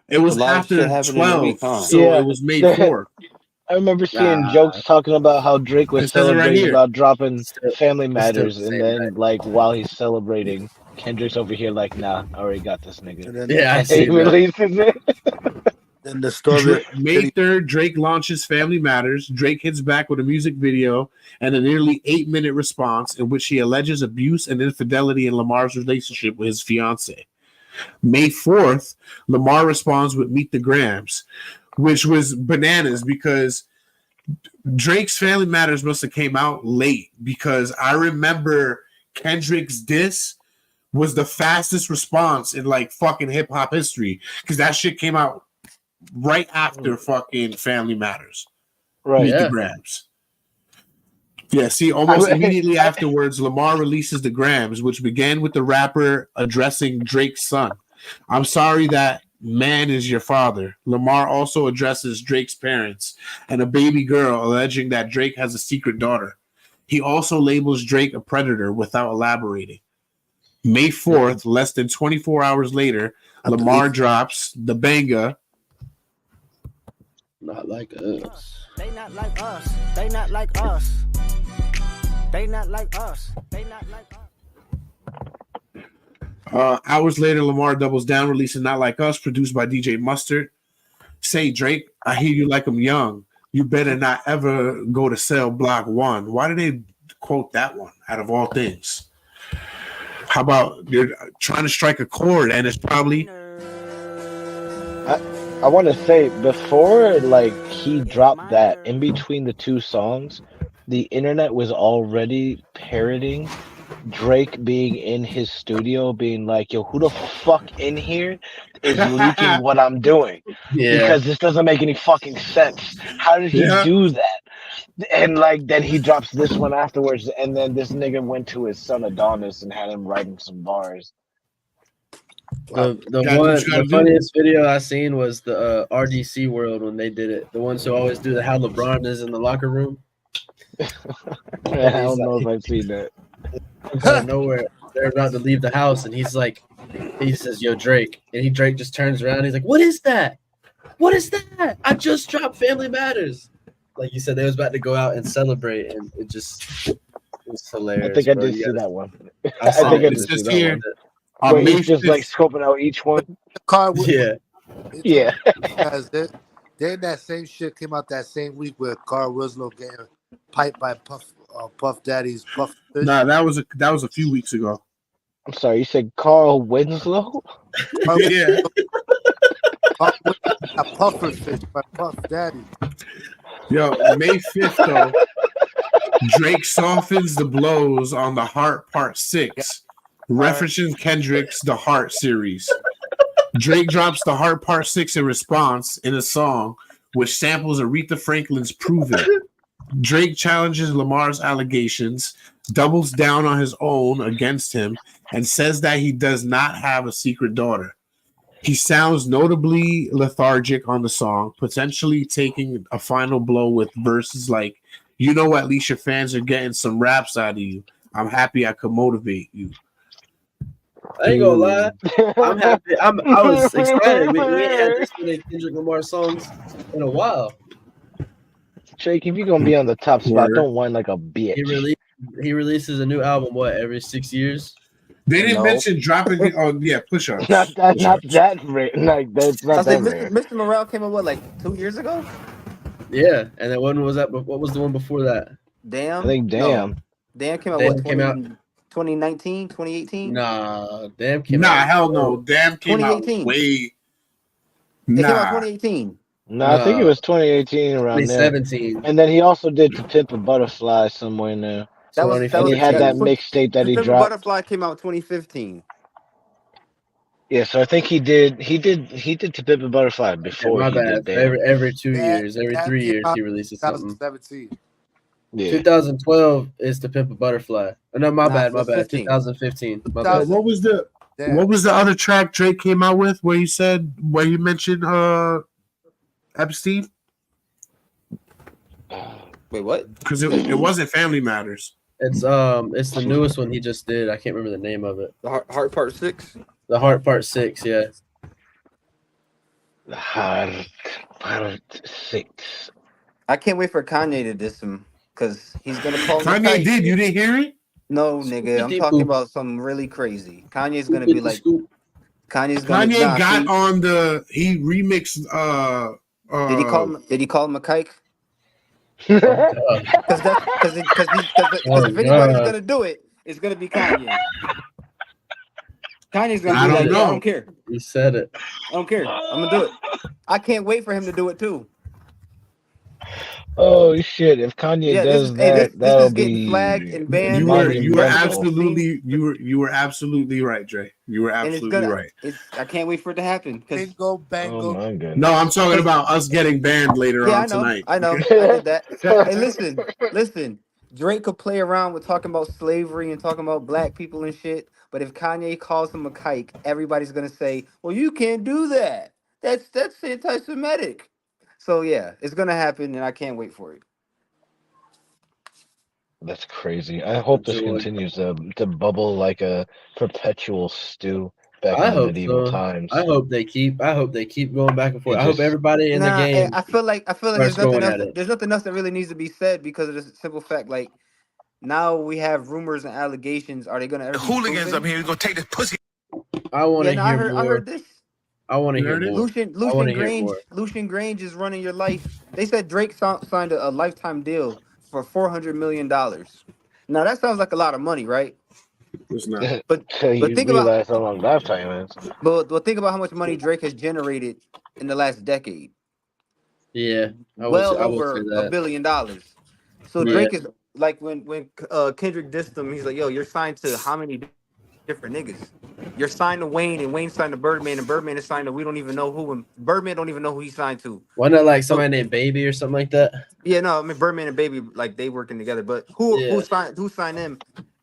It was A lot of after shit happened in the 12, week, huh? so Yeah. it was May 4th. I remember seeing Nah. jokes talking about how Drake was It says it right celebrating here. about dropping Still- Family still Matters, the and same then night. like while he's celebrating, Kendrick's over here like, "Nah, I already got this nigga." And then, Yeah, I And see he that. releases it. then the story. May 3rd, Drake launches Family Matters. Drake hits back with a music video and a nearly 8-minute response in which he alleges abuse and infidelity in Lamar's relationship with his fiance. May 4th, Lamar responds with Meet the Grams, which was bananas because Drake's Family Matters must have came out late because I remember Kendrick's diss was the fastest response in like fucking hip hop history because that shit came out right after fucking Family Matters. Right. Meet Yeah. the Grams. Yeah, see, almost immediately afterwards, Lamar releases the Grams, which began with the rapper addressing Drake's son. I'm sorry that man is your father. Lamar also addresses Drake's parents and a baby girl, alleging that Drake has a secret daughter. He also labels Drake a predator without elaborating. May 4th, less than 24 hours later, Lamar drops the banger. Not like us. They not like us. They not like us. They not like us. They not like us. Hours later, Lamar doubles down, releasing Not Like Us, produced by DJ Mustard. Say, Drake, I hear you like I'm young. You better not ever go to cell block 1. Why did they quote that one out of all things? How about you're trying to strike a chord and it's probably... I want to say, before like he dropped that, in between the two songs, the internet was already parroting Drake being in his studio, being like, yo, who the fuck in here is leaking what I'm doing? Yeah. Because this doesn't make any fucking sense. How did he do that? And like then he drops this one afterwards, and then this nigga went to his son Adonis and had him writing some bars. The funniest video I seen was the RDC World when they did it. The ones who always do the how LeBron is in the locker room. I don't know if I've seen that. Out of nowhere, they're about to leave the house, and he's like, he says, "Yo, Drake," and Drake just turns around. And he's like, "What is that? What is that? I just dropped Family Matters." Like you said, they was about to go out and celebrate, and it was hilarious. I think I did see that one. I think I did see see that that one. Where he's just like scoping out each one. Yeah. Yeah. Because then that same shit came out that same week where Carl Winslow getting piped by Puff Daddy's Puff. Nah, that was a few weeks ago. I'm sorry, you said Carl Winslow? Yeah. A puffer fish by Puff Daddy. Yo, May 5th, though, Drake softens the blows on The Heart Part 6, referencing Kendrick's The Heart series. Drake drops The Heart Part 6 in response in a song which samples Aretha Franklin's Prove It. Drake challenges Lamar's allegations, doubles down on his own against him, and says that he does not have a secret daughter. He sounds notably lethargic on the song, potentially taking a final blow with verses like, "You know, at least your fans are getting some raps out of you. I'm happy I could motivate you." I ain't gonna lie, I'm happy. I was excited. We ain't had this many Kendrick Lamar songs in a while. Drake, if you're gonna be on the top spot, don't whine like a bitch. He releases a new album every 6 years. They didn't mention dropping the push-ups. Not that rate. Like that's not that rare. Mr. Morale came out like 2 years ago. Yeah, and then when was that? What was the one before that? Damn. I think Damn. No. Damn came out. Damn came out 2019, 2018. Nah, Damn came out. Nah, hell no. Damn came out 2018. way. It came out 2018. No, I think it was 2018 around 2017. there. And then he also did To Pimp a Butterfly somewhere in there. And he had that mixtape that he The dropped. Butterfly came out 2015. Yeah, so I think he did To Pimp a Butterfly before. My he bad. did Damn. Every 2 years, every 3 years, he releases something. 2017. Yeah. 2012 is To Pimp a Butterfly. Oh, no, my bad. 15. 2015. My bad. What was the other track Drake came out with where you mentioned Epstein? Wait, what? Because it wasn't Family Matters. It's the newest one he just did. I can't remember the name of it. The Heart Part 6? The Heart Part 6, yeah. The Heart Part 6. I can't wait for Kanye to diss him because he's gonna call Kanye did. You didn't hear it? No, nigga. I'm talking about something really crazy. Kanye's gonna be like. Kanye got on the. He remixed. Did he call him a kike? Because if anybody's gonna do it, it's gonna be Kanye. Kanye's gonna be like, I don't care. He said it. I don't care. I'm gonna do it. I can't wait for him to do it too. Oh shit! If Kanye does that, that'll be flagged and banned. You were absolutely right, Dre. You were absolutely right. I can't wait for it to happen. Bingo, bango. Oh my goodness. No, I'm talking about us getting banned later on tonight. I know. I did that. Hey, listen. Drake could play around with talking about slavery and talking about black people and shit, but if Kanye calls him a kike, everybody's gonna say, "Well, you can't do that. That's anti-Semitic." So yeah, it's gonna happen, and I can't wait for it. That's crazy. I hope this Joy. continues to bubble like a perpetual stew back I in the hope medieval so. times. I hope they keep going back and forth. It I hope just everybody in the Nah, game I feel like starts going at it. there's nothing else that really needs to be said because of this simple fact. Like now we have rumors and allegations. Are they gonna ever The be hooligans proven? up here gonna take this pussy. I want Yeah, to no, hear I more. heard this. I want to You hear heard it? more. I want to hear more. Lucian Grange is running your life. They said Drake signed a lifetime deal for $400 million. Now that sounds like a lot of money, right? It's not. But you think about realize how long lifetime is. but think about how much money Drake has generated in the last decade. Yeah, Well I will say over $1 that. billion. So Yeah, Drake is like when Kendrick dissed him, he's like, "Yo, you're signed to how many different niggas? You're signed to Wayne, and Wayne signed to Birdman, and Birdman is signed to we don't even know who. And Birdman don't even know who he signed to. why not like So somebody named Baby or something like that? yeah, no, I mean Birdman and Baby like they working together. But Yeah, who signed them?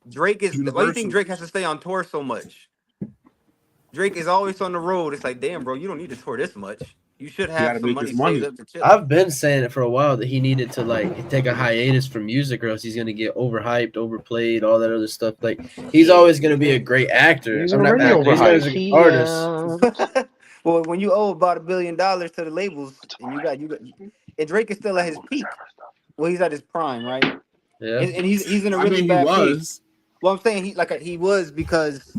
Drake is. Why do you think Universal. Drake has to stay on tour so much? Drake is always on the road. It's like, damn, bro, you don't need to tour this much. You should You have gotta some make money this saved money. up to chill. I've been saying it for a while that he needed to like take a hiatus from music, or else he's gonna get overhyped, overplayed, all that other stuff. Like he's always gonna be a great actor. He's I'm not already actor. He's always a overhyped. great artist. Well, when you owe about $1 billion to the labels, and you got, and Drake is still at his peak. Well, he's at his prime, right? Yeah, And he's in a I really mean, he bad place. was. Well, I'm saying he was because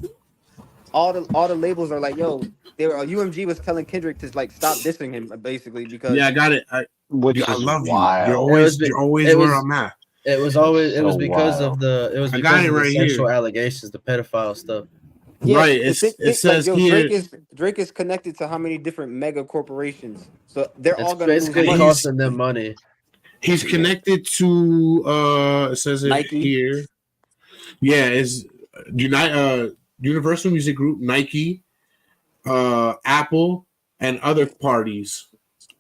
all the labels are like, yo, they were UMG was telling Kendrick to like stop dissing him basically because Yeah, I got it. Which I is love you. wild. You're always where I'm at. It was always it was So because wild. of the it was I because got it of the right sexual here. allegations, the pedophile stuff. yeah, Right. it Says like yo, here. Drake is connected to how many different mega corporations, so they're It's all gonna lose basically money. costing them money. He's connected to it says it Nike. here. Yeah, is Universal Music Group, Nike, Apple, and other parties.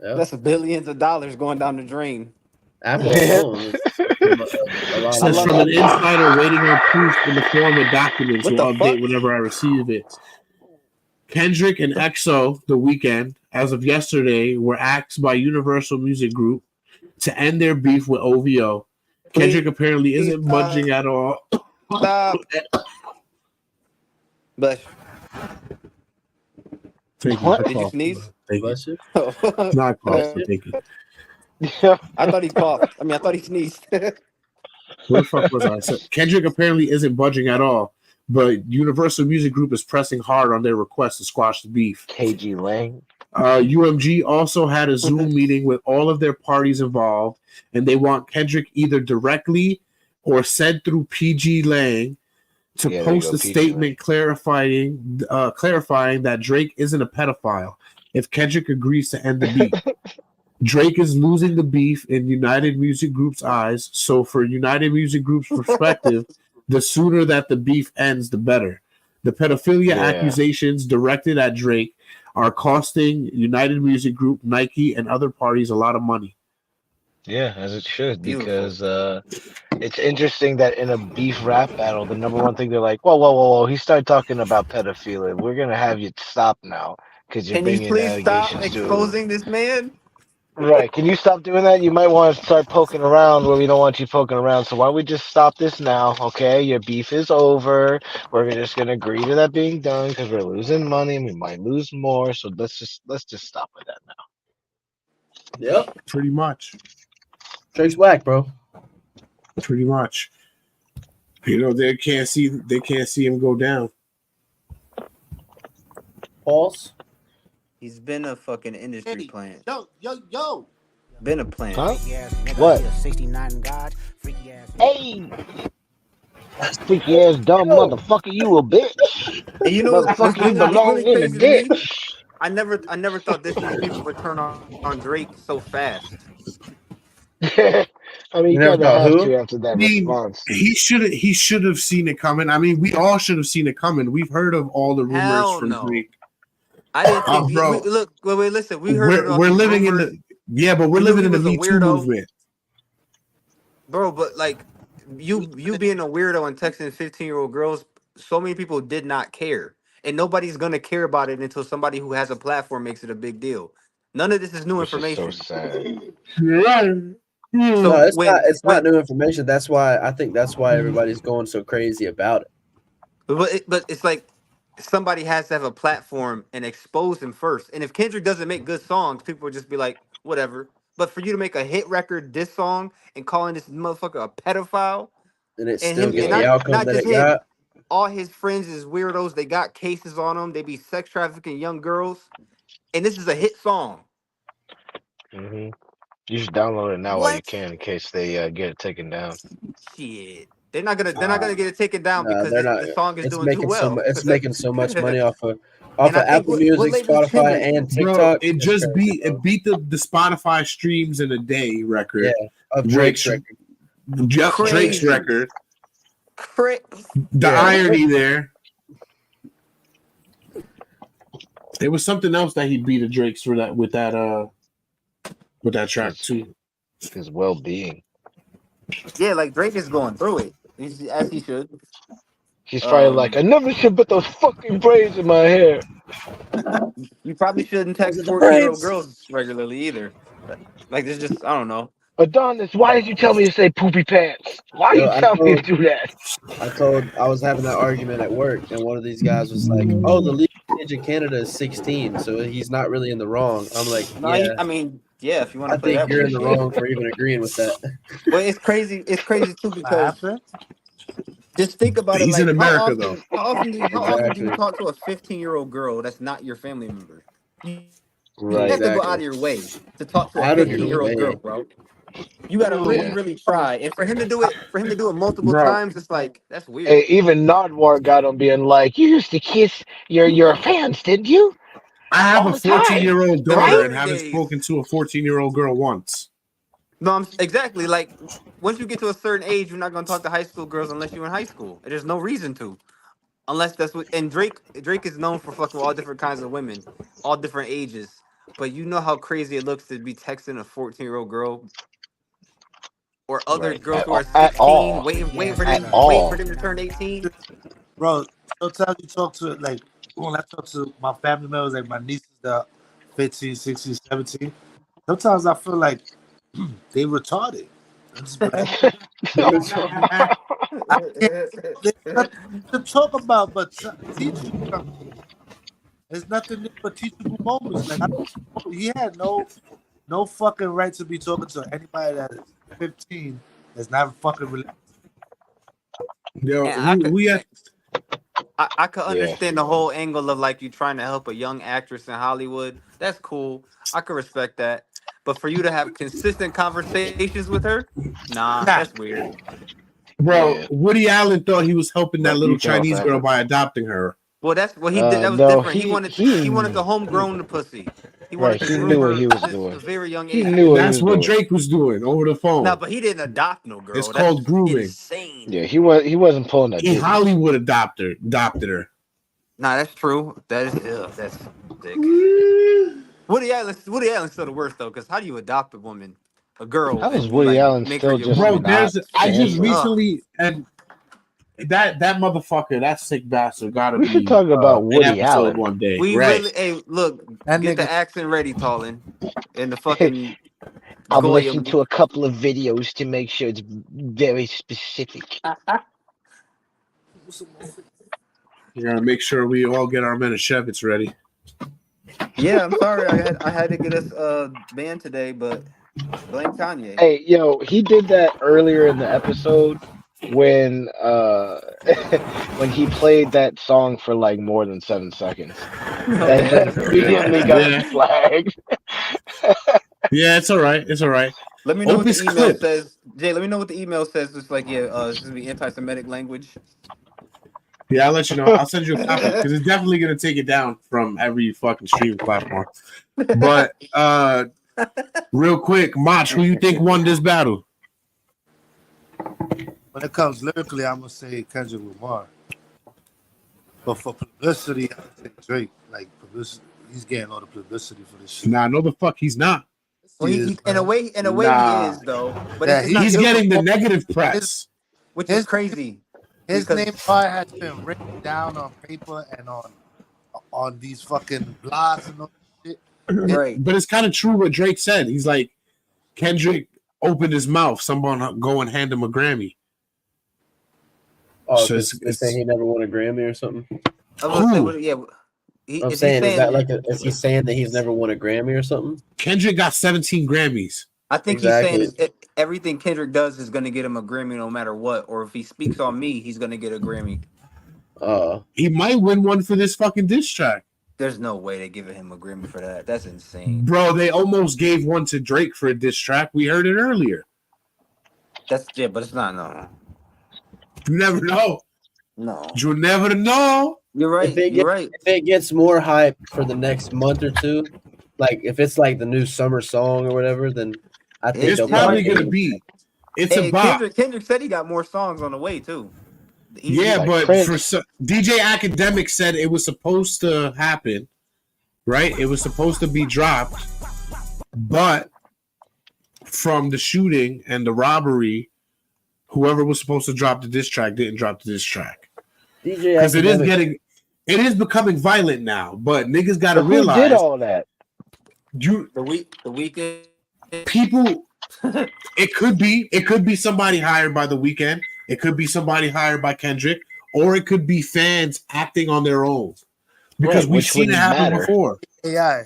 Yep. That's billions of dollars going down the drain. Apple alone is a lot Says of from an insider waiting on proof in the form of documents What will the update fuck? whenever I receive it. Kendrick and EXO, The Weeknd, as of yesterday, were asked by Universal Music Group to end their beef with OVO. Kendrick apparently isn't budging at all. Stop. Bless. Thank What? you. Did you sneeze? Thank you. Bless you. Not close. Thank you. I thought he coughed. I mean, I thought he sneezed. Where the fuck was I? So Kendrick apparently isn't budging at all, but Universal Music Group is pressing hard on their request to squash the beef. KG Lang. UMG also had a Zoom meeting with all of their parties involved, and they want Kendrick either directly or said through PG Lang to Yeah, there you post go, a PG statement clarifying that Drake isn't a pedophile if Kendrick agrees to end the beef. Drake is losing the beef in United Music Group's eyes, so for United Music Group's perspective, the sooner that the beef ends, the better. The pedophilia Yeah. accusations directed at Drake are costing United Music Group, Nike, and other parties a lot of money. Yeah, as it should, Beautiful. because it's interesting that in a beef rap battle, the number one thing they're like, whoa, he started talking about pedophilia. We're gonna have you stop now because you're Can you bringing please stop allegations to. exposing this man? Right? Can you stop doing that? You might want to start poking around where we don't want you poking around. So why don't we just stop this now? Okay, your beef is over. We're just gonna agree to that being done because we're losing money and we might lose more. So let's just stop with that now. Yep. Pretty much. Drake's whack, bro. Pretty much. You know, they can't see him go down. False. He's been a fucking industry plant. Yo. Been a plant. Huh? What? Hey, freaky ass dumb motherfucker, you a bitch. And you know Motherfucker, you what's belong really in the crazy to me? ditch. I never thought these people would turn on Drake so fast. I mean, you never kind of thought have who? to after that response. He should have seen it coming. I mean, we all should have seen it coming. We've heard of all the rumors Hell from no. Drake. I didn't think. Bro. Look, wait, listen. We heard about We're these living rumors, in the but we're We knew living he in the was a Me Too weirdo. movement. bro. But like, you being a weirdo and texting 15-year-old girls, so many people did not care. And nobody's gonna care about it until somebody who has a platform makes it a big deal. None of this is new Which is so information. sad. No, So it's not new information. That's why I think that's why everybody's going so crazy about it. but it's like somebody has to have a platform and expose him first. And if Kendrick doesn't make good songs, people will just be like, whatever. But for you to make a hit record, this song, and calling this motherfucker a pedophile, And it and still him, get and the outcome not that just it him, got. all his friends is weirdos. They got cases on them. They be sex trafficking young girls, and this is a hit song. Mm-hmm. You should download it now while you What? can, in case they get it taken down. Shit. They're not gonna get it taken down No, because they're not. the song is It's doing too making well. it's making so much money off of And I think Apple what Music, label is Spotify, Kendrick? and Bro, TikTok. it It's just crazy, beat the Spotify streams in a day record. Yeah, of Drake's record. Drake's record. The Yeah. irony there. There was something else that he beat a Drake's for that with that track too. His well-being. Yeah, like Drake is going through it, as he should. He's probably like, I never should put those fucking braids in my hair. You probably shouldn't text 14-year-old girls regularly either. Like, there's just, I don't know. Adonis, why did you tell me to say poopy pants? Why you tell me to do that? I was having that argument at work, and one of these guys was like, "Oh, the legal age in Canada is 16, so he's not really in the wrong." I'm like, No, "Yeah, I mean, yeah, if you want I to play think that you're way. in the wrong for even agreeing with that." But it's crazy. It's crazy too because just think about He's it. Like, in America though. How often do you talk to a 15-year-old girl that's not your family member? You have to go out of your way to talk to a 15-year-old girl, bro. You gotta really try. And for him to do it multiple times, it's like that's weird. Hey, even Nodwar got him being like, you used to kiss your fans, didn't you? I have All a the time, 14-year-old daughter right? and haven't spoken to a 14-year-old girl once. No, I'm exactly like once you get to a certain age, you're not gonna talk to high school girls unless you're in high school. There's no reason to, unless that's what. And Drake is known for fucking with all different kinds of women, all different ages. But you know how crazy it looks to be texting a 14-year-old girl or other girls who are 16, waiting for them to turn 18. Bro, sometimes you talk to like when I talk to my family members, like my nieces that 15, 16, 17. Sometimes I feel like they retarded. I just be like, there's nothing to talk about, but teach you something. There's nothing but teachable moments. Like he had no fucking right to be talking to anybody that is 15 that's not fucking related. Yo, I could understand the whole angle of like you trying to help a young actress in Hollywood. That's cool. I could respect that. But for you to have consistent conversations with her, that's weird. Bro, Woody Allen thought he was helping that little Chinese girl by adopting her. Well, that's what he did. That was different. He wanted the homegrown pussy. He wanted He knew what he was doing. A very young He age. knew That's what Drake was doing over the phone. No, but he didn't adopt no girl. It's called grooming. Insane. Yeah, he wasn't pulling that. He Hollywood adopted her. Nah, that's true. That's dick. Woody Allen's still the worst though, because how do you adopt a woman, a girl? How is Woody Allen still just bro? I just recently and that motherfucker, that sick bastard, gotta be. Talking about Woody Allen one day. We right. really, hey, look, get the accent ready, Tallin, and the fucking. I'm listening to a couple of videos to make sure it's very specific. You're gonna make sure we all get our Manischewitz ready. Yeah, I'm sorry, I had to get us banned today, but blame Kanye. Hey, yo, he did that earlier in the episode when when he played that song for like more than 7 seconds. And immediately got flagged. Yeah, it's all right. It's all right. Let me know what the email says. Jay, let me know what the email says. It's like, it's gonna be anti-Semitic language. Yeah, I'll let you know. I'll send you a copy because it's definitely gonna take it down from every fucking streaming platform. But real quick, Mach, who you think won this battle? When it comes lyrically, I'm gonna say Kendrick Lamar. But for publicity, I would say Drake. Like publicity, he's getting all the publicity for this shit. Nah, no, the fuck he's not. Well, in a way, he is though. But yeah, he's getting the negative press. which is crazy. His because- name probably has been written down on paper and on these fucking blogs and all that shit. Right. But it's kind of true what Drake said. He's like, Kendrick opened his mouth. Someone go and hand him a Grammy. Oh, So they're saying he never won a Grammy or something. I was gonna say, yeah. I'm saying, is that like is he saying that he's never won a Grammy or something? Kendrick got 17 Grammys. I think Exactly. he's saying everything Kendrick does is going to get him a Grammy no matter what. Or if he speaks on me, he's going to get a Grammy. He might win one for this fucking diss track. There's no way they're giving him a Grammy for that. That's insane. Bro, they almost gave one to Drake for a diss track. We heard it earlier. But it's not, no. You never know. No. You never know. You're right. If it gets more hype for the next month or two, like if it's like the new summer song or whatever, then I think It's probably going to be. It's a bop. Kendrick said he got more songs on the way, too. Yeah, but DJ Academic said it was supposed to happen, right? It was supposed to be dropped, but from the shooting and the robbery, whoever was supposed to drop the diss track didn't drop the diss track. Because it is becoming violent now. But niggas got to realize who did all that. The weekend people. It could be somebody hired by The Weeknd. It could be somebody hired by Kendrick, or it could be fans acting on their own. Because we've seen it happen before. AI.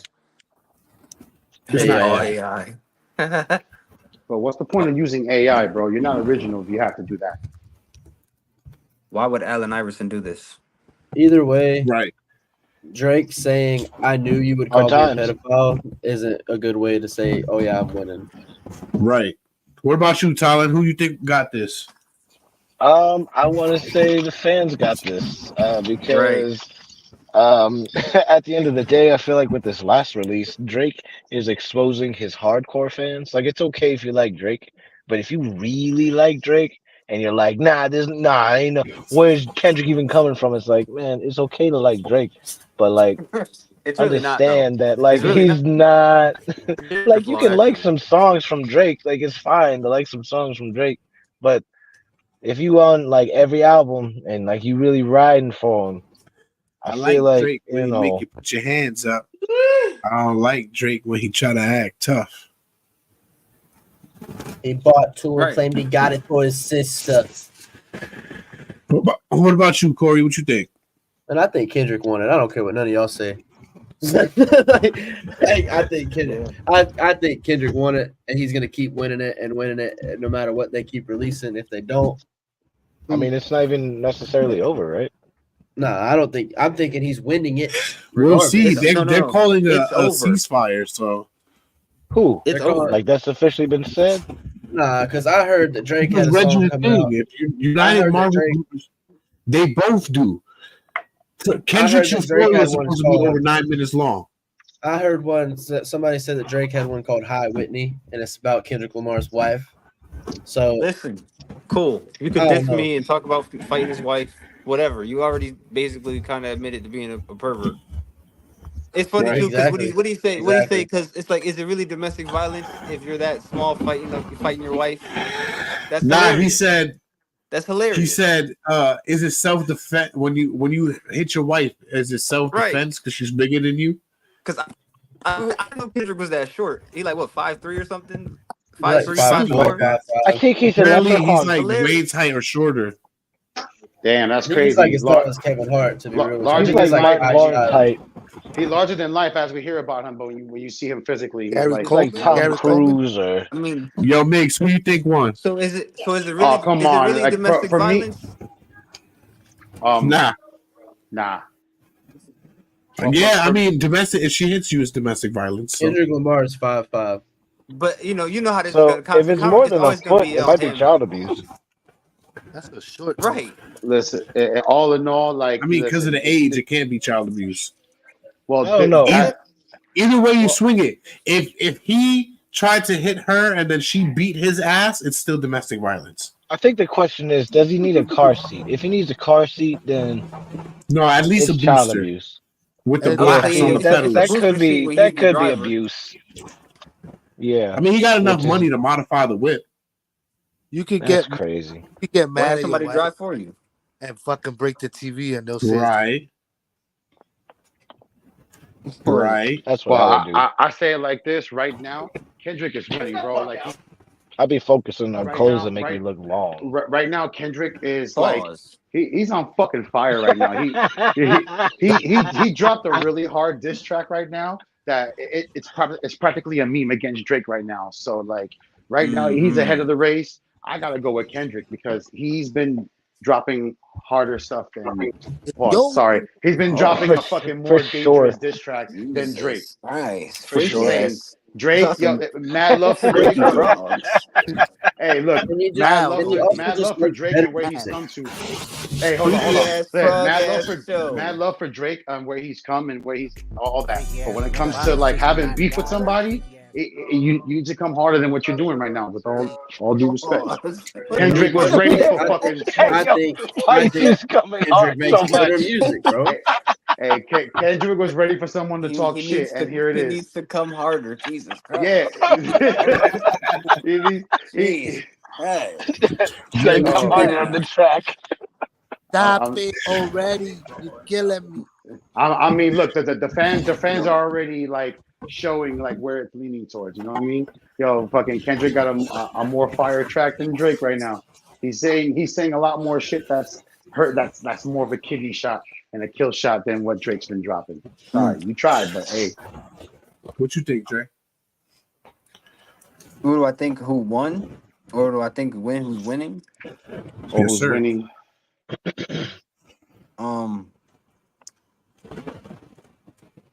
It's not all AI. But what's the point of using AI, bro? You're not original if you have to do that. Why would Allen Iverson do this? Either way, right? Drake saying "I knew you would call me a pedophile" isn't a good way to say, "Oh yeah, I'm winning." Right. What about you, Tyler? Who you think got this? I want to say the fans got this because at the end of the day, I feel like with this last release, Drake is exposing his hardcore fans. Like, it's okay if you like Drake, but if you really like Drake and you're like, ain't no, where's Kendrick even coming from? It's like, man, it's okay to like Drake, but like, it's really understand not, that like really he's not like you can like some songs from Drake, like it's fine to like some songs from Drake, but if you on like every album and like you really riding for him, I feel like Drake when he make you put your hands up. I don't like Drake when he try to act tough. He bought two and claimed he got it for his sister. What about you, Corey? What you think? And I think Kendrick won it. I don't care what none of y'all say. I think Kendrick won it, and he's gonna keep winning it and winning it no matter what they keep releasing. If they don't, I mean, it's not even necessarily over, right? No, I don't think. I'm thinking he's winning it. We'll see. They're No. calling a It's over. ceasefire. So who? It's over. Like that's officially been said. Nah, because I heard that Drake had a Read song your coming thing. out. If United Marvel, they both do. Kendrick's story was supposed to be over 9 minutes long. I heard one. Somebody said that Drake had one called "Hi Whitney," and it's about Kendrick Lamar's wife. So listen, cool. You could diss me and talk about fighting his wife, whatever. You already basically kind of admitted to being a pervert. It's funny too because what do you say? What do you say? Because it's like, is it really domestic violence if you're that small fighting your wife? That's hilarious. He said. That's hilarious. He said, "Is it self-defense when you hit your wife? Is it self-defense because she's bigger than you?" Because I didn't know Kendrick was that short. He like what 5'3" or something. 5'3", 5'4". I think he's apparently he's like Wade's height or shorter. Damn, that's he's crazy. like as tall as Kevin Hart. To be real, Larger he's than like life. Height. He's larger than life as we hear about him, but when you see him physically, he's Like Tom Cruise or I mean, Yo, Mix, who you think won? so is it really? Oh, come is on. it really Like, domestic for me- violence? Nah. Yeah, I mean, domestic. If she hits you, it's domestic violence. So. Kendrick Lamar is 5'5". But you know how this. so if it's more than a foot, it might be damn. child abuse. That's a short. Right. Listen, all in all, like I mean, because of the age, it can't be child abuse. Well, I don't know. Either way you swing it, if he tried to hit her and then she beat his ass, it's still domestic violence. I think the question is, does he need a car seat? If he needs a car seat, then no, at least it's a child booster abuse. with the blocks on the pedals. That could be abuse. Yeah, I mean, he got enough money to modify the whip. You could That's get crazy. You could get Why mad have at somebody your drive wife for you? and fucking break the TV, and they'll say, Right. Right. That's what Well, I would do. I say it like this right now. Kendrick is winning, bro. Like I'd be focusing on right clothes now, that make me look long. right now, Kendrick is like Pause. he's on fucking fire right now. He dropped a really hard diss track right now that it's practically a meme against Drake right now. So like right now he's ahead of the race. I gotta go with Kendrick because he's been dropping harder stuff than "Yo, he's been dropping a fucking For more dangerous sure. diss track than Drake. Jesus Christ. For Just sure. saying. Drake, yo, mad love for Drake. Freaky frogs. Hey, look, Can you just mad can love you for also mad just love for make Drake better and where he's music? come to. Hey, hold on. Freaky ass Hey, frog mad show. love for Drake and where he's come and where he's all that. But when it comes to like having beef with somebody, you need to come harder than what you're doing right now. With all due respect, Kendrick was ready for fucking I smoke. think Why is this coming Kendrick hard makes so better much? music, bro. Hey, Kendrick was ready for someone to talk He shit, needs and to here it he is. needs to come harder. Jesus Yeah. Christ. he, Jeez. Hey. Say come harder on the track. stop it already! You're killing me." I mean, look, the fans are already like showing like where it's leaning towards. You know what I mean? Yo, fucking Kendrick got a more fire track than Drake right now. He's saying a lot more shit that's hurt. That's more of a kidney shot and a kill shot than what Drake's been dropping. Sorry, you tried, but hey, What you think, Dre? Who do I think who won? Or do I think who's winning? or Yes, who's sir. winning?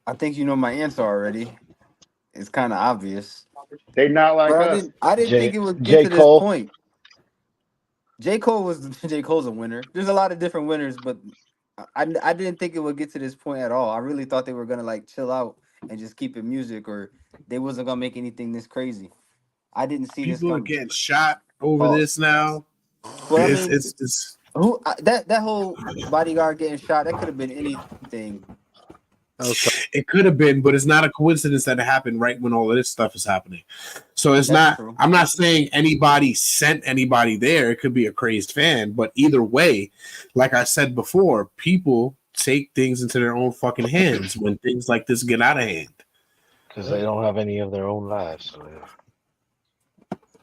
I think you know my answer already. It's kind of obvious. They not like But us. I didn't think it would get J. to this Cole. point. J. Cole's a winner. There's a lot of different winners, but I didn't think it would get to this point at all. I really thought they were gonna like chill out and just keep it music, or they wasn't gonna make anything this crazy. I didn't see this People are coming. getting shot over this now. Well, I mean, It's that whole bodyguard getting shot, that could have been anything. it could have been, but it's not a coincidence that it happened right when all of this stuff is happening. So it's That's not. true. I'm not saying anybody sent anybody there. It could be a crazed fan, but either way, like I said before, people take things into their own fucking hands when things like this get out of hand. Because they don't have any of their own lives. So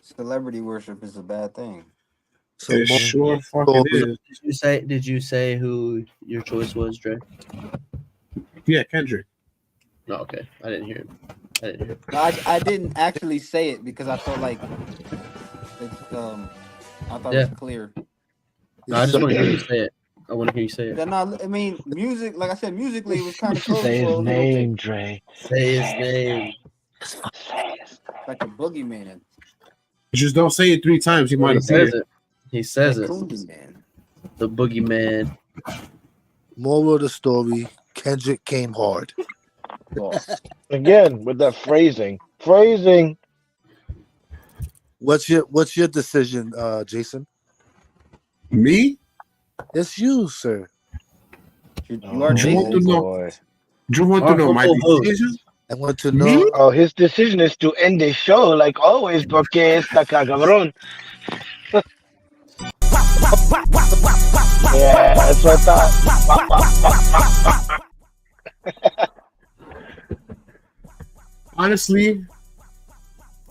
Celebrity worship is a bad thing. So It sure fucking is. Did you say who your choice was, Dre? Yeah, Kendrick. No, okay. I didn't hear it. No, I didn't actually say it because I felt like it's I thought it was clear. No, I just want to hear you say it. I want to hear you say it. Yeah, no, I mean music. Like I said, musically it was kind of close. say for a his little name, bit. Dre. Say his name. Like a boogeyman. Just don't say it 3 times. You might He have says it. it. He says it. Boogeyman. The boogeyman. Moral of the story: Kendrick came hard. Again, with that phrasing. What's your decision, Jason? Me? It's you, sir. You are Drew want to know. boy. Drew want to know my decision. I want to know. Oh, his decision is to end the show like always, porque está cabrón. Yeah, that's what I thought. Honestly,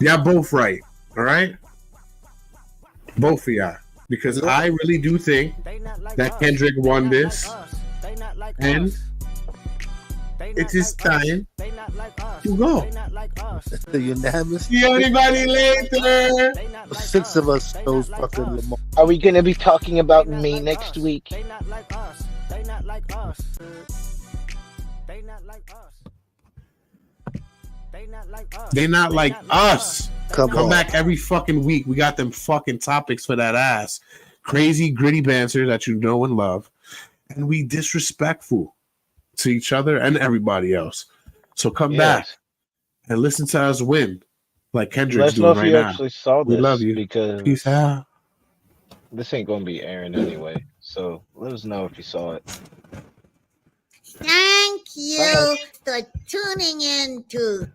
y'all both right. All right, both of y'all, because I really do think that Kendrick won this, and it is time to go. The unanimous. See everybody later. 6 of us chose fucking Lamar. Are we gonna be talking about me next week? They not like us. Come Come on. back every fucking week. We got them fucking topics for that ass. Crazy, gritty banter that you know and love. And we disrespectful to each other and everybody else. So come back and listen to us win like Let Kendrick's us know doing if right you now. actually saw this. We love you. Because Peace out. this ain't gonna be airing anyway. So let us know if you saw it. Thank you for tuning in to